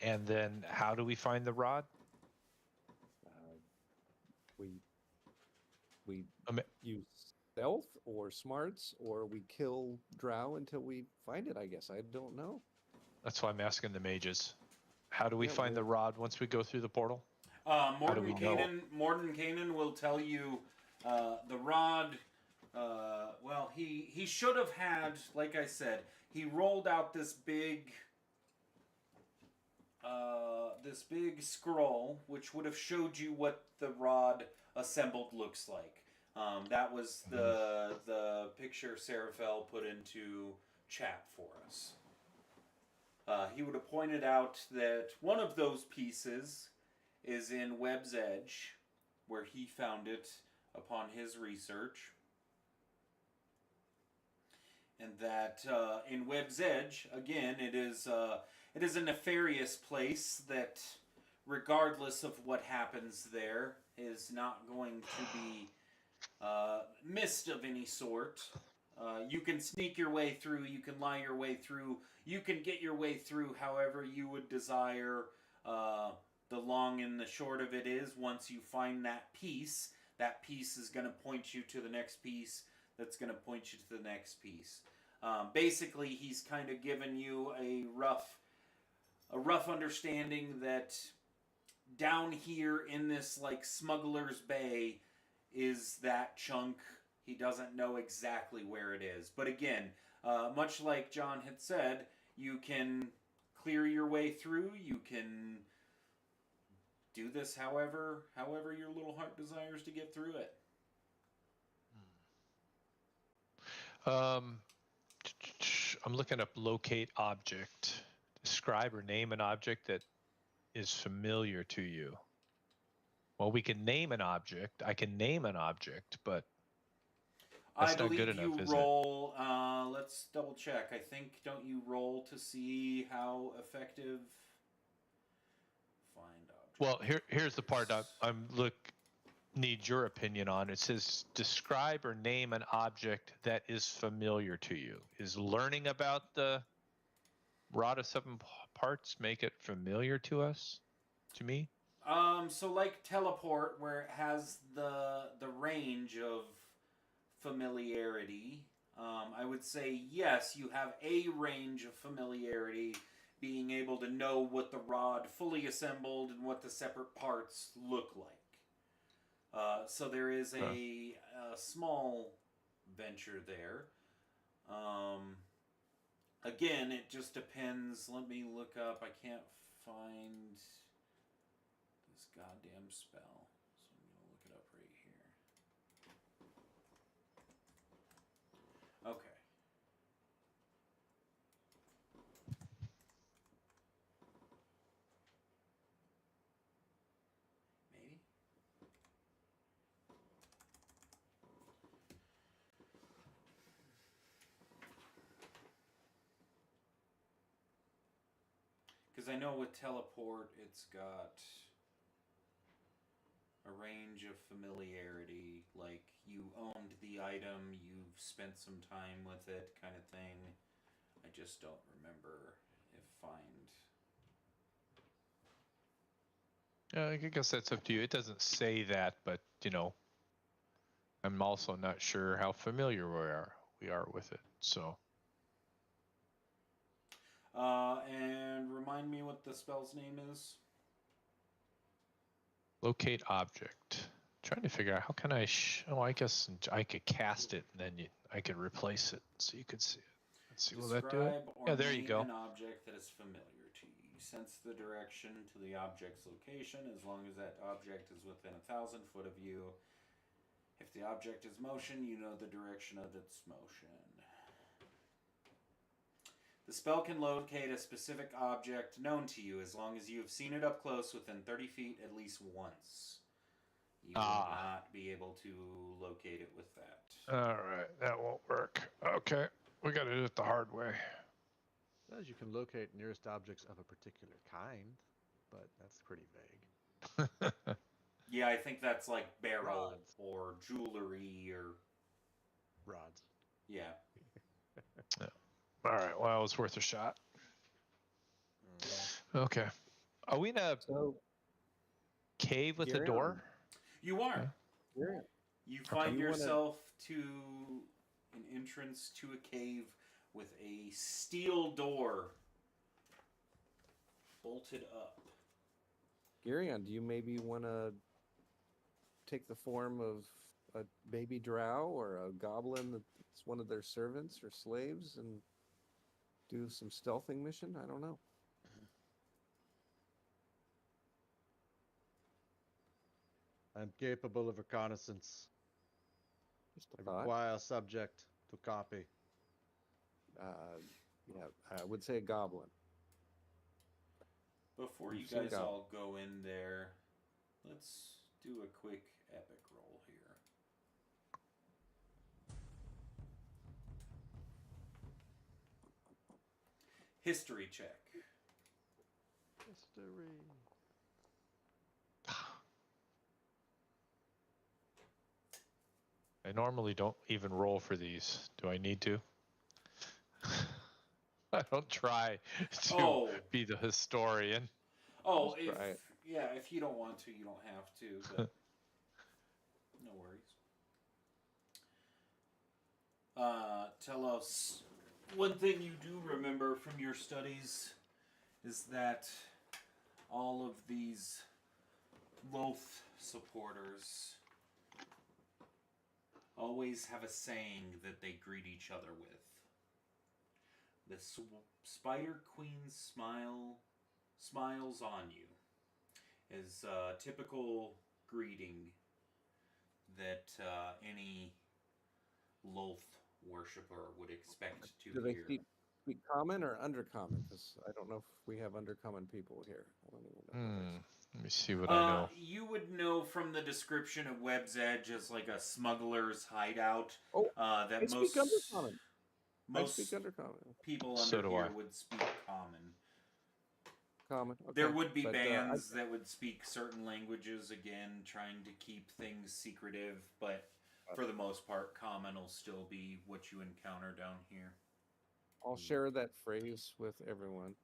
and then how do we find the rod? We Ama- use stealth or smarts, or we kill Drow until we find it. I guess I don't know. That's why I'm asking the mages. How do we Yeah, find the well- rod once we go through the portal? Morden we know? Morden Kanan will tell you the rod. Well, he should have had, like I said, he rolled out this big scroll, which would have showed you what the rod assembled looks like. That was the picture Seraphel put into chat for us. He would have pointed out that one of those pieces is in Webb's Edge, where he found it upon his research. And that in Webb's Edge, again, it is a nefarious place that, regardless of what happens there, is not going to be missed of any sort. You can sneak your way through, you can lie your way through, you can get your way through however you would desire. The long and the short of it is, once you find that piece is going to point you to the next piece, that's going to point you to the next piece. Basically, he's kind of given you a rough understanding that down here in this like Smuggler's Bay is that chunk. He doesn't know exactly where it is. But again, much like John had said, you can clear your way through. You can do this however your little heart desires to get through it. I'm looking up locate object describe or name an object that is familiar to you. Well, we can name an object. I can name an object, but that's not good enough, is it? roll. Let's double check. I think don't you roll to see how effective find object? Well, here's the part I'm need your opinion on. It says describe or name an object that is familiar to you. Is learning about the rod of seven parts make it familiar to us? To me? So like teleport, where it has the range of familiarity, I would say yes, you have a range of familiarity, being able to know what the rod fully assembled and what the separate parts look like. So there is a small venture there. Again, it just depends. Let me look up. I can't find this goddamn spell, so I'm going to look it up right here. Okay. Maybe? Because I know with teleport, it's got a range of familiarity, like you owned the item, you've spent some time with it, kind of thing. I just don't remember if find. I guess that's up to you. It doesn't say that, but I'm also not sure how familiar we are with it. So And remind me what the spell's name is. locate object. Trying to figure out how can I I guess I could cast it and then I could replace it so you could see it. Let's see, will that do it? Describe or Yeah, there you name go. an object that is familiar to you. Sense the direction to the object's location as long as that object is within 1,000 foot of you. If the object is motion, you know the direction of its motion. The spell can locate a specific object known to you as long as you have seen it up close within 30 feet at least once. You will not be able to locate it with that. All right, that won't work. Okay, we got to do it the hard way. Says you can locate nearest objects of a particular kind, but that's pretty vague. Yeah, I think that's like barrel Rods. or jewelry or Rods. yeah. Yeah. All right, well, it was worth a shot. Okay. Are we in a cave with a door? You are. Yeah. You find yourself to an entrance to a cave with a steel door bolted up. Girion, do you maybe want to take the form of a baby drow or a goblin that's one of their servants or slaves and do some stealthing mission? I don't know. I'm capable of reconnaissance. Just a I thought. require a subject to copy. Yeah, I would say a goblin. Before you guys all go in there, let's do a quick epic roll here. History check. History. I normally don't even roll for these. Do I need to? I don't try to be the historian. Oh, if you don't want to, you don't have to, but no worries. Telos, one thing you do remember from your studies is that all of these Loth supporters always have a saying that they greet each other with. The Spider Queen smiles on you is a typical greeting that any Loth worshiper would expect to hear. Speak common or undercommon? Because I don't know if we have undercommon people here. I don't even know. Let me see what I know. You would know from the description of Web's Edge as like a smuggler's hideout. Oh, That I speak undercommon. I most speak undercommon. people So under do here I. would speak common. Common. Okay. There would be But, bands that would speak certain languages, again, trying to keep things secretive, but for the most part, common will still be what you encounter down here. I'll share that phrase with everyone.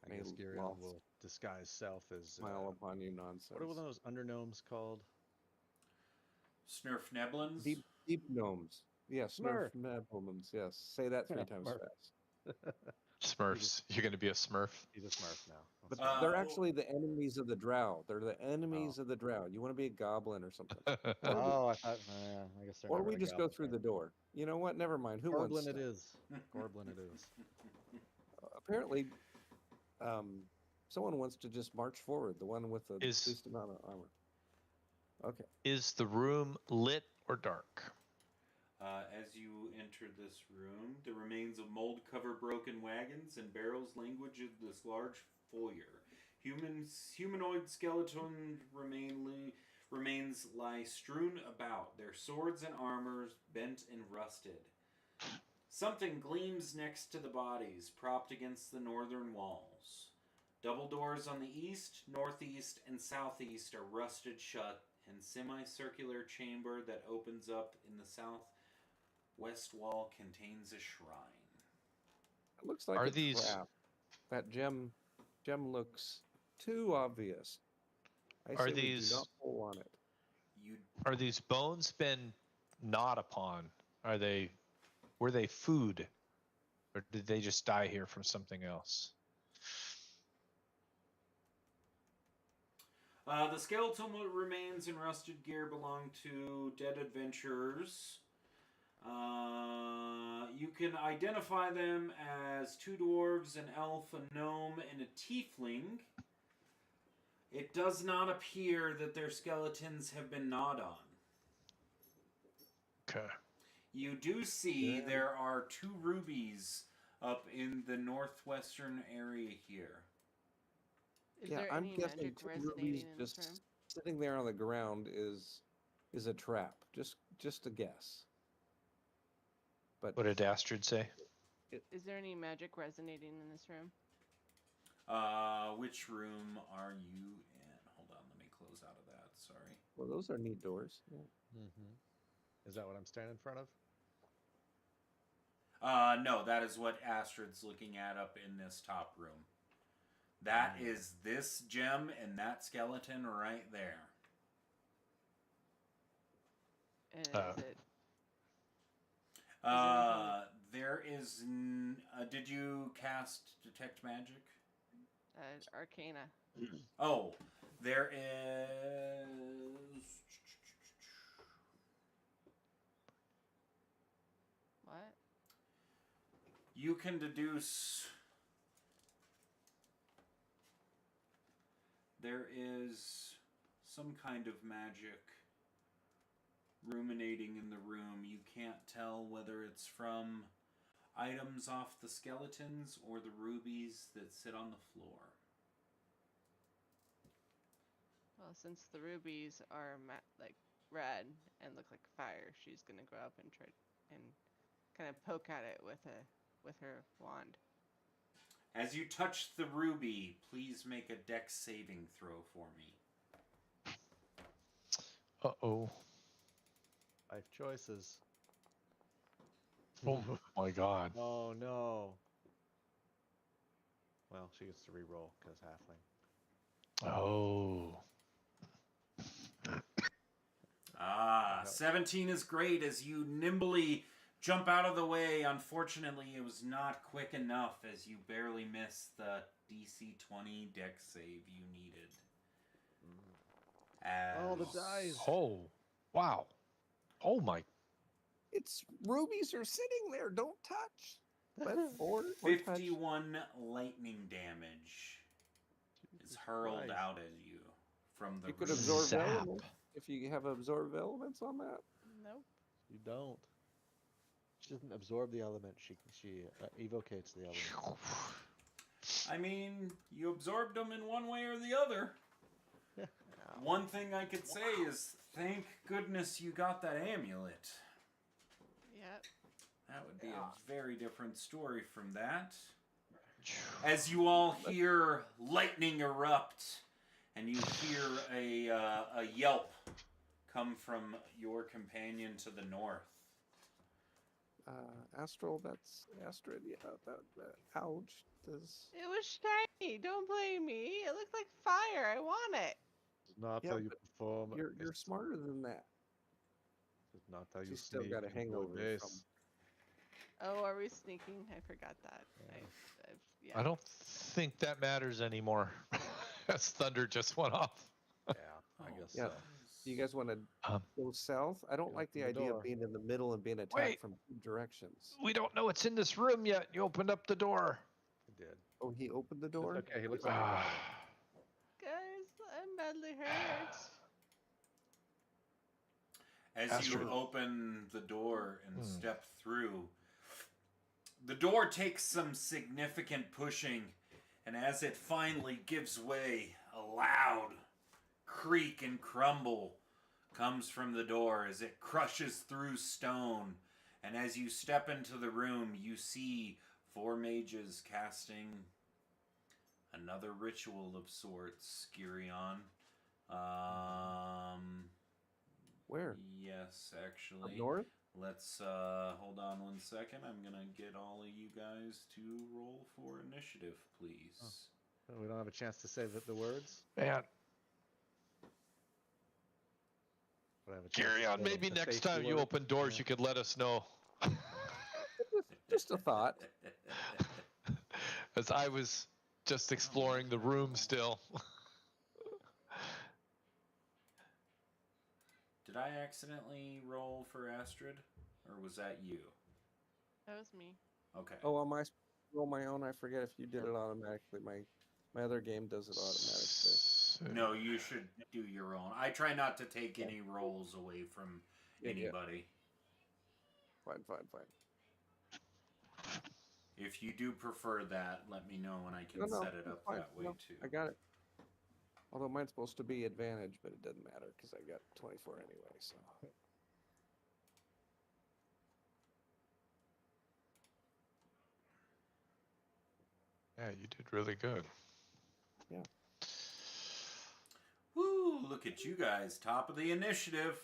I guess May Girion loth will disguise self as smile upon you nonsense. what are those undergnomes called? Snurf Neblins? Deep gnomes. Yes, Smurf. Neblins. Yes. Say that 3 times Smurf. fast. Smurfs. You're going to be a Smurf? He's a Smurf now. But That's fine. they're actually the enemies of the drow. They're the enemies of the drow. You want to be a goblin or something. Oh, I thought. I guess they're Or never we a just go goblin through the then. door. You know what? Never mind. Who wants Gorblin it stuff? is. Gorblin it is. Apparently, someone wants to just march forward. The one with the Is- least amount of armor. Okay. Is the room lit or dark? As you enter this room, the remains of mold-covered broken wagons and barrels languish in this large foyer. Humanoid skeleton remains lie strewn about, their swords and armors bent and rusted. Something gleams next to the bodies, propped against the northern walls. Double doors on the east, northeast, and southeast are rusted shut, and semicircular chamber that opens up in the southwest wall contains a shrine. It looks like Are a these- trap. That gem looks too obvious. I Are say we these- do not pull on it. Are these bones been gnawed upon? Were they food? Or did they just die here from something else? The skeletal remains and rusted gear belong to dead adventurers. You can identify them as 2 dwarves, an elf, a gnome, and a tiefling. It does not appear that their skeletons have been gnawed on. Okay. You do see Yeah. there are 2 rubies up in the northwestern area here. Is Yeah, there I'm any guessing magic 2 resonating rubies in this just room? sitting there on the ground is a trap. Just a guess. But What did Astrid say? Is there any magic resonating in this room? Which room are you in? Hold on, let me close out of that. Sorry. well, those are neat doors. Yeah. Mm-hmm. Is that what I'm standing in front of? No, that is what Astrid's looking at up in this top room. That is this gem and that skeleton right there. And is it? There is. Did you cast Detect Magic? Arcana. Oh, there is. What? You can deduce. There is some kind of magic ruminating in the room. You can't tell whether it's from items off the skeletons or the rubies that sit on the floor. Well, since the rubies are like red and look like fire, she's gonna go up and try and kind of poke at it with her wand. As you touch the ruby, please make a dex saving throw for me. Uh-oh. 5 choices. Oh my god. Oh no. Well, she gets to re-roll because halfling. Oh. 17 is great as you nimbly jump out of the way. Unfortunately, it was not quick enough as you barely missed the DC 20 dex save you needed. Oh, the dice. Oh. Wow. Oh my. It's rubies are sitting there. Don't touch. But or touch. 51 lightning damage is hurled Christ. out at you from the You could room. absorb Zap. elements if you have absorb elements on that. Nope. You don't. She doesn't absorb the element. She evocates the element. I mean, you absorbed them in one way or the other. Yeah. One thing I could say is thank goodness you got that amulet. Yep. That would be a very different story from that. As you all hear lightning erupt, and you hear a yelp come from your companion to the north. Astral, that's Astrid. Yeah, ouch. Does It was shiny. Don't blame me. It looked like fire. I want it. It's not Yeah, how you but perform. you're smarter than that. It's not how you She's still sneak got a into hangover base. from. Oh, are we sneaking? I forgot that. Yeah. I don't think that matters anymore. As thunder just went off. Yeah, I guess Yeah. so. Do you guys want to go south? I don't Go like the open the idea door. of being in the middle and being attacked Wait. from two directions. We don't know what's in this room yet. You opened up the door. It did. Oh, he opened the It's door? okay. He looks like a Ah. Guys, I'm badly hurt. As Astrid. you open the door and step through, the door takes some significant pushing, and as it finally gives way, a loud creak and crumble comes from the door as it crushes through stone. And as you step into the room, you see 4 mages casting another ritual of sorts, Skirion. Where? Yes, Up actually. north? Let's hold on one second. I'm gonna get all of you guys to roll for initiative, please. Oh, we don't have a chance to say the words. Man, But I have a chance carry to on. say Maybe the next safety time you word. open doors, Yeah. you could let us know. Just a thought. As I was just exploring the room still. Did I accidentally roll for Astrid, or was that you? That was me. Okay. Oh, on my roll my own, I forget if you did it automatically. My other game does it automatically. No, you should do your own. I try not to take any rolls away from Yeah. anybody. Fine. If you do prefer that, let me know and I can No, set it it's up fine. that way No, too. I got it. Although mine's supposed to be advantage, but it doesn't matter because I got 24 anyway. So. Yeah, you did really good. Yeah. Woo! Look at you guys, top of the initiative.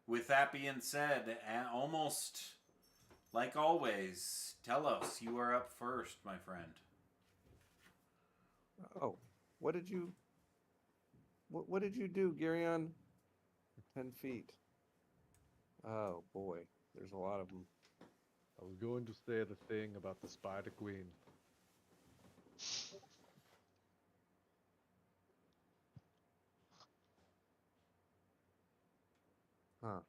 With that being said, almost like always, tell us, you are up first, my friend. Oh, what did you do, Garion? 10 feet. Oh boy, there's a lot of them. I was going to say the thing about the Spider Queen. Huh.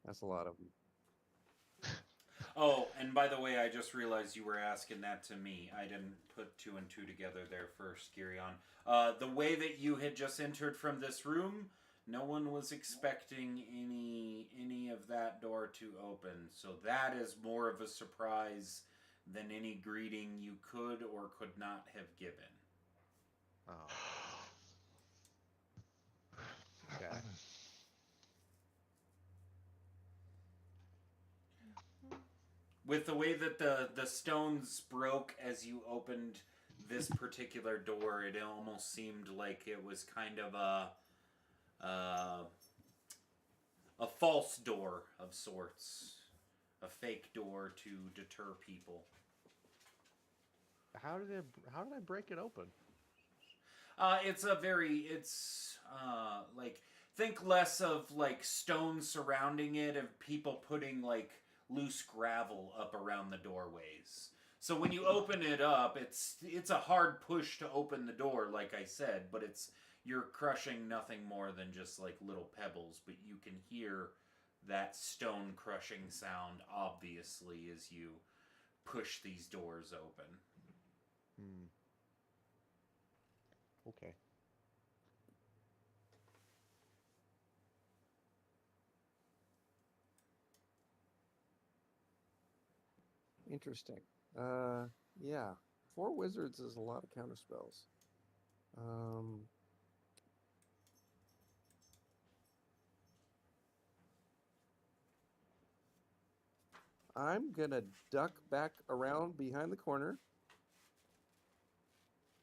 That's a lot of them. Oh, and by the way, I just realized you were asking that to me. I didn't put 2 and 2 together there first, Girion. The way that you had just entered from this room, no one was expecting any of that door to open. So that is more of a surprise than any greeting you could or could not have given. Oh. Okay. With the way that the stones broke as you opened this particular door, it almost seemed like it was kind of a false door of sorts, a fake door to deter people. How did I break it open? It's like, think less of like stones surrounding it, of people putting like loose gravel up around the doorways. So when you open it up, it's a hard push to open the door, like I said, but you're crushing nothing more than just like little pebbles, but you can hear that stone crushing sound obviously as you push these doors open. Okay. Interesting. Yeah. 4 wizards is a lot of counter spells. I'm gonna duck back around behind the corner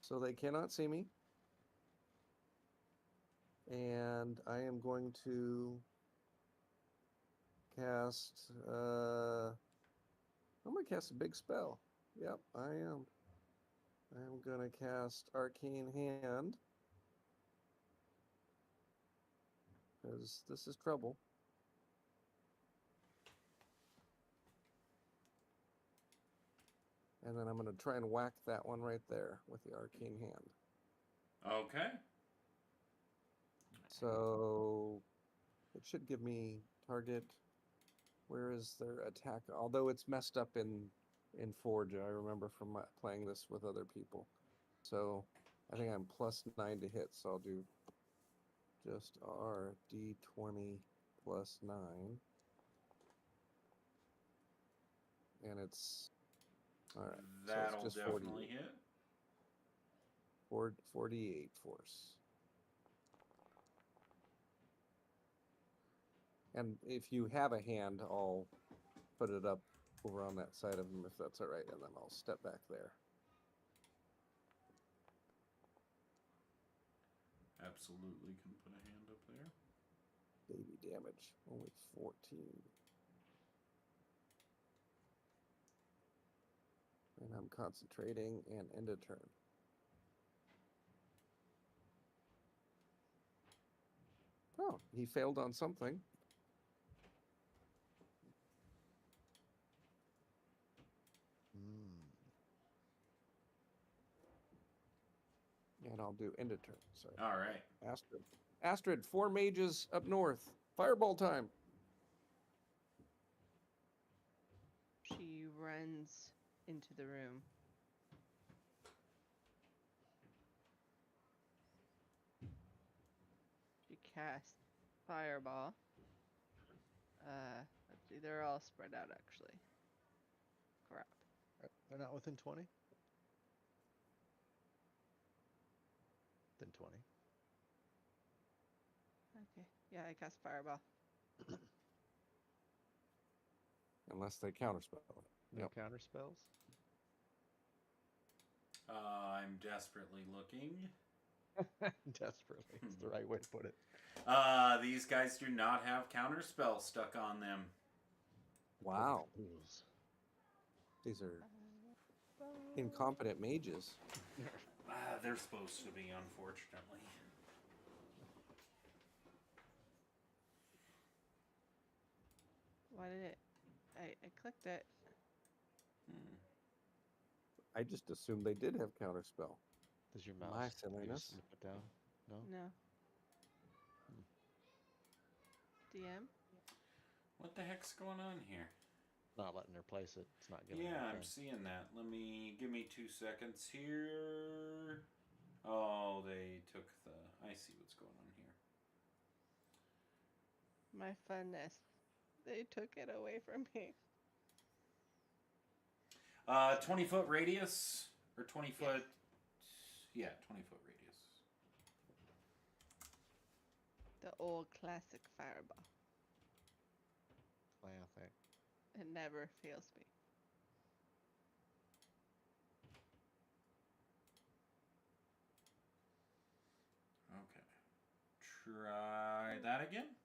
so they cannot see me. And I am going to cast I'm gonna cast a big spell. Yep, I am. I am gonna cast Arcane Hand. Because this is trouble. And then I'm gonna try and whack that one right there with the Arcane Hand. Okay. So it should give me target. Where is their attack? Although it's messed up in Forge, I remember from playing this with other people. So I think I'm +9 to hit. So I'll do just R D20 +9, and it's all right. That'll so it's just definitely hit. 48 force. And if you have a hand, I'll put it up over on that side of him if that's all right, and then I'll step back there. Absolutely can put a hand up there. Baby damage, only 14. And I'm concentrating and end a turn. Oh, he failed on something. And I'll do end a turn. Sorry. All right. Astrid. Astrid, 4 mages up north. Fireball time. She runs into the room. She casts Fireball. Let's see, they're all spread out actually. Crap. They're not within 20? Then 20. Okay. Yeah, I cast Fireball. Unless they counterspell it. No Yep. counter spells? I'm desperately looking. Desperately. It's the right way to put it. These guys do not have counter spells stuck on them. Wow. Fools. These are incompetent mages. They're supposed to be, unfortunately. Why did it? I clicked it. I just assumed they did have counterspell. Does your My mouse silliness. snip it down? No? No. DM? What the heck's going on here? Not letting her place it. It's not giving Yeah, her a I'm thing. seeing that. Give me 2 seconds here. Oh, they took the. I see what's going on here. My funness. They took it away from me. 20-foot radius or 20-foot. Yeah, 20-foot radius. The old classic Fireball. Classic. It never fails me. Okay. Try that again.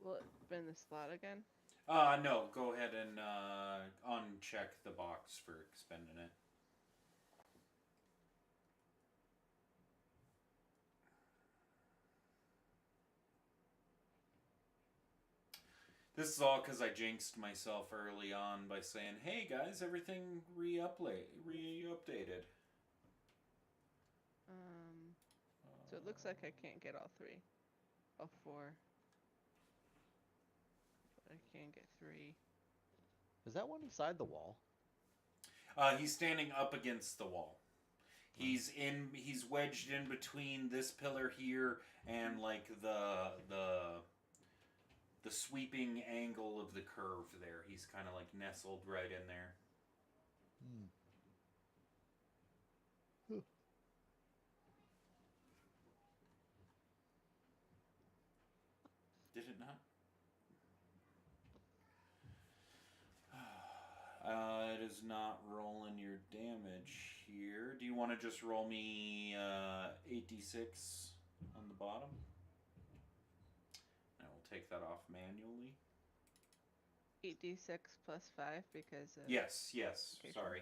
Will it spin the slot again? No. Go ahead and uncheck the box for expending it. This is all because I jinxed myself early on by saying, "Hey guys, everything re-updated." So it looks like I can't get all 3. All 4. But I can get 3. Is that one inside the wall? He's standing up against the wall. He's wedged in between this pillar here and like the the sweeping angle of the curve there. He's kind of like nestled right in there. Did it not? It is not rolling your damage here. Do you want to just roll me 8d6 on the bottom? I will take that off manually. 8d6 plus 5 because of... Yes, Okay, sorry.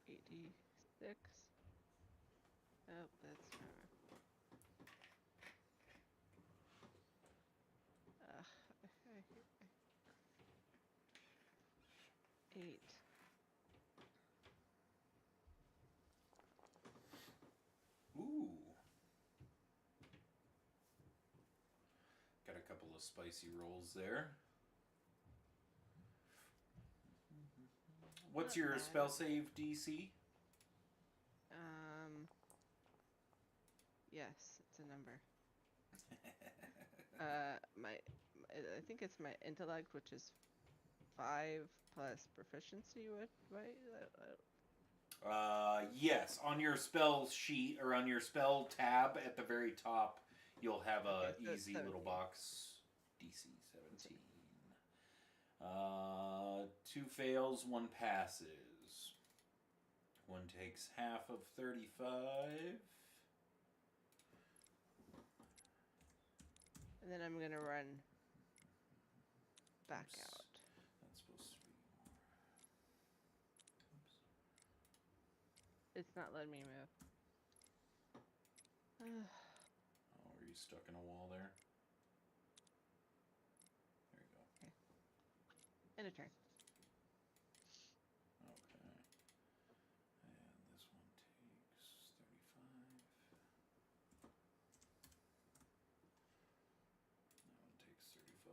8d6. Oh, that's wrong. 8. Ooh. Got a couple of spicy rolls there. What's Not your bad. spell save DC? Yes, it's a number. I think it's my intellect, which is 5 plus proficiency. Right? Yes. On your spell sheet or on your spell tab at the very top, you'll have a Okay, so it's easy little 17. box. DC 17. 2 fails, 1 passes. 1 takes half of 35. And then I'm gonna run back Oops. out. That's supposed to be more. Oops. It's not letting me move. Oh, are you stuck in a wall there? There you go. End of turn. Okay. And this one takes 35. That one takes 35.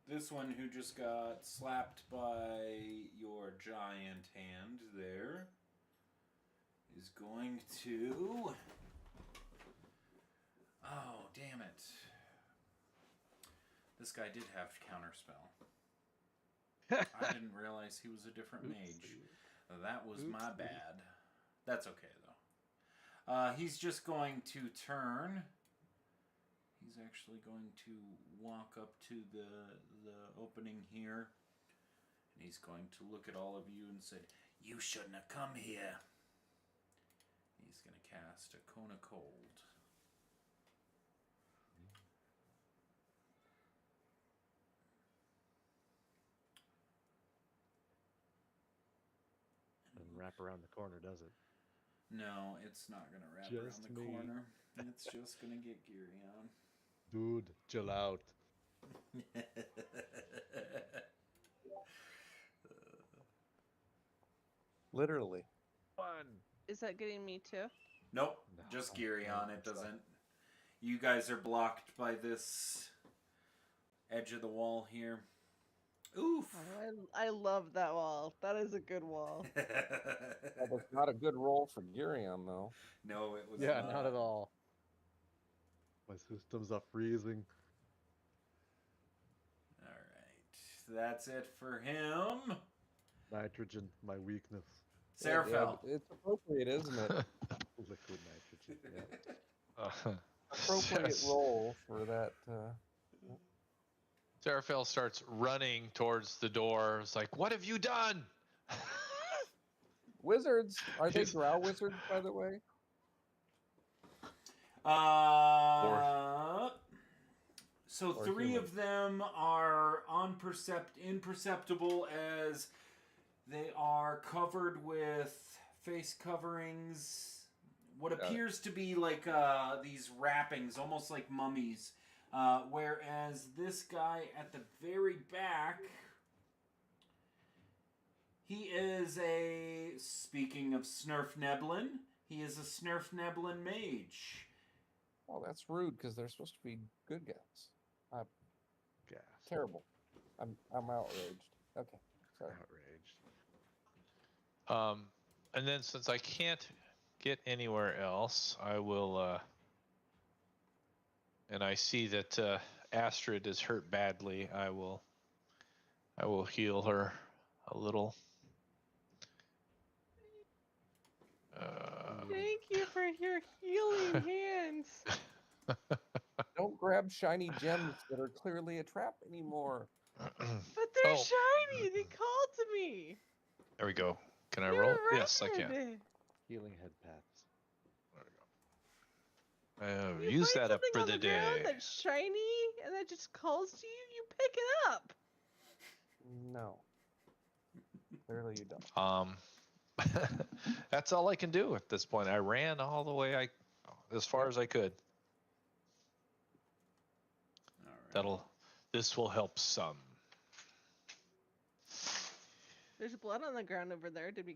This one who just got slapped by your giant hand there is going to... Oh, damn it. This guy did have counterspell. I didn't realize he was a different mage. That was my bad. That's okay, though. He's just going to turn. He's actually going to walk up to the opening here. And he's going to look at all of you and say, "You shouldn't have come here." He's going to cast a Cone of Cold. Doesn't wrap around the corner, does it? No, it's not going to wrap Just around the me. corner. It's just going to get Geary on. Dude, chill out. Literally. Fun. Is that getting me too? Nope, No, just Geary on. It that's doesn't. You guys are blocked by this edge of the wall here. Oof. Oh, I love that wall. That is a good wall. That was not a good roll for Gurion, though. No, it was Yeah, not. not at all. My system's up freezing. All right, that's it for him. Nitrogen, my weakness. Serafel. It's appropriate, isn't it? Liquid nitrogen. Yeah. Appropriate Yes. roll for that. Serafel starts running towards the door. It's like, what have you done? Wizards, are they He's- drow wizards, by the way? So Or 3 human. of them are imperceptible as they are covered with face coverings. What Got it. appears to be like these wrappings, almost like mummies. Whereas this guy at the very back, he is speaking of Snurfneblin, he is a Snurfneblin mage. Oh, that's rude because they're supposed to be good guys. Gas. Terrible. I'm outraged. Okay, sorry. Outraged. And then since I can't get anywhere else, I will. And I see that Astrid is hurt badly. I will heal her a little. Thank you for your healing hands. Don't grab shiny gems that are clearly a trap anymore. But they're Oh. shiny. They called to me. There we go. Can I You're roll? Yes, I can. red. Healing head paths. There we go. You Use find that up something for on the the ground day. that's shiny and that just calls to you. You pick it up. No. Clearly you don't. That's all I can do at this point. I ran all the way as far as I could. All right. This will help some. There's blood on the ground over there. Did we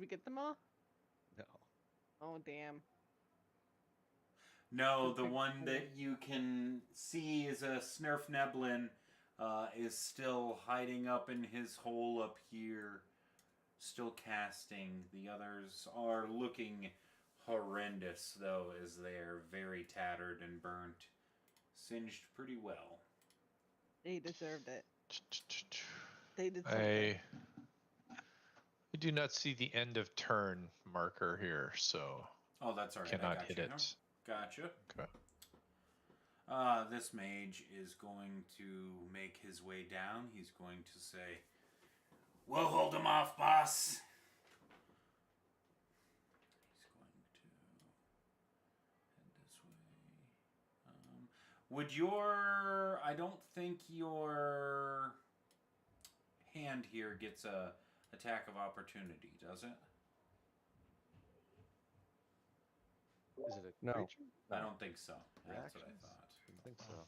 get them all? No. Oh damn. No, the one that you can see is a Snurf Neblin is still hiding up in his hole up here, still casting. The others are looking horrendous, though, as they are very tattered and burnt. Singed pretty well. They deserved it. They did something. I do not see the end of turn marker here, so Oh, that's all right. cannot I got hit you. it. Gotcha. Okay. This mage is going to make his way down. He's going to say, "We'll hold him off, boss." He's going to head this way. Would your... I don't think your hand here gets a attack of opportunity, does it? Is it a No. creature? I don't think so. That's what I Reactions? thought. Didn't think so.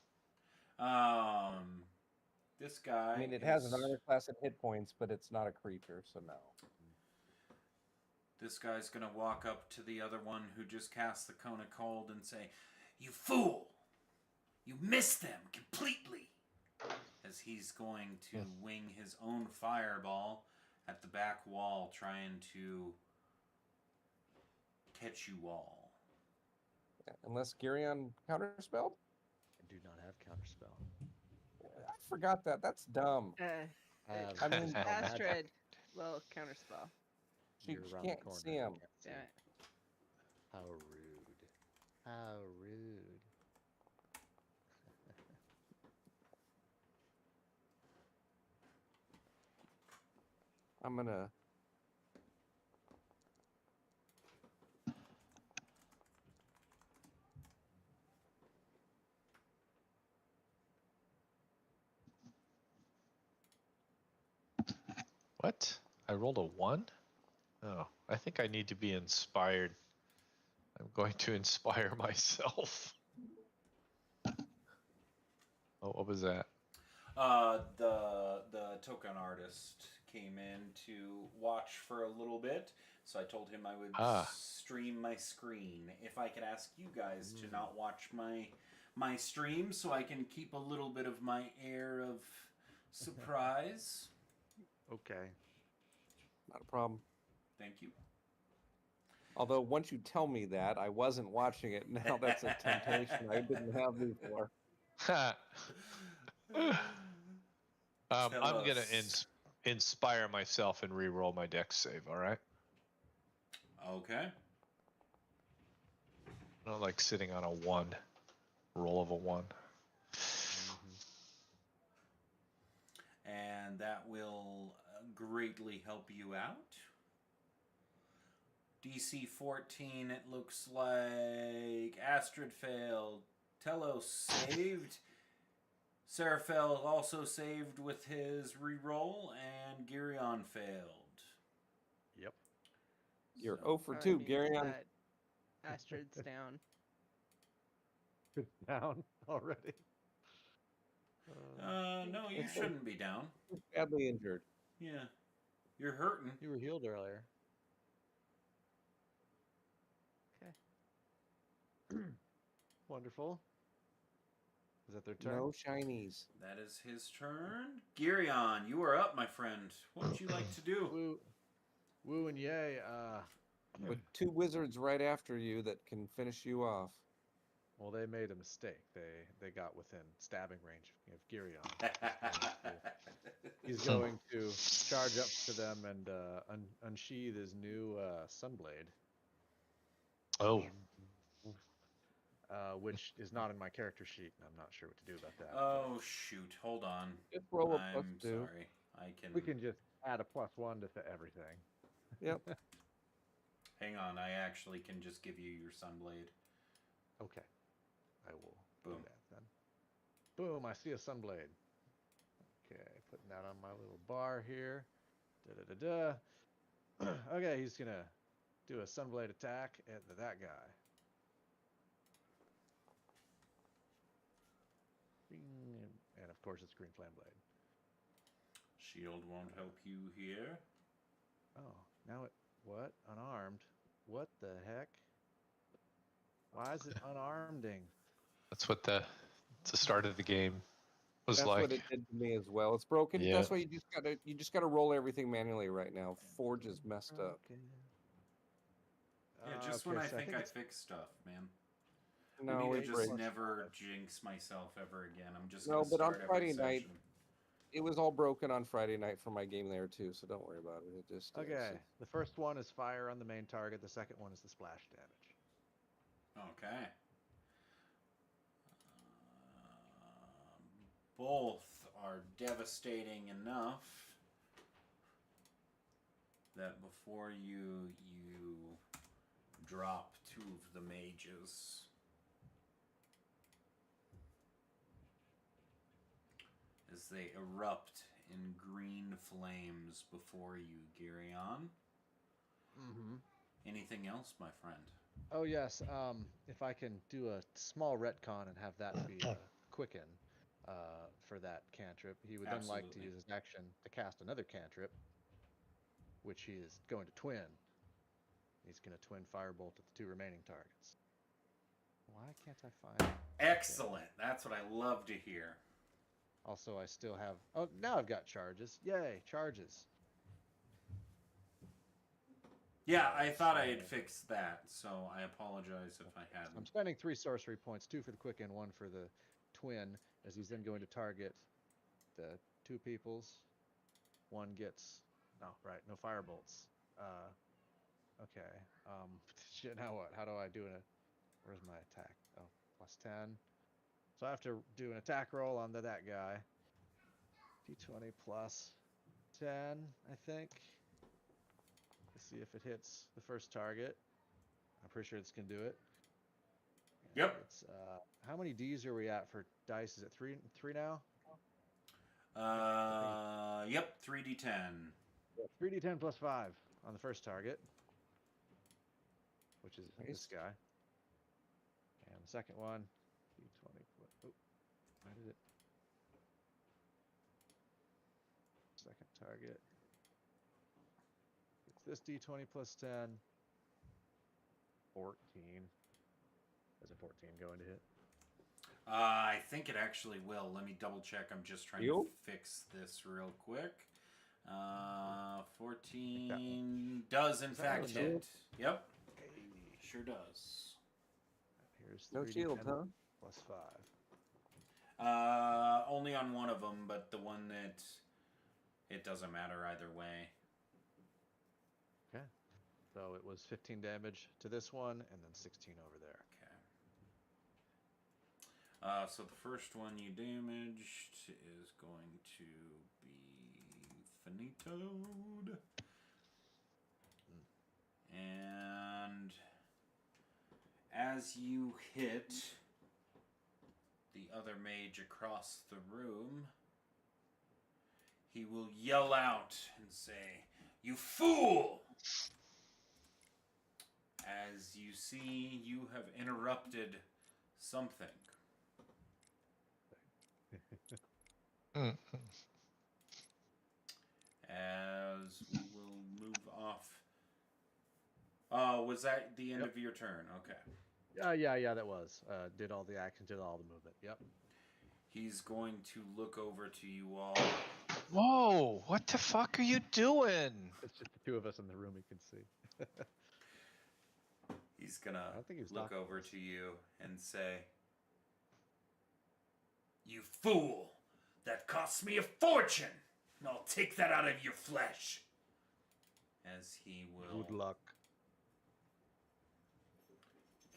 This guy. I mean, it has an armor class and hit points, but it's not a creature, so no. This guy's gonna walk up to the other one who just cast the cone of cold and say, "You fool! You missed them completely!" As he's going to wing his own fireball at the back wall, trying to catch you all. Unless Girion counterspelled? I do not have counterspell. I forgot that. That's dumb. I mean, Astrid will counterspell. She You're around can't the corner. see him. You can't see Damn him. it. How rude. How rude. I'm gonna... What? I rolled a 1? Oh, I think I need to be inspired. I'm going to inspire myself. Oh, what was that? The token artist came in to watch for a little bit, so I told him I would stream my screen. If I could ask you guys to not watch my stream, so I can keep a little bit of my air of surprise. Okay. Not a problem. Thank you. Although, once you tell me that, I wasn't watching it. Now that's a temptation I didn't have before. I'm going to inspire myself and re-roll my dex save, all right? Okay. I don't like sitting on a 1. Roll of a 1. And that will greatly help you out. DC 14, it looks like Astrid failed. Telos saved. Seraphel also saved with his reroll, and Girion failed. Yep. You're So- 0 for Probably 2, means Girion. that Astrid's down. It's down already. No, you shouldn't be down. Badly injured. Yeah. You're hurting. You were healed earlier. Okay. Wonderful. Is that their turn? No shinies. That is his turn. Girion, you are up, my friend. What would you like to do? Woo, woo and yay. With 2 wizards right after you that can finish you off. Well, they made a mistake. They got within stabbing range of Girion. He's going to charge up to them and unsheathe his new Sunblade, Oh, which is not in my character sheet, and I'm not sure what to do about that. Oh, shoot. Hold on. Just roll a I'm +2. sorry. I can... We can just add a +1 to everything. Yep. Hang on. I actually can just give you your Sunblade. Okay, I will Boom. do that then. Boom! I see a Sunblade. Okay, putting that on my little bar here. Da da da da. Okay, he's gonna do a Sunblade attack at that guy. Bing, and of course it's Green Flame Blade. Shield won't help you here. Oh, now it what? Unarmed? What the heck? Why is it unarmeding? that's what the start of the game was That's like. what it did to me as well. It's broken. Yeah. That's why you just gotta roll everything manually right now. Forge is messed up. Okay. Yeah, just when Okay, I so think I it's- fix stuff, man. No, I need it to just breaks. never jinx myself ever again. I'm just No, gonna but on start Friday every night, session. It was all broken on Friday night for my game there too, so don't worry about it. It just Okay, the first one is fire on the main target. The second one is the splash damage. Okay. Both are devastating enough that before you drop 2 of the mages, as they erupt in green flames before you, Girion. Mm-hmm. Anything else, my friend? Oh yes. If I can do a small retcon and have that be a quicken for that cantrip, he would then like to Absolutely. use his action to cast another cantrip, which he is going to twin. He's going to twin firebolt at the 2 remaining targets. Why can't I find? Excellent. That's what I love to hear. Also, I still have. Oh, now I've got charges. Yay, charges. Yeah, I thought I had fixed that, so I apologize if I I'm hadn't. spending 3 sorcery points, 2 for the quicken, 1 for the twin, as he's then going to target the 2 peoples. One gets no firebolts. Okay. Shit. Now what? How do I do it? Where's my attack? Oh, +10. So I have to do an attack roll on that guy. D20 plus 10, I think. Let's see if it hits the first target. I'm pretty sure it's gonna do it. And Yep. It's how many D's are we at for dice? Is it three now? Yep, 3d10. 3d10 plus 5 on the first target, which is this Nice. guy. And the second one, d20 plus. Oh, why did it? Second target. It's this d20 plus 10. 14. Does a 14 going to hit? I think it actually will. Let me double check. I'm just trying You? to fix this real quick. 14 does in Is that fact what it hit. is? Yep, Hey. sure does. Here's No 3d10 shield, huh? plus 5. Only on one of them, but the one that it doesn't matter either way. Okay. So it was 15 damage to this one, and then 16 over there. Okay. So the first one you damaged is going to be finitoed. And as you hit the other mage across the room, he will yell out and say, "You fool!" As you see, you have interrupted something. As we will move off. Oh, was that the end Yep. of your turn? Okay. Yeah, that was. Did all the action, did all the movement. Yep. He's going to look over to you all. Whoa! What the fuck are you doing? It's just the two of us in the room. You can see. He's gonna I don't think he was look talking to over us. to you and say, "You fool! That costs me a fortune! And I'll take that out of your flesh!" As he will Good luck.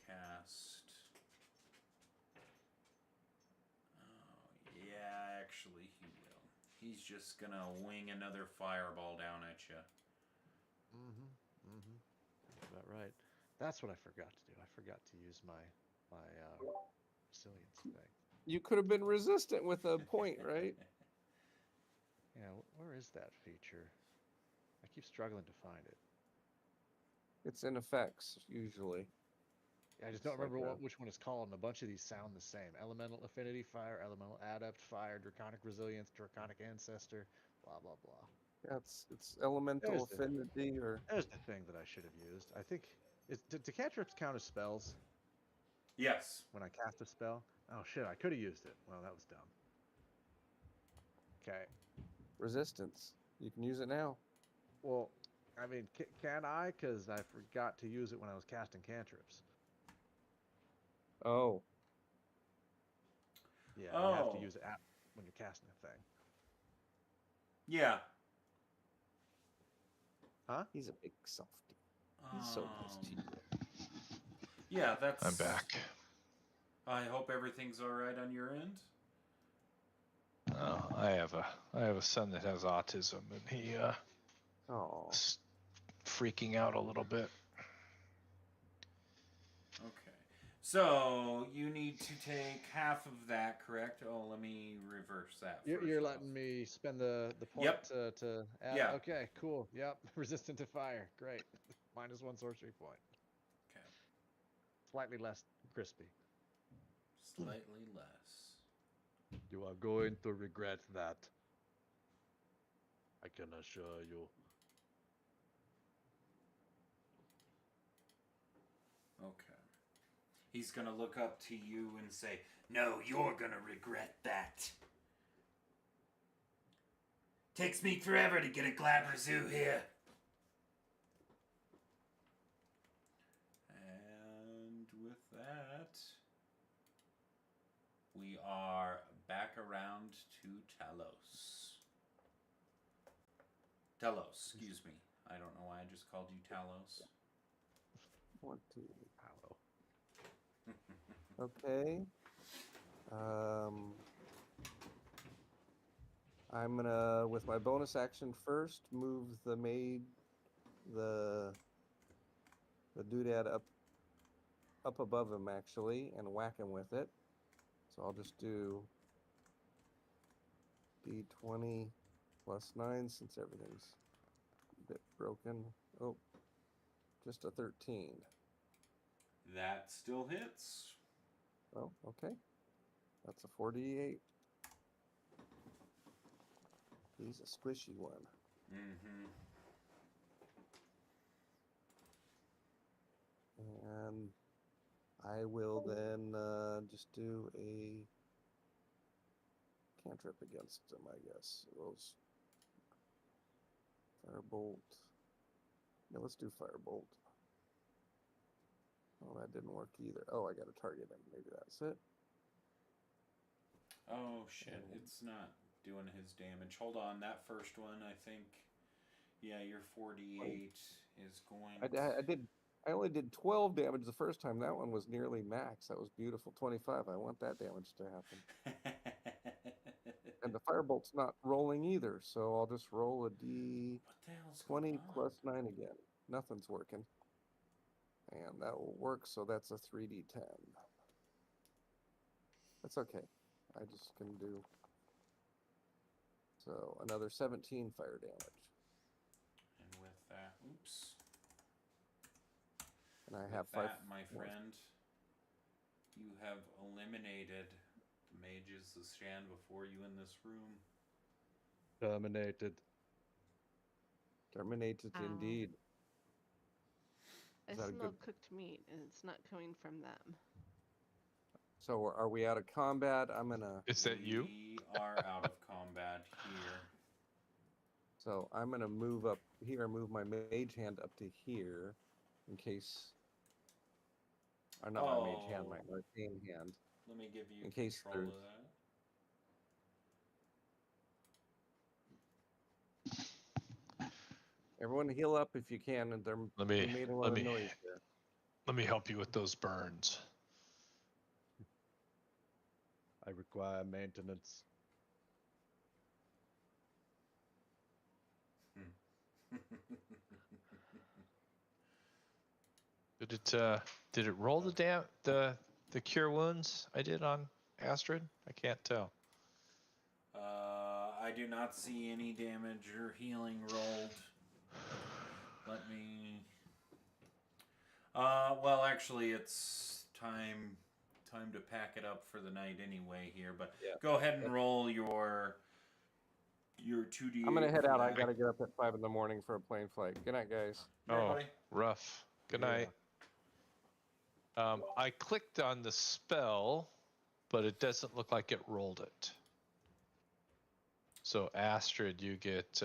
cast... Oh, yeah, actually he will. He's just gonna wing another fireball down at you. That's about right. That's what I forgot to do. I forgot to use my resilience thing. You could have been resistant with a point, right? Yeah, where is that feature? I keep struggling to find it. It's in effects usually. Yeah, I just It's don't remember like which one it's called, and a bunch of these sound the same. Elemental Affinity Fire, Elemental Adept Fire, Draconic Resilience, Draconic Ancestor, blah, blah, blah. Yeah, it's elemental There's the, affinity or there's the thing that I should have used. I think, do cantrips count as spells Yes. when I cast a spell? Oh shit, I could have used it. Well, that was dumb. Okay. resistance. You can use it now. Well, I mean, can I? Because I forgot to use it when I was casting cantrips. Oh, Yeah, you have to Oh. use it when you're casting a thing. Yeah. Huh? he's a big softy. He's so nice to you. Yeah, that's... I'm back. I hope everything's alright on your end. Oh, I have a son that has autism, and he Oh, is freaking out a little bit. Okay. So, you need to take half of that, correct? Oh, let me reverse that You're, first you're off. letting me spend the point Yep. to add. Yeah. Okay, cool. Yep. Resistant to fire. Great. -1 sorcery point. Okay. Slightly less crispy. Slightly less. You are going to regret that. I can assure you. Okay. He's gonna look up to you and say, "No, you're gonna regret that. Takes me forever to get a Glabber Zoo here." And with that, we are back around to Talos. Talos, excuse me. I don't know why I just called you Talos. 1, 2. Hello. Okay. I'm gonna, with my bonus action first, move the doodad up above him actually, and whack him with it. So I'll just do D20 plus 9 since everything's a bit broken. Oh, just a 13. That still hits. Oh, okay. That's a 48. He's a squishy one. Mm-hmm. And I will then just do a cantrip against him, I guess. Those Firebolt. No, let's do Firebolt. Oh, that didn't work either. Oh, I got to target him. Maybe that's it. Oh shit, it's not doing his damage. Hold on, that first one, I think. Yeah, your 48 is going. I only did 12 damage the first time. That one was nearly max. That was beautiful. 25. I want that damage to happen. And the Firebolt's not rolling either, so I'll just roll a D20 What the hell's going on? plus 9 again. Nothing's working. And that will work, so that's a 3D10. That's okay. I just can do... So, another 17 fire damage. And with that, oops. And I With have that, 5 my more. friend, you have eliminated the mages that stand before you in this room. Terminated. Terminated Ow. indeed. I Is that a smell good... cooked meat, and it's not coming from them. So are we out of combat? I'm gonna. Is that you? We are out of combat here. So I'm gonna move up here. Move my mage hand up to here, in case. Or not my mage hand, my Oh. arcane hand. Let me give you In case control of there's- that. Everyone heal up if you can, and Let we me made a lot let of me noise there. let me help you with those burns. I require maintenance. Did it roll the cure wounds I did on Astrid? I can't tell. I do not see any damage or healing rolled. Let me. Well, actually, it's time to pack it up for the night anyway here. But Yeah. go ahead and roll your 2d8. I'm gonna head for out. I that. gotta get up at 5 in the morning for a plane flight. Good night, guys. Good night, Oh, buddy. rough. Good Yeah. night. I clicked on the spell, but it doesn't look like it rolled it. So Astrid, you get